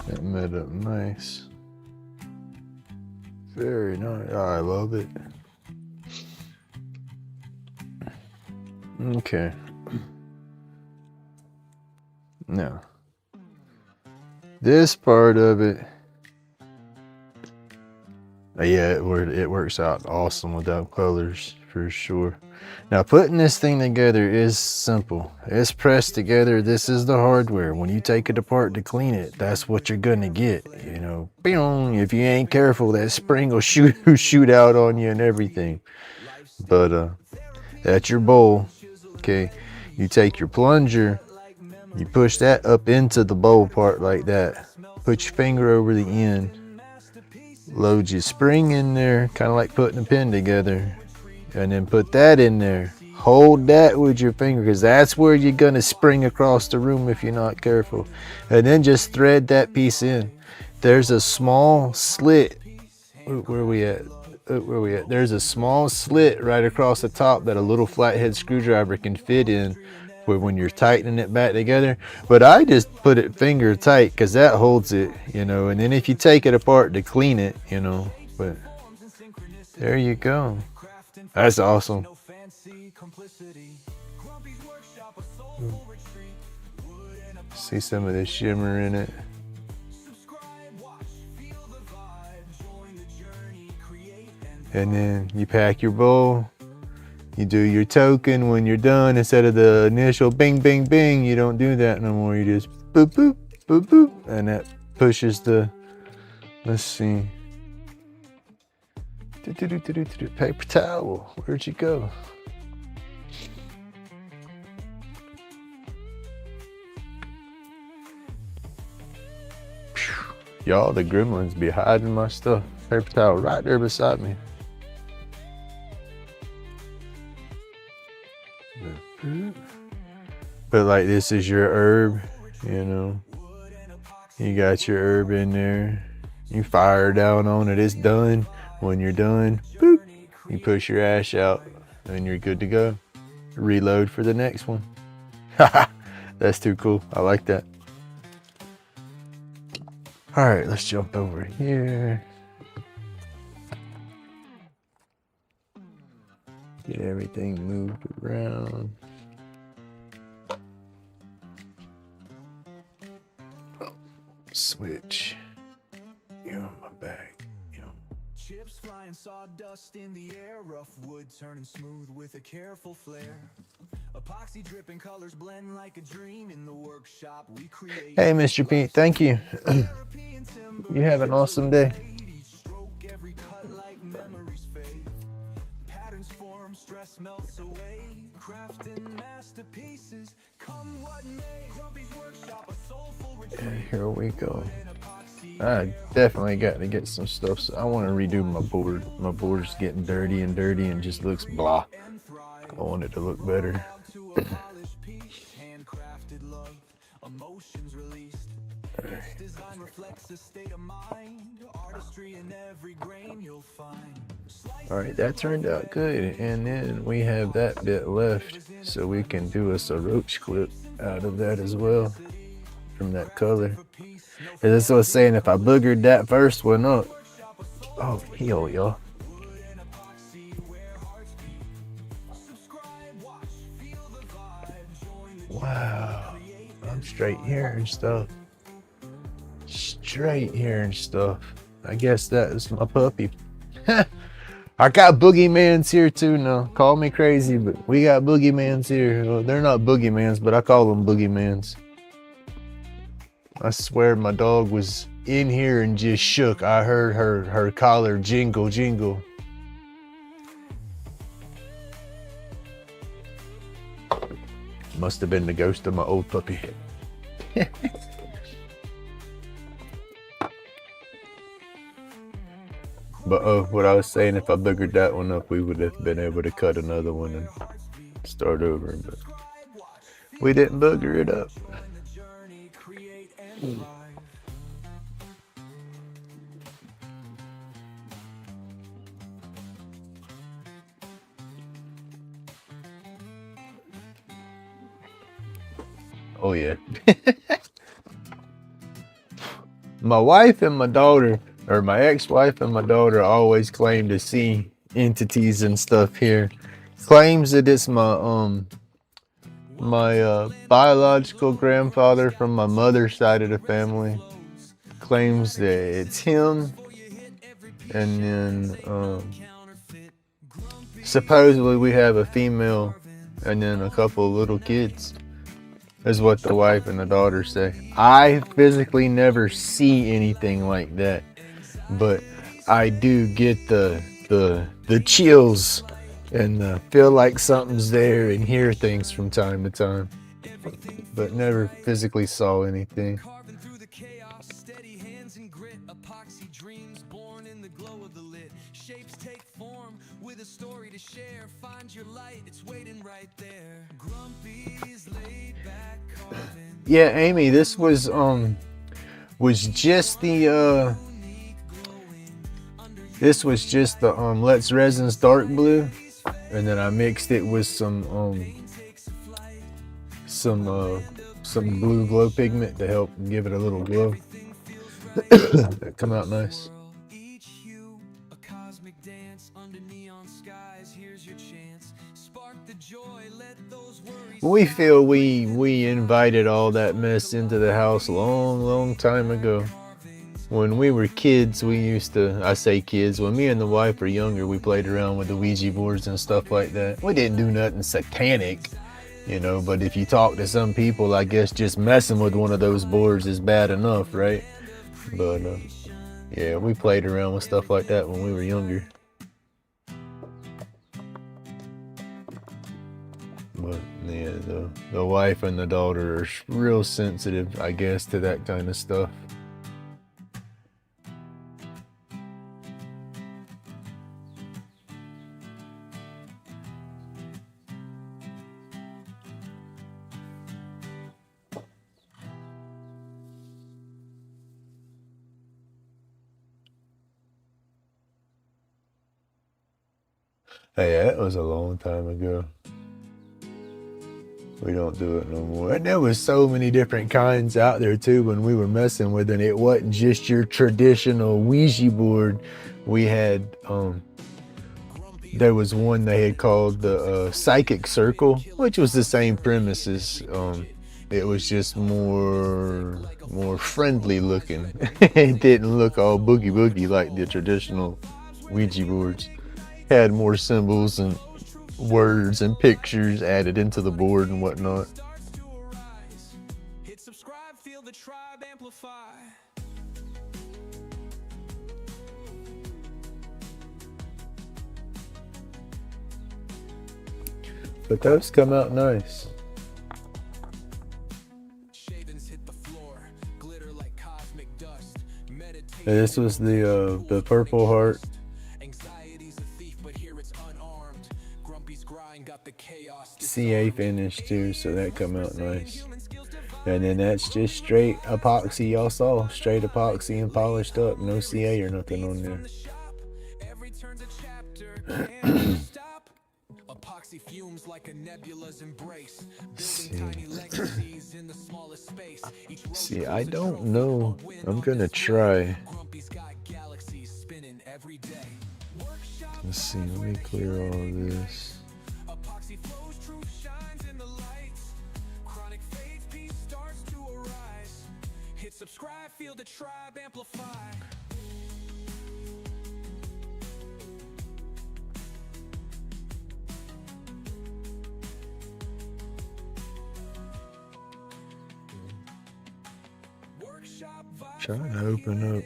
That made up nice. Very nice. Oh, I love it. Okay. Now, this part of it, yeah, it works out awesome without colors for sure. Now, putting this thing together is simple. It's pressed together. This is the hardware. When you take it apart to clean it, that's what you're gonna get. You know, if you ain't careful, that spring will shoot out on you and everything. But that's your bowl. Okay, you take your plunger, you push that up into the bowl part like that. Put your finger over the end. Load your spring in there, kind of like putting a pin together. And then put that in there. Hold that with your finger, because that's where you're going to spring across the room if you're not careful. And then just thread that piece in. There's a small slit. Where are we at? There's a small slit right across the top that a little flathead screwdriver can fit in for when you're tightening it back together. But I just put it finger tight because that holds it, you know. And then if you take it apart to clean it, you know. But there you go. That's awesome. See some of the shimmer in it. And then you pack your bowl. You do your token when you're done. Instead of the initial bing, bing, bing, you don't do that no more. You just boop, boop, boop, boop. And that pushes the, let's see. Paper towel. Where'd you go? Y'all, the gremlins be hiding my stuff. Paper towel right there beside me. But like, this is your herb, you know. You got your herb in there. You fire down on it, it's done. When you're done, boop, you push your ash out and you're good to go. Reload for the next one. That's too cool. I like that. All right, let's jump over here. Get everything moved around. Switch. You on my back. Chips flying, sawdust in the air, rough wood turning smooth with a careful flair. Epoxy dripping, colors blend like a dream in the workshop we create. Hey, Mr. Pete, thank you. You have an awesome day. Every cut like memories fade. Patterns form, stress melts away. Crafting masterpieces, come what may. Grumpy's workshop, a soulful retreat. And here we go. I definitely got to get some stuff. So I want to redo my board. My board's getting dirty and just looks blah. I want it to look better. Alright, that turned out good. And then we have that bit left, so we can do us a roach clip out of that as well, from that color. And that's what I was saying, if I boogered that first one up. Oh, hell, y'all. Wow. I'm straight hearing stuff. Straight hearing stuff. I guess that is my puppy. I got boogeymans here too now. Call me crazy, but we got boogeymans here. Well, they're not boogeymans, but I call them boogeymans. I swear my dog was in here and just shook. I heard her collar jingle, jingle. Must have been the ghost of my old puppy. But what I was saying, if I boogered that one up, we would have been able to cut another one and start over. But we didn't booger it up. Oh yeah. My wife and my daughter, or my ex-wife and my daughter, always claim to see entities and stuff here. Claims that it's my biological grandfather from my mother's side of the family. Claims that it's him, and then supposedly we have a female and then a couple of little kids, is what the wife and the daughter say. I physically never see anything like that, but I do get the chills and feel like something's there and hear things from time to time, but never physically saw anything. Yeah, Amy, this was just the Let's Resins dark blue, and then I mixed it with some blue glow pigment to help give it a little glow. That come out nice. We feel we invited all that mess into the house long time ago. When we were kids, we used to, I say kids, when me and the wife were younger, we played around with the Ouija boards and stuff like that. We didn't do nothing satanic, you know, but if you talk to some people, I guess just messing with one of those boards is bad enough, right? But yeah, we played around with stuff like that when we were younger. But yeah, the wife and the daughter are real sensitive, I guess, to that kind of stuff. Hey, that was a long time ago. We don't do it no more. And there was so many different kinds out there too when we were messing with it. It wasn't just your traditional Ouija board. We had there was one they had called the Psychic Circle, which was the same premises. It was just more friendly looking. It didn't look all boogie boogie like the traditional Ouija boards. Had more symbols and words and pictures added into the board and whatnot. Hit subscribe, feel the tribe amplify. But those come out nice. Shavings hit the floor, glitter like cosmic dust. Meditation. This was the Purple Heart. Anxiety's a thief, but here it's unarmed. Grumpy's grind got the chaos. CA finish too, so that come out nice. And then that's just straight epoxy, y'all saw. Straight epoxy and polished up. No CA or nothing on there. Every turn's a chapter, can't stop. Epoxy fumes like a nebula's embrace. Building tiny legacies in the smallest space. See, I don't know. I'm gonna try. Grumpy's got galaxies spinning every day. Let's see, let me clear all of this. Epoxy flows, truth shines in the lights. Chronic fades, peace starts to arise. Hit subscribe, feel the tribe amplify. Workshop vibe. Trying to open up.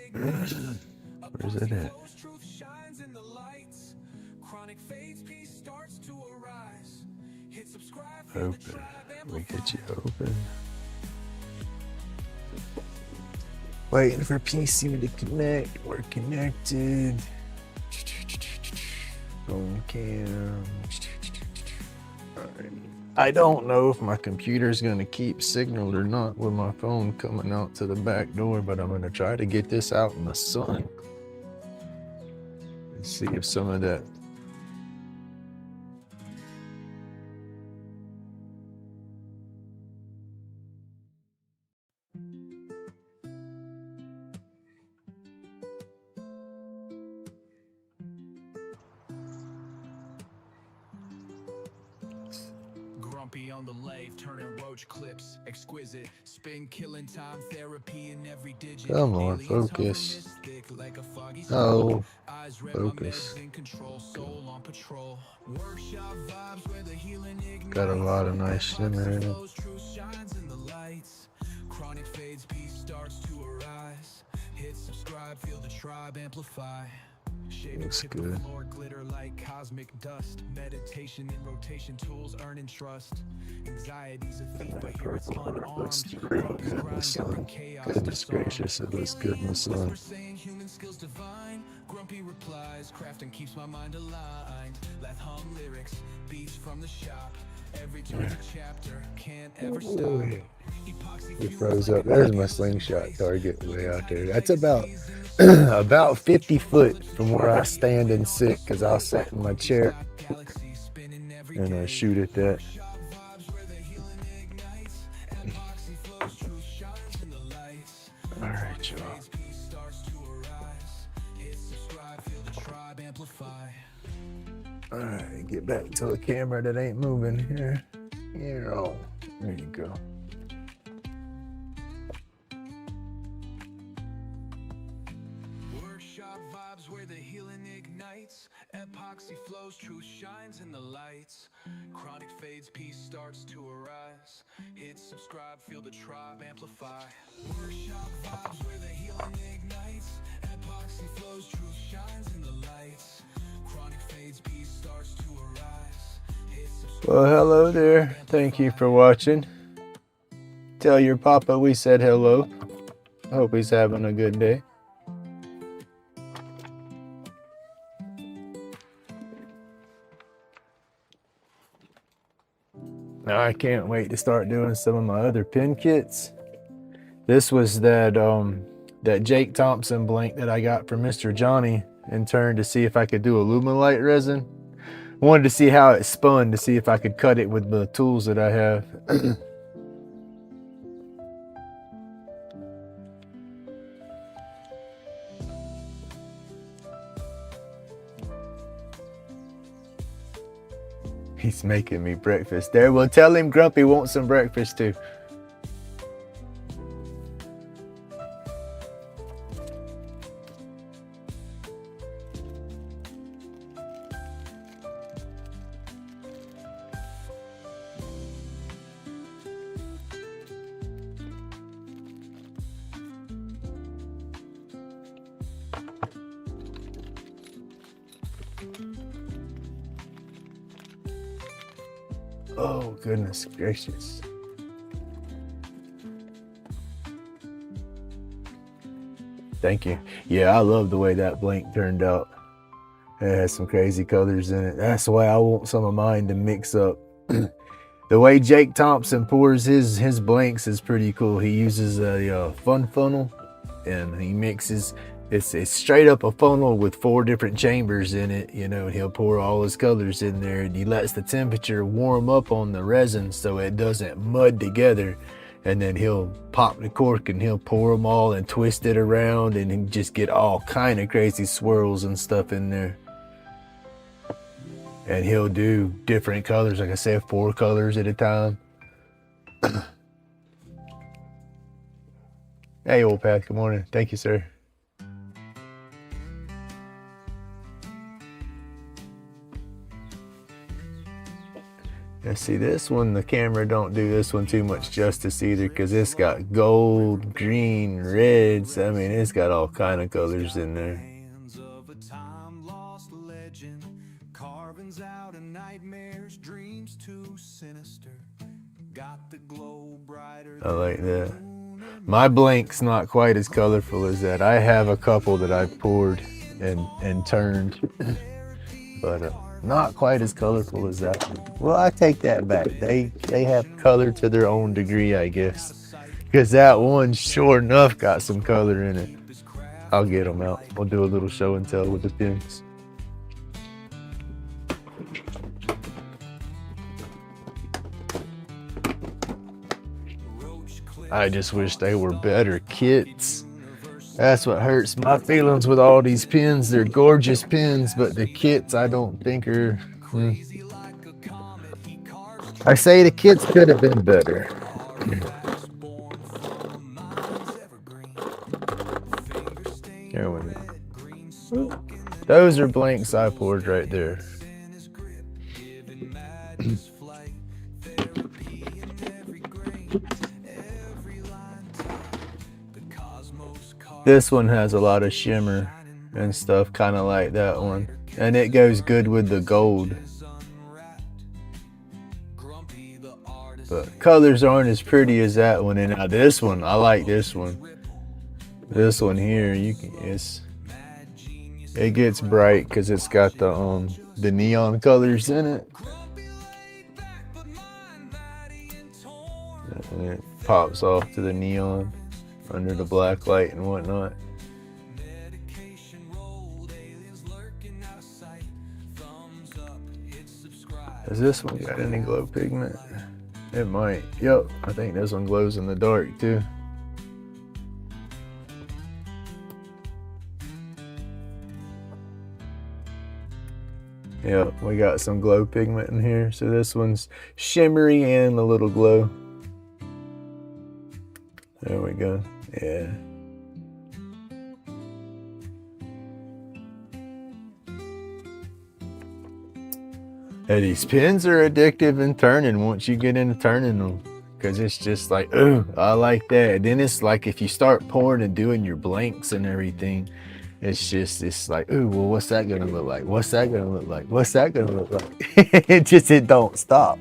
Where's it at? Truth shines in the lights. Chronic fades, peace starts to arise. Hit subscribe, feel the Open. tribe We amplify. get you open. Waiting for PC to connect. We're connected. Phone cam. Alright. I don't know if my computer's gonna keep signal or not with my phone coming out to the back door, but I'm gonna try to get this out in the sun. Let's see if some of that. Grumpy on the lathe, turning roach clips, exquisite, spin killing time, therapy in every digit. Come on, Aliens hover focus. mystic like a foggy Oh, smoke. Eyes red, my focus. meds in control, soul on patrol. Workshop vibes where the healing ignites. Got a lot of nice shimmer in it. Flows, truth shines in the lights. Chronic fades, peace starts to arise. Hit subscribe, feel the tribe amplify. Looks Hit the good. floor, glitter like cosmic dust. Meditation in rotation, tools earning trust. Anxiety's a thief, but here it's Purple Heart looks unarmed. great Grumpy's in the grind got the sun. chaos Goodness disarmed. gracious, it looks good in the sun. Aliens whisper saying human skills divine. Grumpy replies, crafting keeps my mind aligned. Let hum lyrics, beats from the shop. Every turn's a chapter, can't ever stop. Epoxy It fumes froze like up. There's my slingshot target way out there. That's about about 50 foot from where I stand and sit, because I'll sit in my chair galaxies spinning every and day. shoot at that. Shop vibes where the healing ignites. Epoxy flows, truth shines in the lights. All right, y'all. Fades, peace starts to arise. Hit subscribe, feel the tribe amplify. All right, get back to a camera that ain't moving here. Yeah, oh, there you go. Workshop vibes where the healing ignites. Epoxy flows, truth shines in the lights. Chronic fades, peace starts to arise. Hit subscribe, feel the tribe amplify. Workshop vibes where the healing ignites. Epoxy flows, truth shines in the lights. Chronic fades, peace starts to arise. Hit subscribe. Well, hello there. Thank you for watching. Tell your papa we said hello. I hope he's having a good day. Now I can't wait to start doing some of my other pin kits. This was that that Jake Thompson blank that I got from Mr. Johnny in turn to see if I could do a Luminite resin. Wanted to see how it spun to see if I could cut it with the tools that I have. He's making me breakfast there. Well, tell him Grumpy wants some breakfast too. Oh, goodness gracious. Thank you. Yeah, I love the way that blank turned out. It has some crazy colors in it. That's why I want some of mine to mix up. The way Jake Thompson pours his blanks is pretty cool. He uses a fun funnel and he mixes. It's straight up a funnel with 4 different chambers in it, you know, and he'll pour all his colors in there and he lets the temperature warm up on the resin so it doesn't mud together. And then he'll pop the cork and he'll pour them all and twist it around and he just get all kind of crazy swirls and stuff in there. And he'll do different colors, like I said, 4 colors at a time. Hey, old Pat, good morning. Thank you, sir. Let's see, this one, the camera don't do this one too much justice either because it's got gold, green, reds. I mean, it's got all kind of colors in there. I like that. My blank's not quite as colorful as that. I have a couple that I've poured and turned, but not quite as colorful as that one. Well, I take that back. They have color to their own degree, I guess. Because that one, sure enough, got some color in it. I'll get them out. We'll do a little show and tell with the pins. I just wish they were better kits. That's what hurts my feelings with all these pins. They're gorgeous pins, but the kits I don't think are... I say the kits could have been better. There we go. Those are blanks I poured right there. This one has a lot of shimmer and stuff, kind of like that one. And it goes good with the gold. But colors aren't as pretty as that one. And now this one, I like this one. This one here, it gets bright because it's got the neon colors in it. And it pops off to the neon under the black light and whatnot. Has this one got any glow pigment? It might. Yep, I think this one glows in the dark too. Yep, we got some glow pigment in here. So this one's shimmery and a little glow. There we go. Yeah. Hey, these pins are addictive in turning once you get into turning them. Because it's just like, ooh, I like that. And then it's like if you start pouring and doing your blanks and everything, it's like, ooh, well, what's that going to look like? What's that going to look like? What's that going to look like? it don't stop.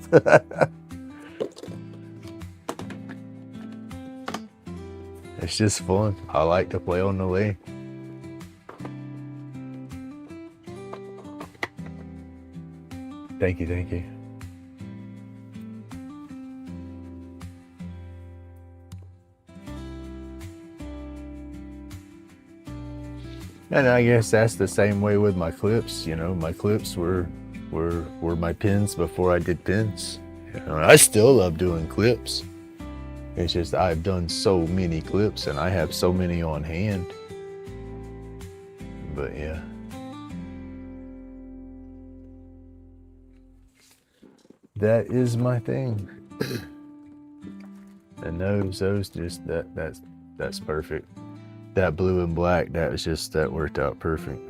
It's just fun. I like to play on the lathe. Thank you, thank you. And I guess that's the same way with my clips. You know, my clips were were my pins before I did pins. You know, I still love doing clips. It's just I've done so many clips and I have so many on hand. But yeah. That is my thing. And those just that's perfect. That blue and black, that worked out perfect.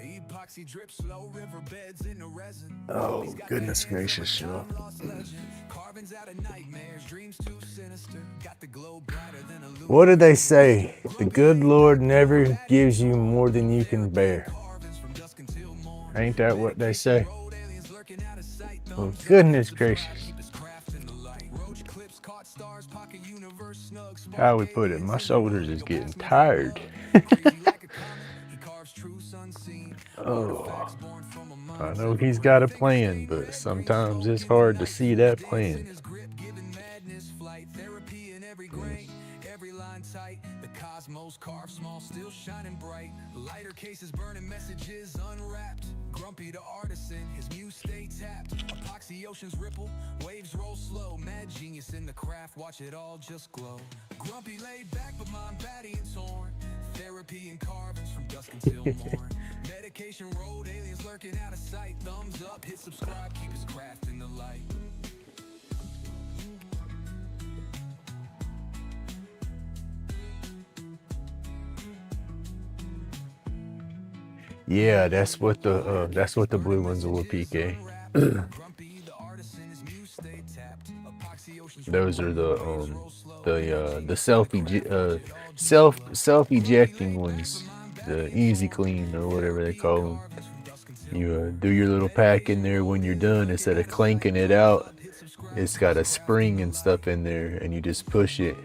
Epoxy drip slow riverbeds in the resin. Oh, goodness gracious, y'all. Carvings out of nightmares, dreams too sinister. Got the glow brighter than a What did they say? The good Lord never gives you more than you can bear. Ain't that what they say? Oh, goodness gracious. How we put it, my shoulders is getting tired. Oh, I know he's got a plan, but sometimes it's hard to see that plan. The cosmos carved small, still shining bright. Lighter cases burning messages unwrapped. Grumpy the artisan, his muse stay tapped. Epoxy oceans ripple, waves roll slow. Mad genius in the craft, watch it all just glow. Grumpy laid back, but mind batty and torn. Therapy and carvings from dusk until morn. Medication road, aliens lurking out of sight. Thumbs up, hit subscribe, keep his craft in the light. Yeah, that's what the blue ones will, PK. Those are the self ejecting ones, the easy clean or whatever they call them. You do your little pack in there when you're done. Instead of clanking it out, it's got a spring and stuff in there, and you just push it,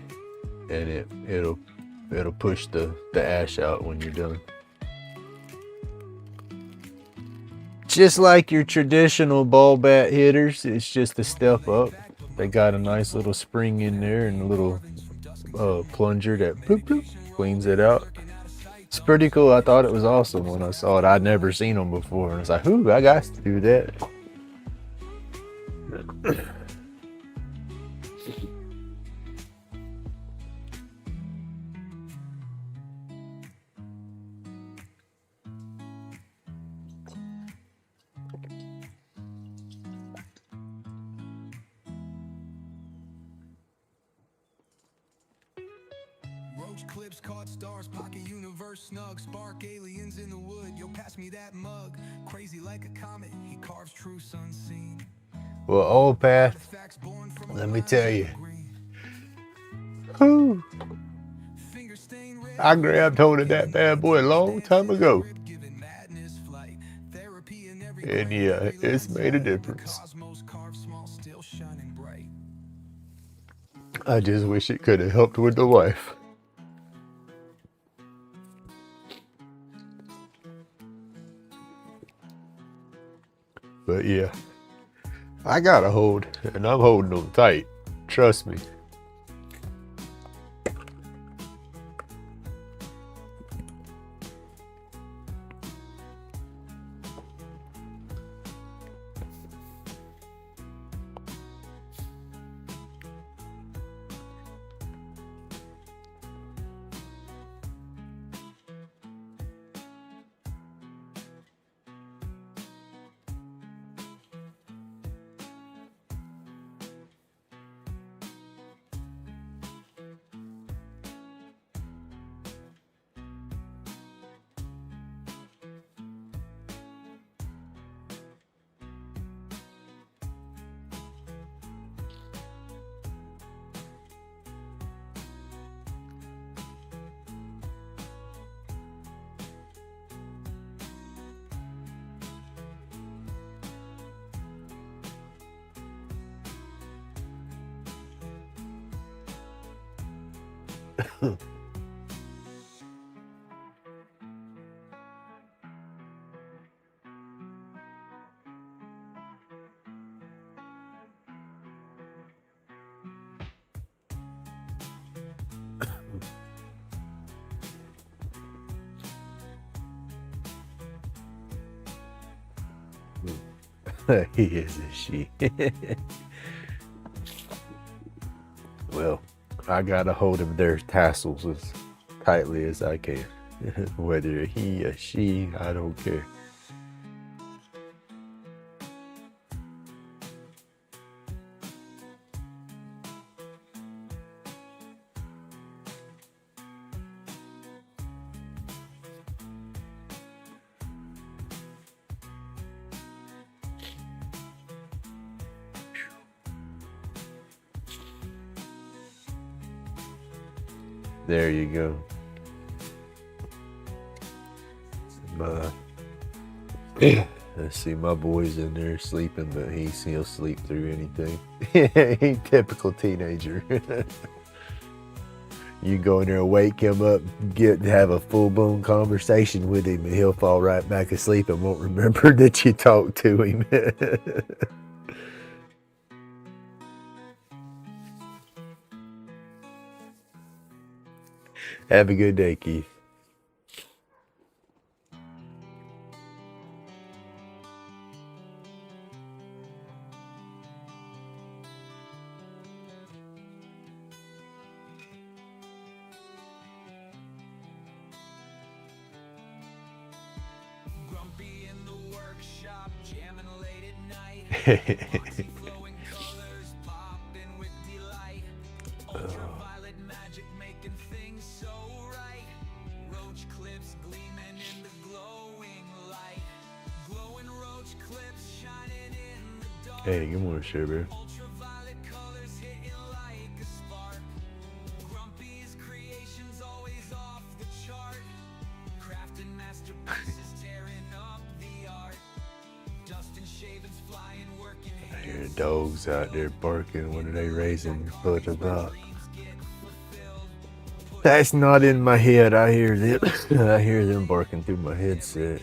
and it'll push the ash out when you're done. Just like your traditional ball bat hitters, it's just a step up. They got a nice little spring in there and a little plunger that bloop, bloop, cleans it out. It's pretty cool. I thought it was awesome when I saw it. I'd never seen them before, and I was like, "Ooh, I got to do that." Clips caught stars, pocket universe snug, spark aliens in the wood. Yo, pass me that mug. Crazy like a comet, he carves truths unseen. Well, old path, let me tell you. Whew. I grabbed hold of that bad boy a long time ago. And yeah, it's made a difference. I just wish it could have helped with the wife. But yeah, I got a hold, and I'm holding them tight. Trust me. He is a she. Well, I got a hold of their tassels as tightly as I can. Whether he or she, I don't care. There you go. Let's see, my boy's in there sleeping, but he'll sleep through anything. He typical teenager. You go in there, wake him up, have a full-blown conversation with him, and he'll fall right back asleep and won't remember that you talked to him. Have a good day, Keith. Grumpy in the workshop, jamming late at night. Glowing colors popping with delight. Ultraviolet magic making things so right. Roach clips gleaming in the glowing light. Glowing roach clips shining in the dark. Hey, good morning, Sherber. Ultraviolet colors hitting like a spark. Grumpy's creations always off the chart. Crafting masterpieces, tearing up the art. Dust and shavings flying, working. I hear the dogs out there barking. What are they raising foot about? That's not in my head. I hear them. I hear them barking through my headset.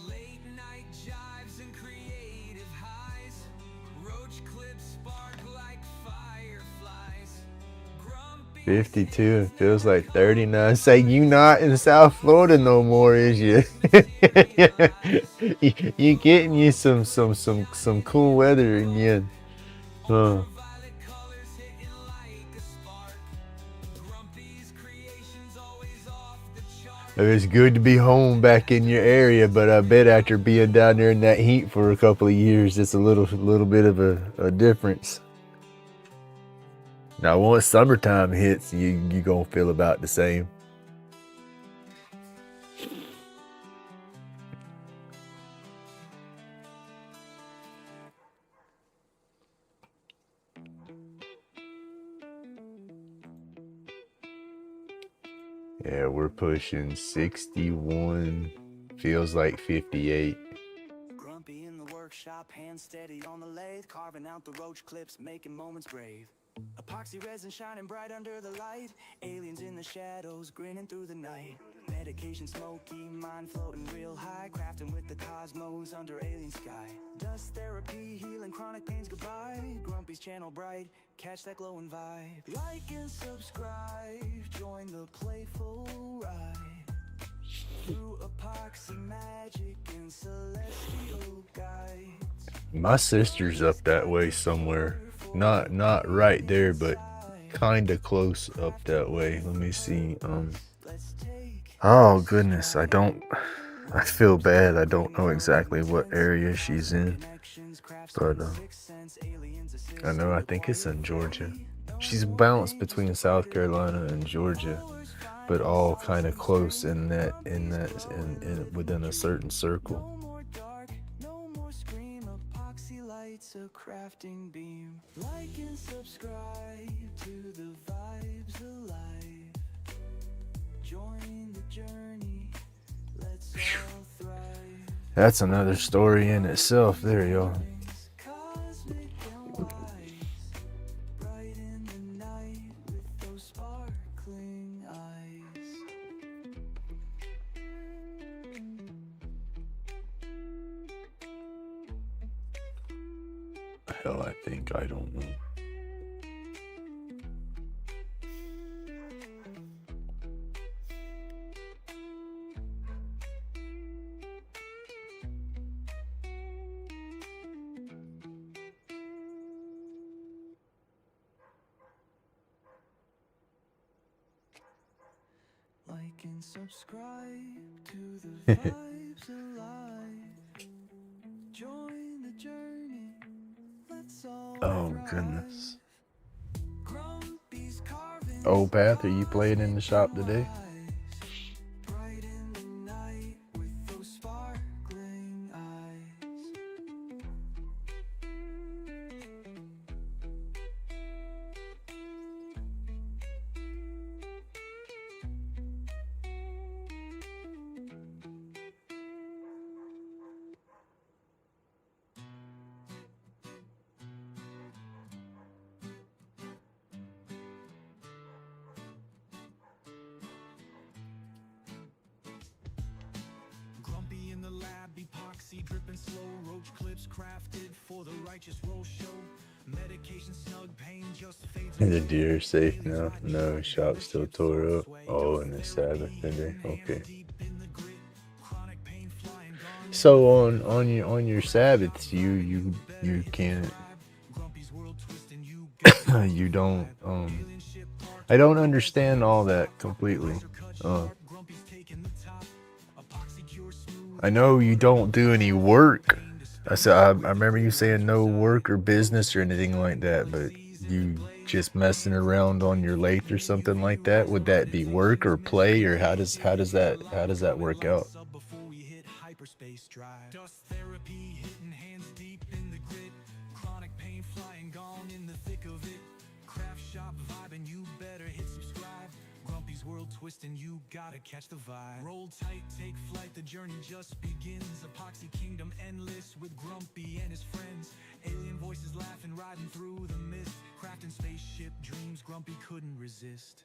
Late night jives and creative highs. Roach clips spark like fireflies. Grumpy 52 and feels like 39. Say, you not in South Florida no more, is you? You getting you some cool weather again. violet colors hitting like a spark. Grumpy's creations always off the chart. It's good to be home back in your area, but I bet after being down there in that heat for a couple of years, it's a little bit of a difference. Now, once summertime hits, you gonna feel about the same. Yeah, we're pushing 61, feels like 58. Grumpy in the workshop, hands steady on the lathe, carving out the roach clips, making moments brave. Epoxy resin shining bright under the light, aliens in the shadows, grinning through the night. Medication smoky, mind floating real high, crafting with the cosmos under alien sky. Dust therapy, healing chronic pains goodbye. Grumpy's channel bright, catch that glowing vibe. Like and subscribe, join the playful ride. Through epoxy magic and celestial guides. My sister's up that way somewhere. Not right there, but kind of close up that way. Let me see. Oh goodness, I feel bad. I don't know exactly what area she's in, but I think it's in Georgia. She's bounced between South Carolina and Georgia, but all kind of close in within a certain circle. No more dark, no more scream, epoxy light. lights a crafting beam. Like and subscribe to the vibes alive. Join the journey, let's all thrive. That's another story in itself there, y'all. Cosmic and wise, bright in the night with those sparkling eyes. Hell, I think, I don't know. Like and subscribe to the vibes alive. Join the journey, let's all Oh, thrive. goodness. Grumpy's carving Oh, Path, are you playing in the shop today? bright in the night with those sparkling eyes. Grumpy in the lab, epoxy dripping slow, roach clips crafted for the righteous roll show. Medication snug, pain just fades. The deer safe now? No, shop still tore up. Oh, and the Sabbath today. Okay. So on your Sabbaths, you can't. You don't. I don't understand all that completely. I know you don't do any work. I remember you saying no work or business or anything like that, but you just messing around on your lathe or something like that. Would that be work or play, or how does that work out? Dust therapy hitting hands deep in the grit. Chronic pain flying gone in the thick of it. Craft shop vibing, you better hit subscribe. Grumpy's world twisting, you gotta catch the vibe. Roll tight, take flight, the journey just begins. Epoxy kingdom endless with Grumpy and his friends. Alien voices laughing, riding through the mist. Crafting spaceship dreams, Grumpy couldn't resist.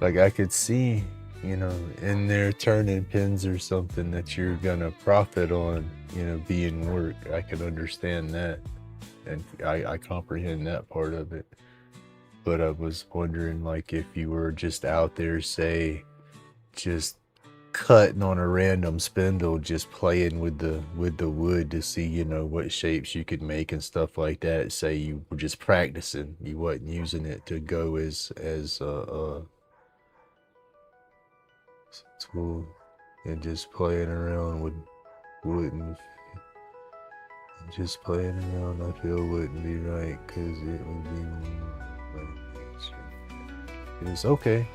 Like I could see, in there turning pins or something that you're gonna profit on, being work. I can understand that, and I comprehend that part of it. But I was wondering, like, if you were just out there, say, just cutting on a random spindle, just playing with the wood to see, what shapes you could make and stuff like that. Say you were just practicing, you wasn't using it to go as tool, and just playing around with wood and just playing around, I feel wouldn't be right, because it would be it's okay.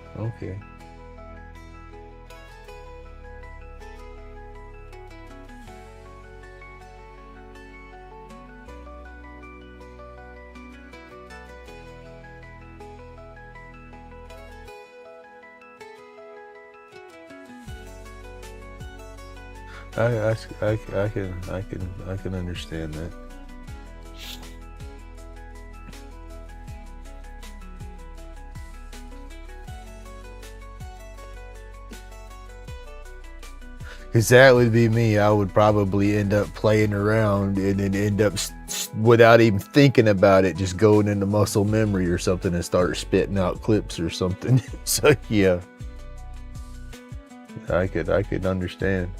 I can understand that. Because that would be me. I would probably end up playing around and then end up, without even thinking about it, just going into muscle memory or something and start spitting out clips or something. So, yeah. I could understand.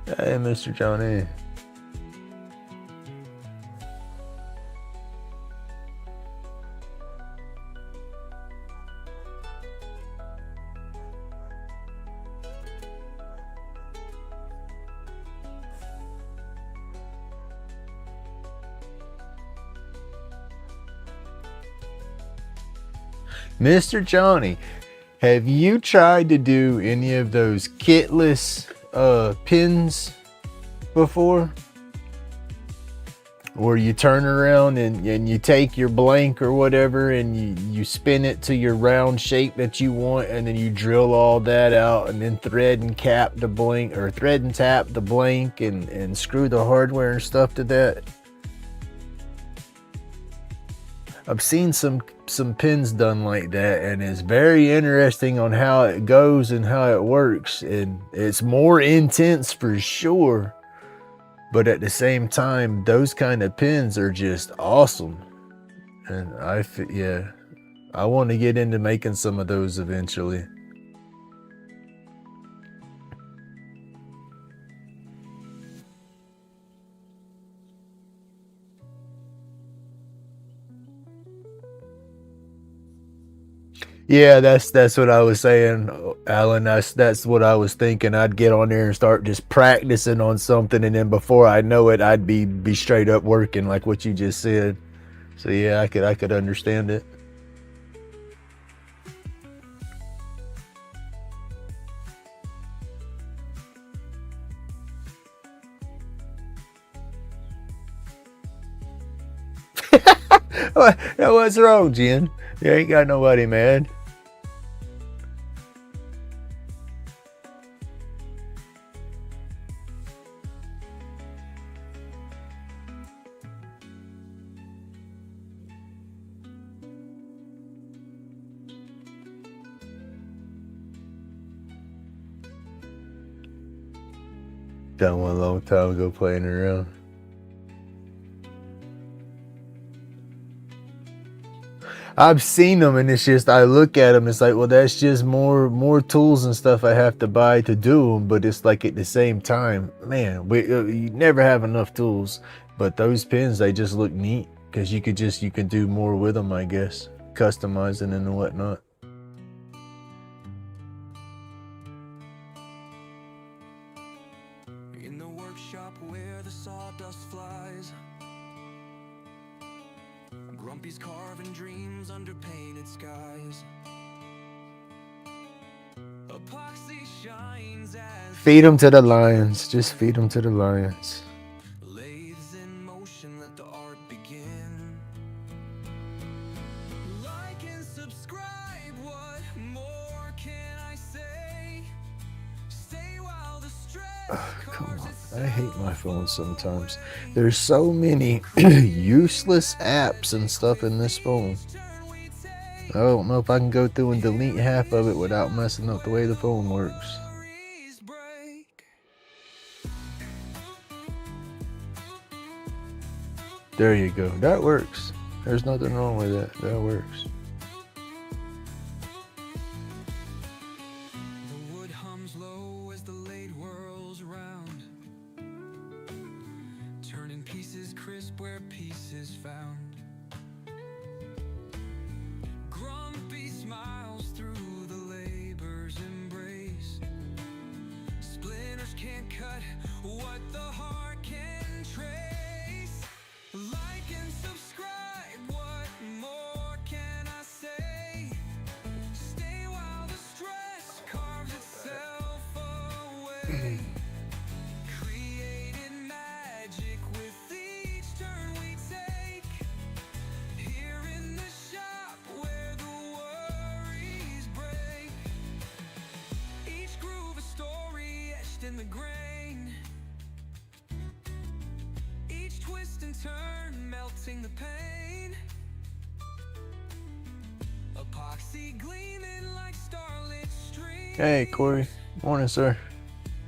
Hey, Mr. Johnny. Mr. Johnny, have you tried to do any of those kitless pins before? Where you turn around and you take your blank or whatever and you spin it to your round shape that you want, and then you drill all that out and then thread and cap the blank, or thread and tap the blank, and screw the hardware and stuff to that. I've seen some pins done like that, and it's very interesting on how it goes and how it works, and it's more intense for sure, but at the same time those kind of pins are just awesome. And I want to get into making some of those eventually. Yeah, that's what I was saying, Alan. That's what I was thinking. I'd get on there and start just practicing on something, and then before I know it, I'd be straight up working, like what you just said. So yeah, I could understand it. What's wrong, Jen? You ain't got nobody mad. Done one a long time ago playing around. I've seen them, and it's just, I look at them, it's like, well, that's just more tools and stuff I have to buy to do them. But it's like, at the same time, man, you never have enough tools. But those pins, they just look neat, because you can do more with them, I guess, customizing and whatnot. In the workshop where the sawdust flies, Grumpy's carving dreams under painted skies. Epoxy shines as Feed them to the lions. Just feed them to the lions. lathes in motion, let the art begin. Like and subscribe, what more can I say? Stay while the stress Come carves on. itself I hate my phone sometimes. away. There's so many useless apps and stuff in this phone. I don't know if I can go through and delete half of it without messing up the way the phone works. There you go. That works. There's nothing wrong with that. That works. The wood hums low as the laid whirls round, turning pieces crisp where peace is found. Grumpy smiles through the labor's embrace. Splinters can't cut what the heart can trace. Like and subscribe, what more can I say? Stay while the stress carves itself away. Created magic with each turn we take. Here in the shop where the worries break. Each groove a story etched in the grain. Each twist and turn melting the pain. Epoxy gleaming like starlit streams. Hey, Corey. Morning, sir.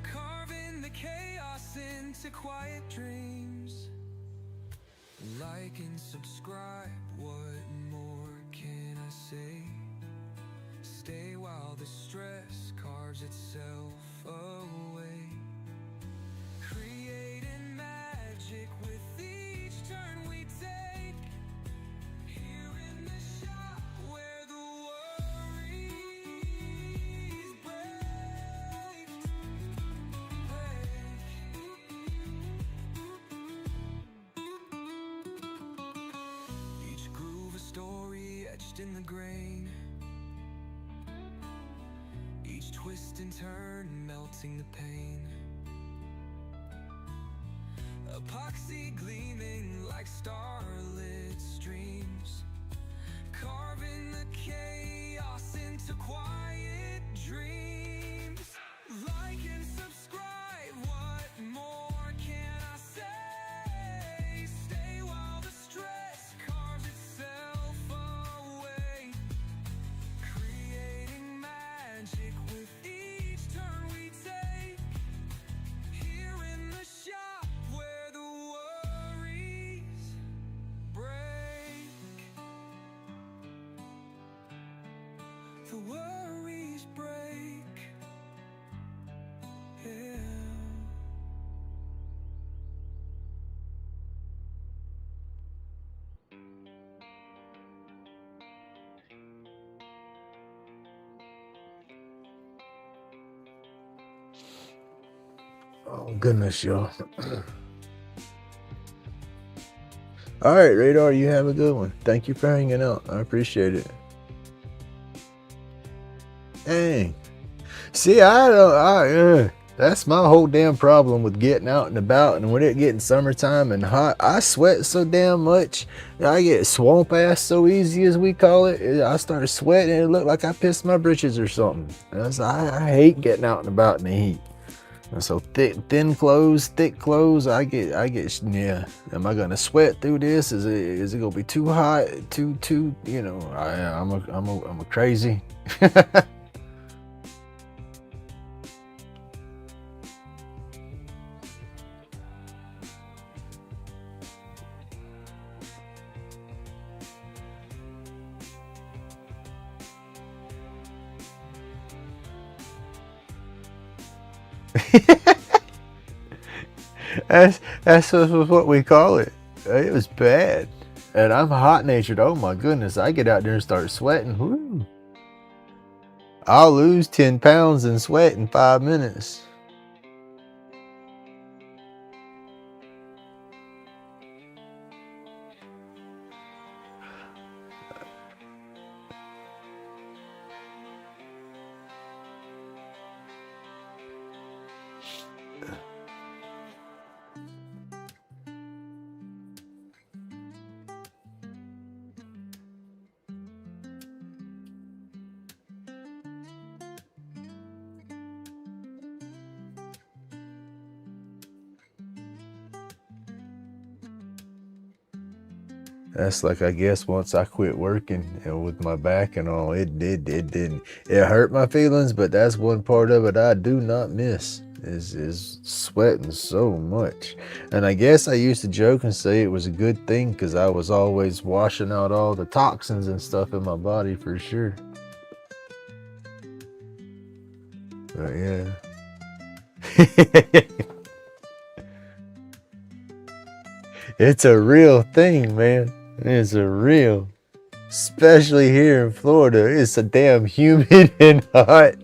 Carving the chaos into to quiet dreams. Like and subscribe, what more can I say? Stay while the stress carves itself away. Creating magic with each turn we take. Here in the shop where the worries break. Each groove a story etched in the grain. Each twist and turn melting the pain. Epoxy gleaming like starlit streams, carving the chaos into quiet dreams. Like and subscribe, what more can I say? Stay while the stress carves itself away. Creating magic with each turn we take. Here in the shop where the worries break. The worries break. Yeah. Oh goodness, y'all. All right, Radar, you have a good one. Thank you for hanging out. I appreciate it. Dang. See, that's my whole damn problem with getting out and about. And when it getting summertime and hot, I sweat so damn much. I get swamp ass so easy, as we call it. I started sweating and it looked like I pissed my britches or something. I hate getting out and about in the heat. And so thin clothes, thick clothes, I get, yeah. Am I gonna sweat through this? Is it gonna be too hot? Too, you know, I'm a crazy. That's what we call it. It was bad. And I'm hot natured. Oh my goodness. I get out there and start sweating. Woo. I'll lose 10 pounds in sweat in 5 minutes. That's like, I guess once I quit working and with my back and all, it hurt my feelings, but that's one part of it I do not miss is sweating so much. And I guess I used to joke and say it was a good thing because I was always washing out all the toxins and stuff in my body for sure. But yeah. It's a real thing, man. It's a real, especially here in Florida. It's a damn humid and hot.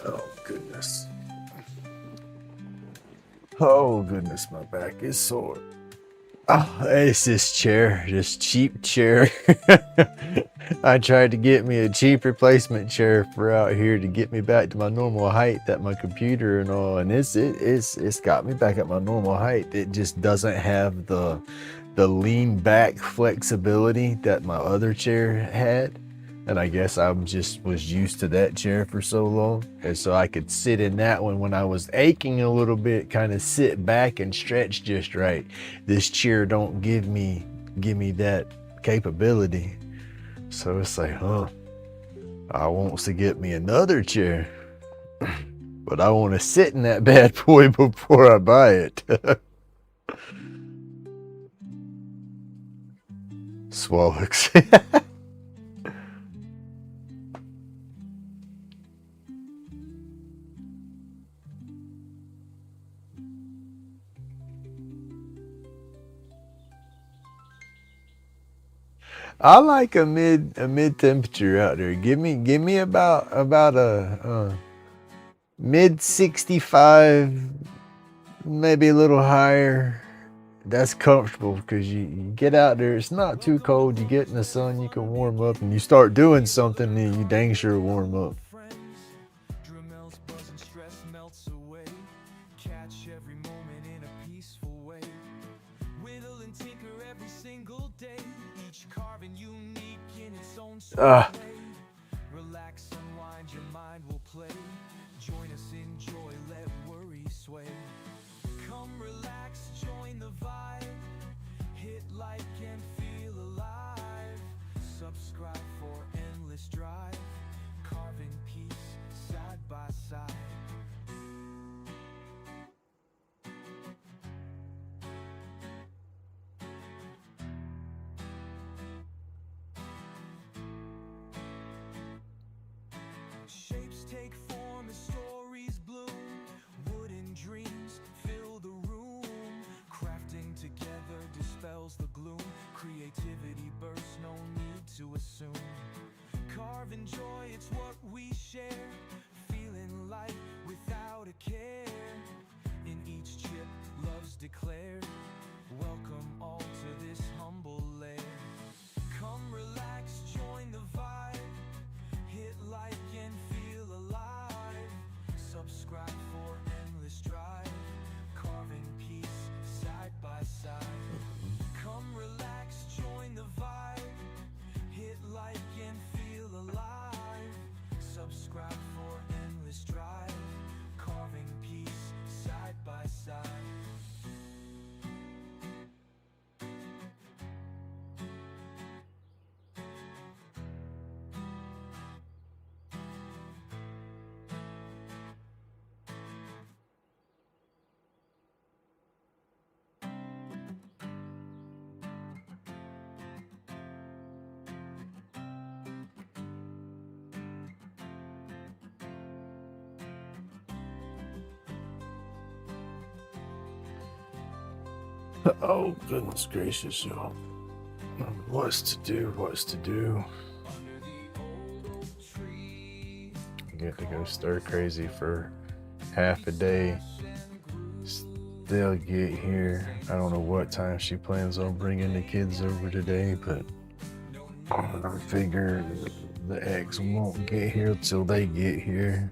Oh, goodness. Oh, goodness, my back is sore. Oh, it's this chair, this cheap chair. I tried to get me a cheap replacement chair for out here to get me back to my normal height, that my computer and all, and it's got me back at my normal height. It just doesn't have the lean back flexibility that my other chair had. And I guess I was used to that chair for so long. And so I could sit in that one when I was aching a little bit, kind of sit back and stretch just right. This chair don't give me that capability. So it's like, I want to get me another chair. But I want to sit in that bad boy before I buy it. Swallowks. I like a mid temperature out there. Give me about a mid 65, maybe a little higher. That's comfortable because you get out there. It's not too cold. You get in the sun, you can warm up, and you start doing something, and you dang sure warm up. Dremel's buzzing, stress melts away. Catch every moment in a peaceful way. Whittle and tinker every single day. Each carving unique in its own way. Relax, unwind, your mind will play. Join us, enjoy, let worry sway. Come relax, join the vibe. Hit like and feel alive. Subscribe for endless drive. Carving peace side by side. Shapes take form as stories bloom. Wooden dreams fill the room. Crafting together dispels the gloom. Creativity bursts, no need to assume. Carve and joy, it's what we share. Feeling light without a care. In each chip, love's declared. Welcome all to this humble lair. Come relax, join the vibe. Hit like and feel alive. Subscribe for endless drive. Carving peace side by side. Come relax, join the vibe. Hit like and feel alive. Subscribe for endless drive. Carving peace side by side. Oh, goodness gracious, y'all. What's to do? I get to go stir crazy for half a day. Still get here. I don't know what time she plans on bringing the kids over today, but I figure the ex won't get here till they get here.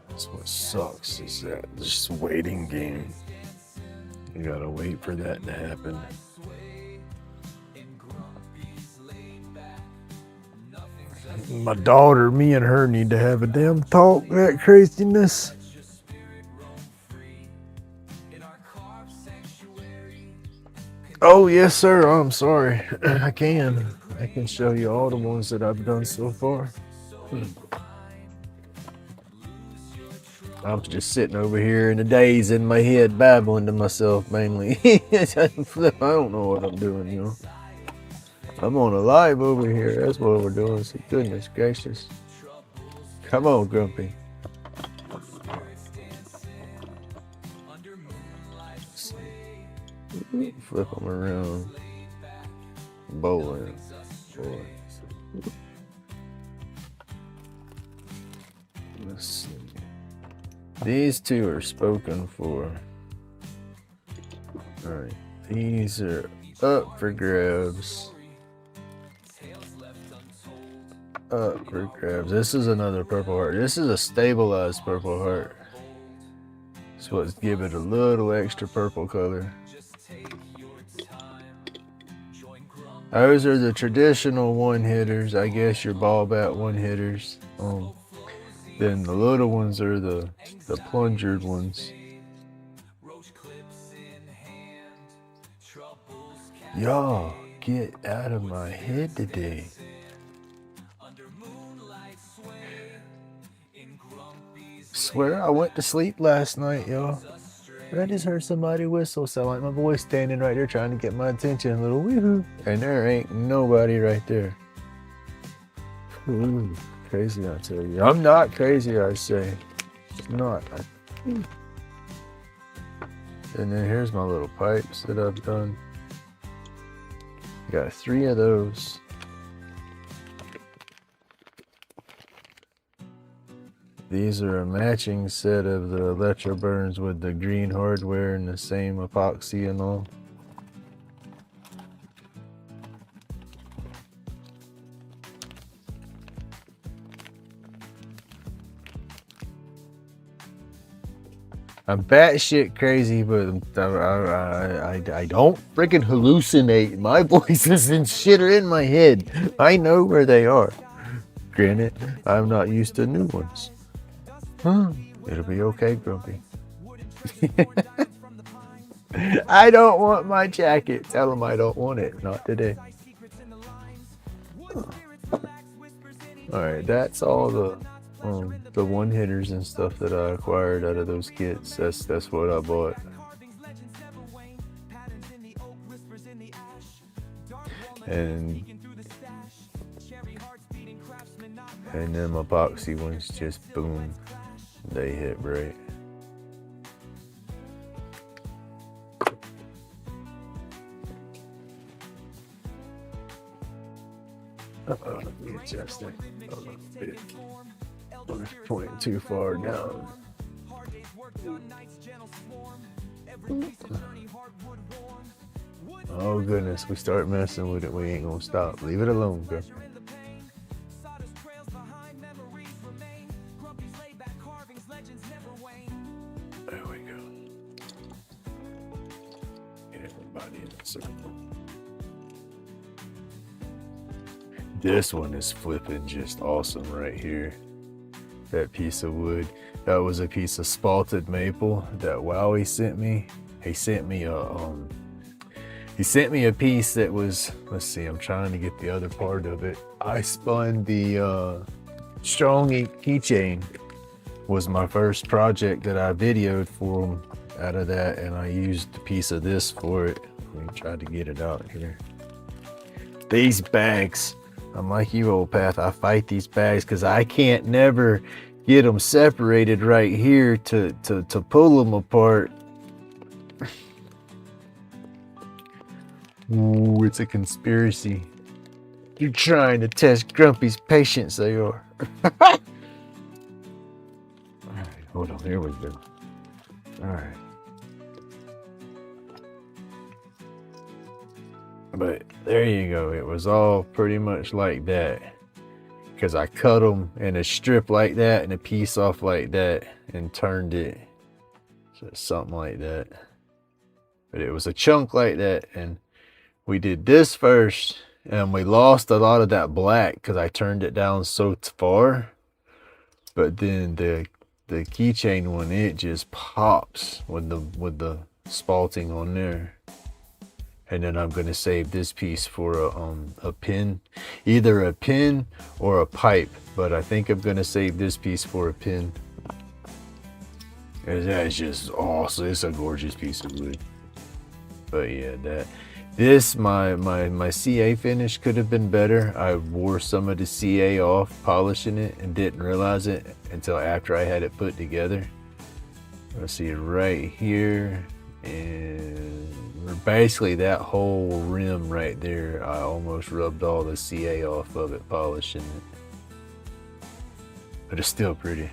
That's what sucks, is that this waiting game. You gotta wait for that to happen. My daughter, me and her need to have a damn talk, that craziness. Oh, yes, sir. I'm sorry. I can show you all the ones that I've done so far. I'm just sitting over here in a daze in my head, babbling to myself mainly. I don't know what I'm doing, you know. I'm on a live over here. That's what we're doing. So goodness gracious. Come on, Grumpy. Flip them around. Bowling. Boy. Let's see. These two are spoken for. Alright. These are up for grabs. Up for grabs. This is another purple heart. This is a stabilized purple heart. That's what's give it a little extra purple color. Those are the traditional one hitters. I guess your ball bat one hitters. Then the little ones are the plungered ones. Y'all, get out of my head today. Swear I went to sleep last night, y'all. But I just heard somebody whistle, so like my boy standing right there trying to get my attention, a little woohoo, and there ain't nobody right there. Ooh, crazy, I tell you. I'm not crazy, I say. Not. And then here's my little pipes that I've done. Got 3 of those. These are a matching set of the Electro Burns with the green hardware and the same epoxy and all. I'm batshit crazy, but I don't freaking hallucinate. My voices and shit are in my head. I know where they are. Granted, I'm not used to new ones. It'll be okay, Grumpy. I don't want my jacket. Tell him I don't want it. Not today. Alright, that's all the one hitters and stuff that I acquired out of those kits. That's what I bought. And them epoxy ones just boom. They hit right. Let me adjust it a little bit. I'm pointing too far down. Oh goodness, we start messing with it, we ain't gonna stop. Leave it alone, girl. There we go. Get everybody in a circle. This one is flipping just awesome right here. That piece of wood. That was a piece of spalted maple that Wowie sent me. He sent me a piece that was, let's see, I'm trying to get the other part of it. I spun the Strong Ink keychain. Was my first project that I videoed for him out of that, and I used a piece of this for it. Let me try to get it out here. These bags, I'm like you, old Path. I fight these bags because I can't never get them separated right here to pull them apart. Ooh, it's a conspiracy. You're trying to test Grumpy's patience, they are. Alright, hold on, here we go. Alright. But there you go. It was all pretty much like that. Because I cut them in a strip like that and a piece off like that and turned it to something like that. But it was a chunk like that, and we did this first, and we lost a lot of that black because I turned it down so far. But then the keychain one, it just pops with the spalting on there. And then I'm gonna save this piece for a pin, either a pin or a pipe. But I think I'm gonna save this piece for a pin. And that's just awesome. It's a gorgeous piece of wood. But yeah, this my CA finish could have been better. I wore some of the CA off polishing it and didn't realize it until after I had it put together. Let's see right here. And basically that whole rim right there, I almost rubbed all the CA off of it, polishing it. But it's still pretty.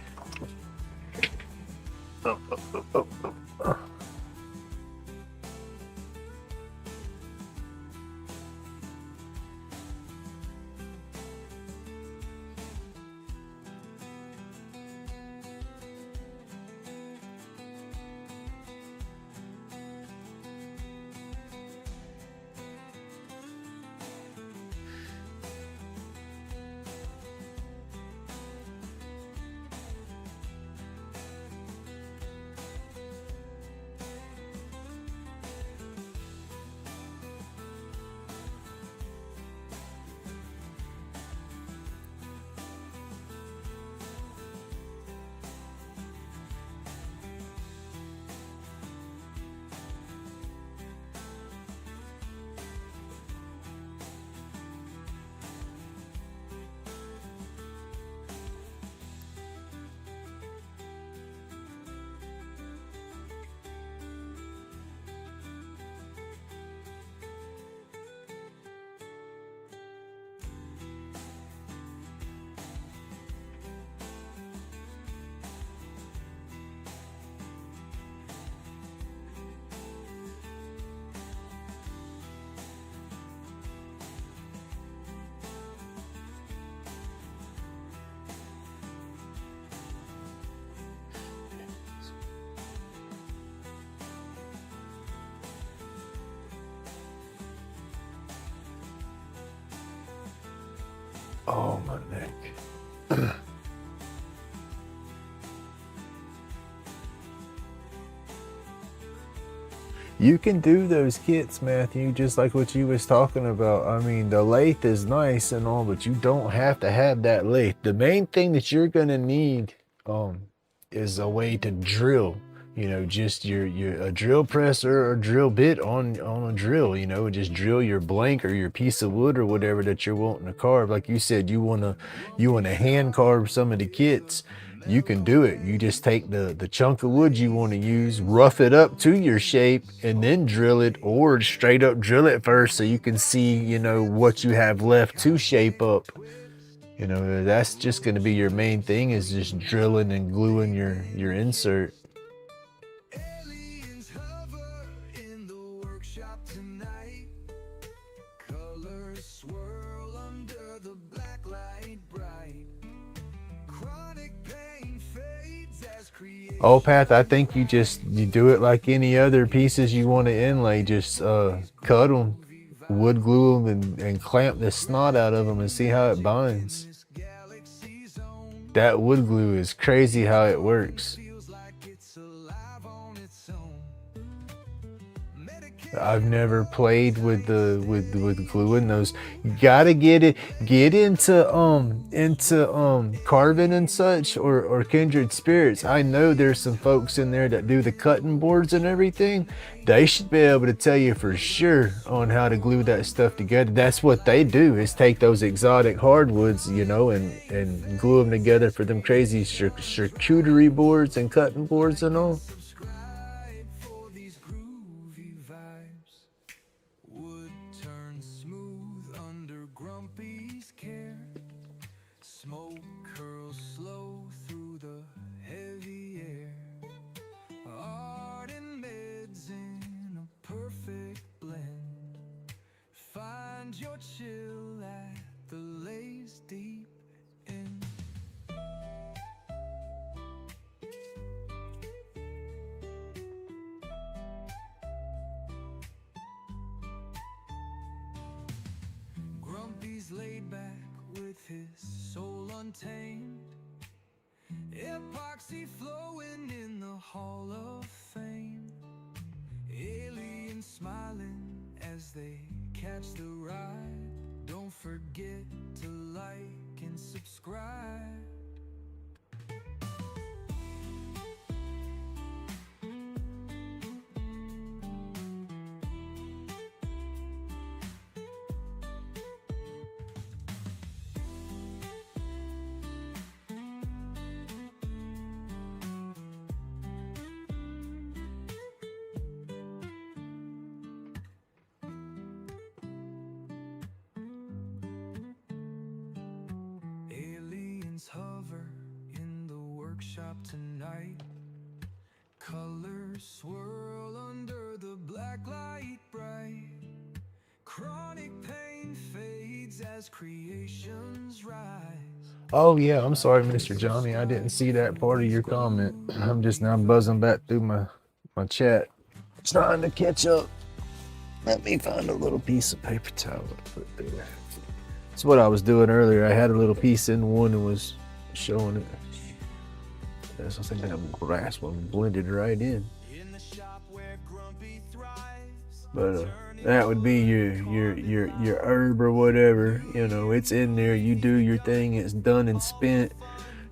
Oh, my neck. You can do those kits, Matthew, just like what you was talking about. I mean, the lathe is nice and all, but you don't have to have that lathe. The main thing that you're gonna need is a way to drill. You know, just your a drill press or a drill bit on a drill. You know, just drill your blank or your piece of wood or whatever that you're wanting to carve. Like you said, you wanna hand carve some of the kits. You can do it. You just take the chunk of wood you want to use, rough it up to your shape, and then drill it, or straight up drill it first so you can see, you know, what you have left to shape up. You know, that's just going to be your main thing, is just drilling and gluing your insert. Aliens hover in the workshop tonight. Colors swirl under the black light bright. Chronic pain fades as creation. Oh, Pat, I think you do it like any other pieces you want to inlay. Just cut them, wood glue them, and clamp the snot out of them and see how it binds. That wood glue is crazy how it works. I've never played with gluing those. You gotta get into carving and such, or kindred spirits. I know there's some folks in there that do the cutting boards and everything. They should be able to tell you for sure on how to glue that stuff together. That's what they do, is take those exotic hardwoods, you know, and glue them together for them crazy charcuterie boards and cutting boards and all. Smoke curls slow through the heavy air. Art and meds in a perfect blend. Find your chill at the lace deep end. Grumpy's laid back with his soul untamed, epoxy flowing in the hall of fame. Aliens smiling as they catch the ride. Don't forget to like and subscribe. workshop tonight. Colors swirl under the black light bright. Chronic pain fades as creations rise. Oh yeah, I'm sorry, Mr. Johnny. I didn't see that part of your comment. I'm just now buzzing back through my chat, trying to catch up. Let me find a little piece of paper towel to put there. That's what I was doing earlier. I had a little piece in one and was showing it. Yes, I think that brass one blended right in. But that would be your herb or whatever. You know, it's in there. You do your thing. It's done and spent.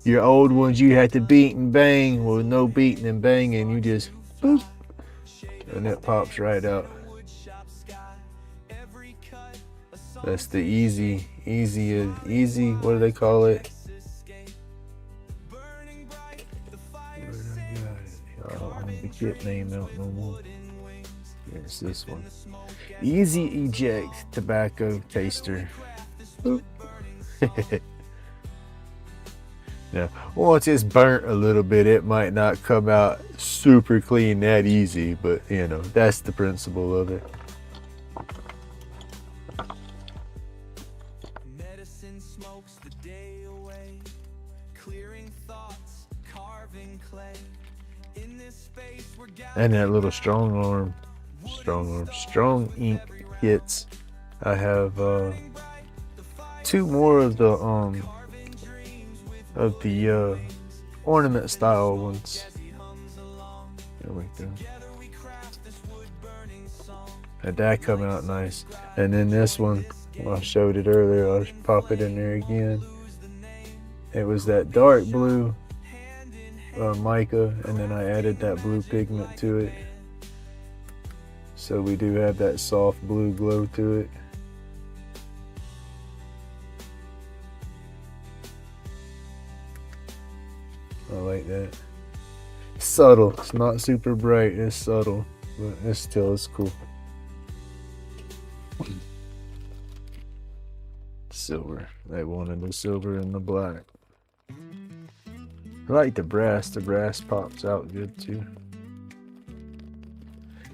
Your old ones you had to beat and bang. Well, no beating and banging. You just boop, and it pops right out. That's the easy. What do they call it? I don't have the kit name out no more. Here's this one. Easy Eject Tobacco Taster. Now, once it's burnt a little bit, it might not come out super clean that easy, but you know, that's the principle of it. Medicine smokes the day away, clearing thoughts, carving clay. In this space we're And that little strong ink kits. I have 2 more of the ornament style ones. There we go. And that come out nice. And then this one, I showed it earlier. I'll just pop it in there again. It was that dark blue mica, and then I added that blue pigment to it. So we do have that soft blue glow to it. I like that. Subtle. It's not super bright. It's subtle, but it's cool. Silver. They wanted the silver and the black. I like the brass. The brass pops out good too.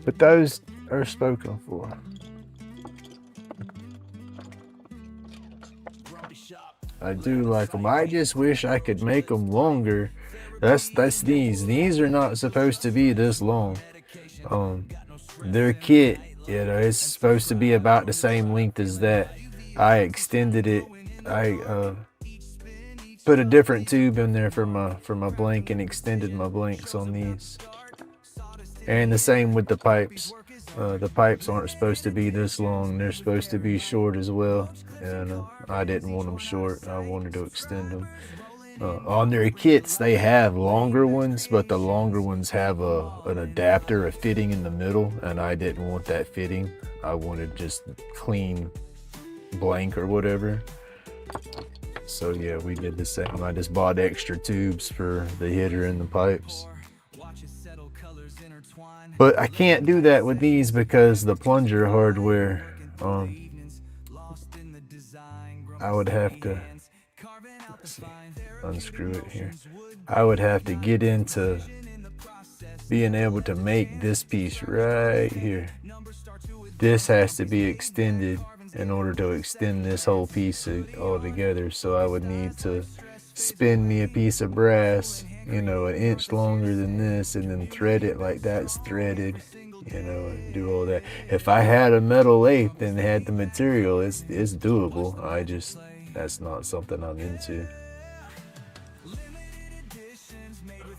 But those are spoken for. I do like them. I just wish I could make them longer. That's these. These are not supposed to be this long. Their kit, you know, it's supposed to be about the same length as that. I extended it. I put a different tube in there for my blank and extended my blanks on these. And the same with the pipes. The pipes aren't supposed to be this long. They're supposed to be short as well. And I didn't want them short. I wanted to extend them. On their kits, they have longer ones, but the longer ones have an adapter, a fitting in the middle, and I didn't want that fitting. I wanted just clean blank or whatever. So yeah, we did the same. I just bought extra tubes for the hitter and the pipes. But I can't do that with these because the plunger hardware, I would have to, let's see, unscrew it here. I would have to get into being able to make this piece right here. This has to be extended in order to extend this whole piece all together. So I would need to spin me a piece of brass, you know, 1 inch longer than this, and then thread it like that's threaded, you know, and do all that. If I had a metal lathe and had the material, it's doable. That's not something I'm into.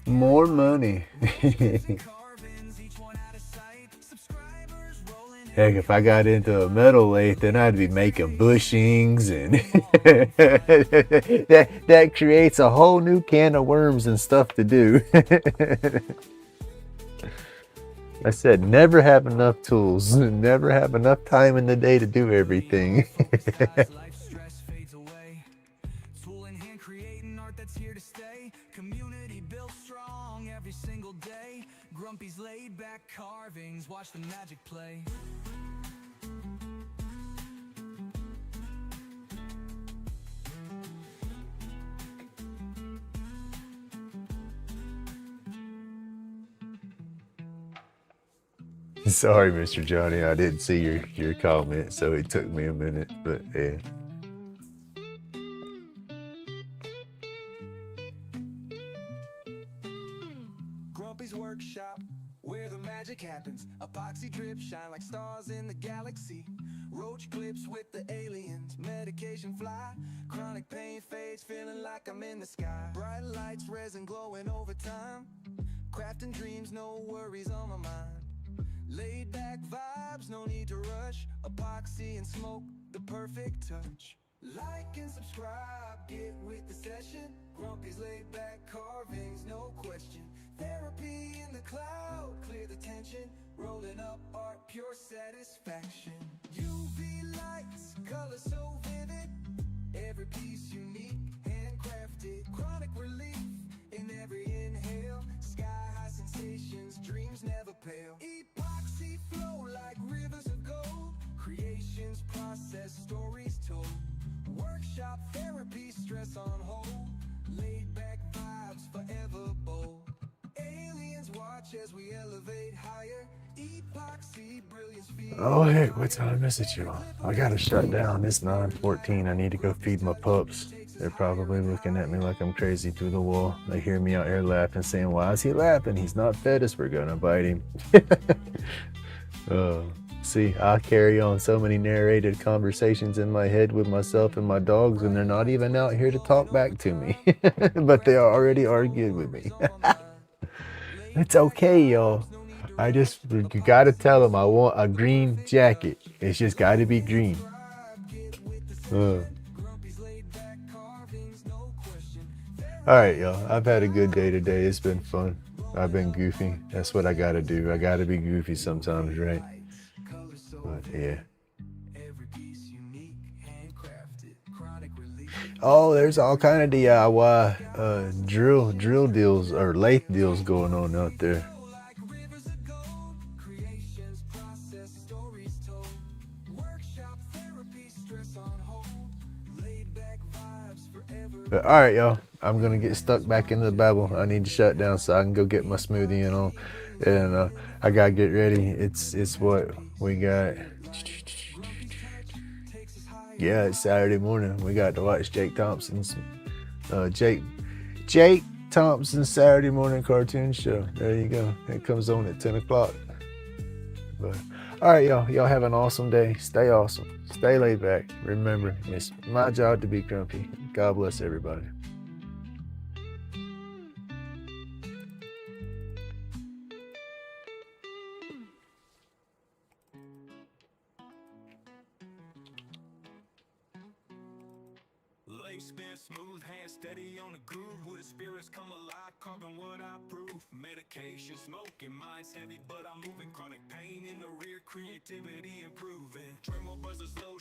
More money. Heck, if I got into a metal lathe, then I'd be making bushings, and that creates a whole new can of worms and stuff to do. I said, never have enough tools, never have enough time in the day to do everything. Grumpy's laid back carvings, watch the magic play. Sorry, Mr. Johnny, I didn't see your comment, so it took me a minute, but yeah. Grumpy's workshop, where the magic happens. Epoxy drips shine like stars in the galaxy. Roach clips with the aliens, medication fly. Chronic pain fades, feeling like I'm in the sky. Bright lights, resin glowing over time. Crafting dreams, no worries on my mind. Laid back vibes, no need to rush. Epoxy and smoke, the perfect touch. Like and subscribe, get with the session. Grumpy's laid back carvings, no question. Therapy in the cloud, clear the tension. Rolling up art, pure satisfaction. UV lights, color so vivid. Every piece unique, handcrafted. Chronic relief in every inhale. Sky high sensations, dreams never pale. Epoxy flow like rivers of gold. Creations process, stories told. Workshop therapy, stress on hold. Laid back vibes, forever bold. Aliens watch as we elevate higher. Epoxy brilliance feels. Oh heck, what time is it, y'all? I gotta shut down. It's 9:14. I need to go feed my pups. They're probably looking at me like I'm crazy through the wall. They hear me out here laughing, saying, "Why is he laughing? He's not fed us. We're gonna bite him." See, I carry on so many narrated conversations in my head with myself and my dogs, and they're not even out here to talk back to me. But they already argued with me. It's okay, y'all. You gotta tell them I want a green jacket. It's just gotta be green. Alright, y'all. I've had a good day today. It's been fun. I've been goofy. That's what I gotta do. I gotta be goofy sometimes, right? But yeah. Oh, there's all kind of DIY drill deals or lathe deals going on out there. But all right, y'all. I'm gonna get stuck back into the Babble. I need to shut down so I can go get my smoothie on, and I gotta get ready. It's what we got. Yeah, it's Saturday morning. We got to watch Jake Thompson's Jake Thompson's Saturday morning cartoon show. There you go. It comes on at 10 o'clock. But all right, y'all. Y'all have an awesome day. Stay awesome. Stay laid back. Remember, it's my job to be grumpy. God bless everybody. Legs spin smooth, hands steady on the groove. With spirits come alive, carving what I prove. Medication smoking, mind's heavy, but I'm moving. Chronic pain in the rear, creativity improving. Tremor buzzes low,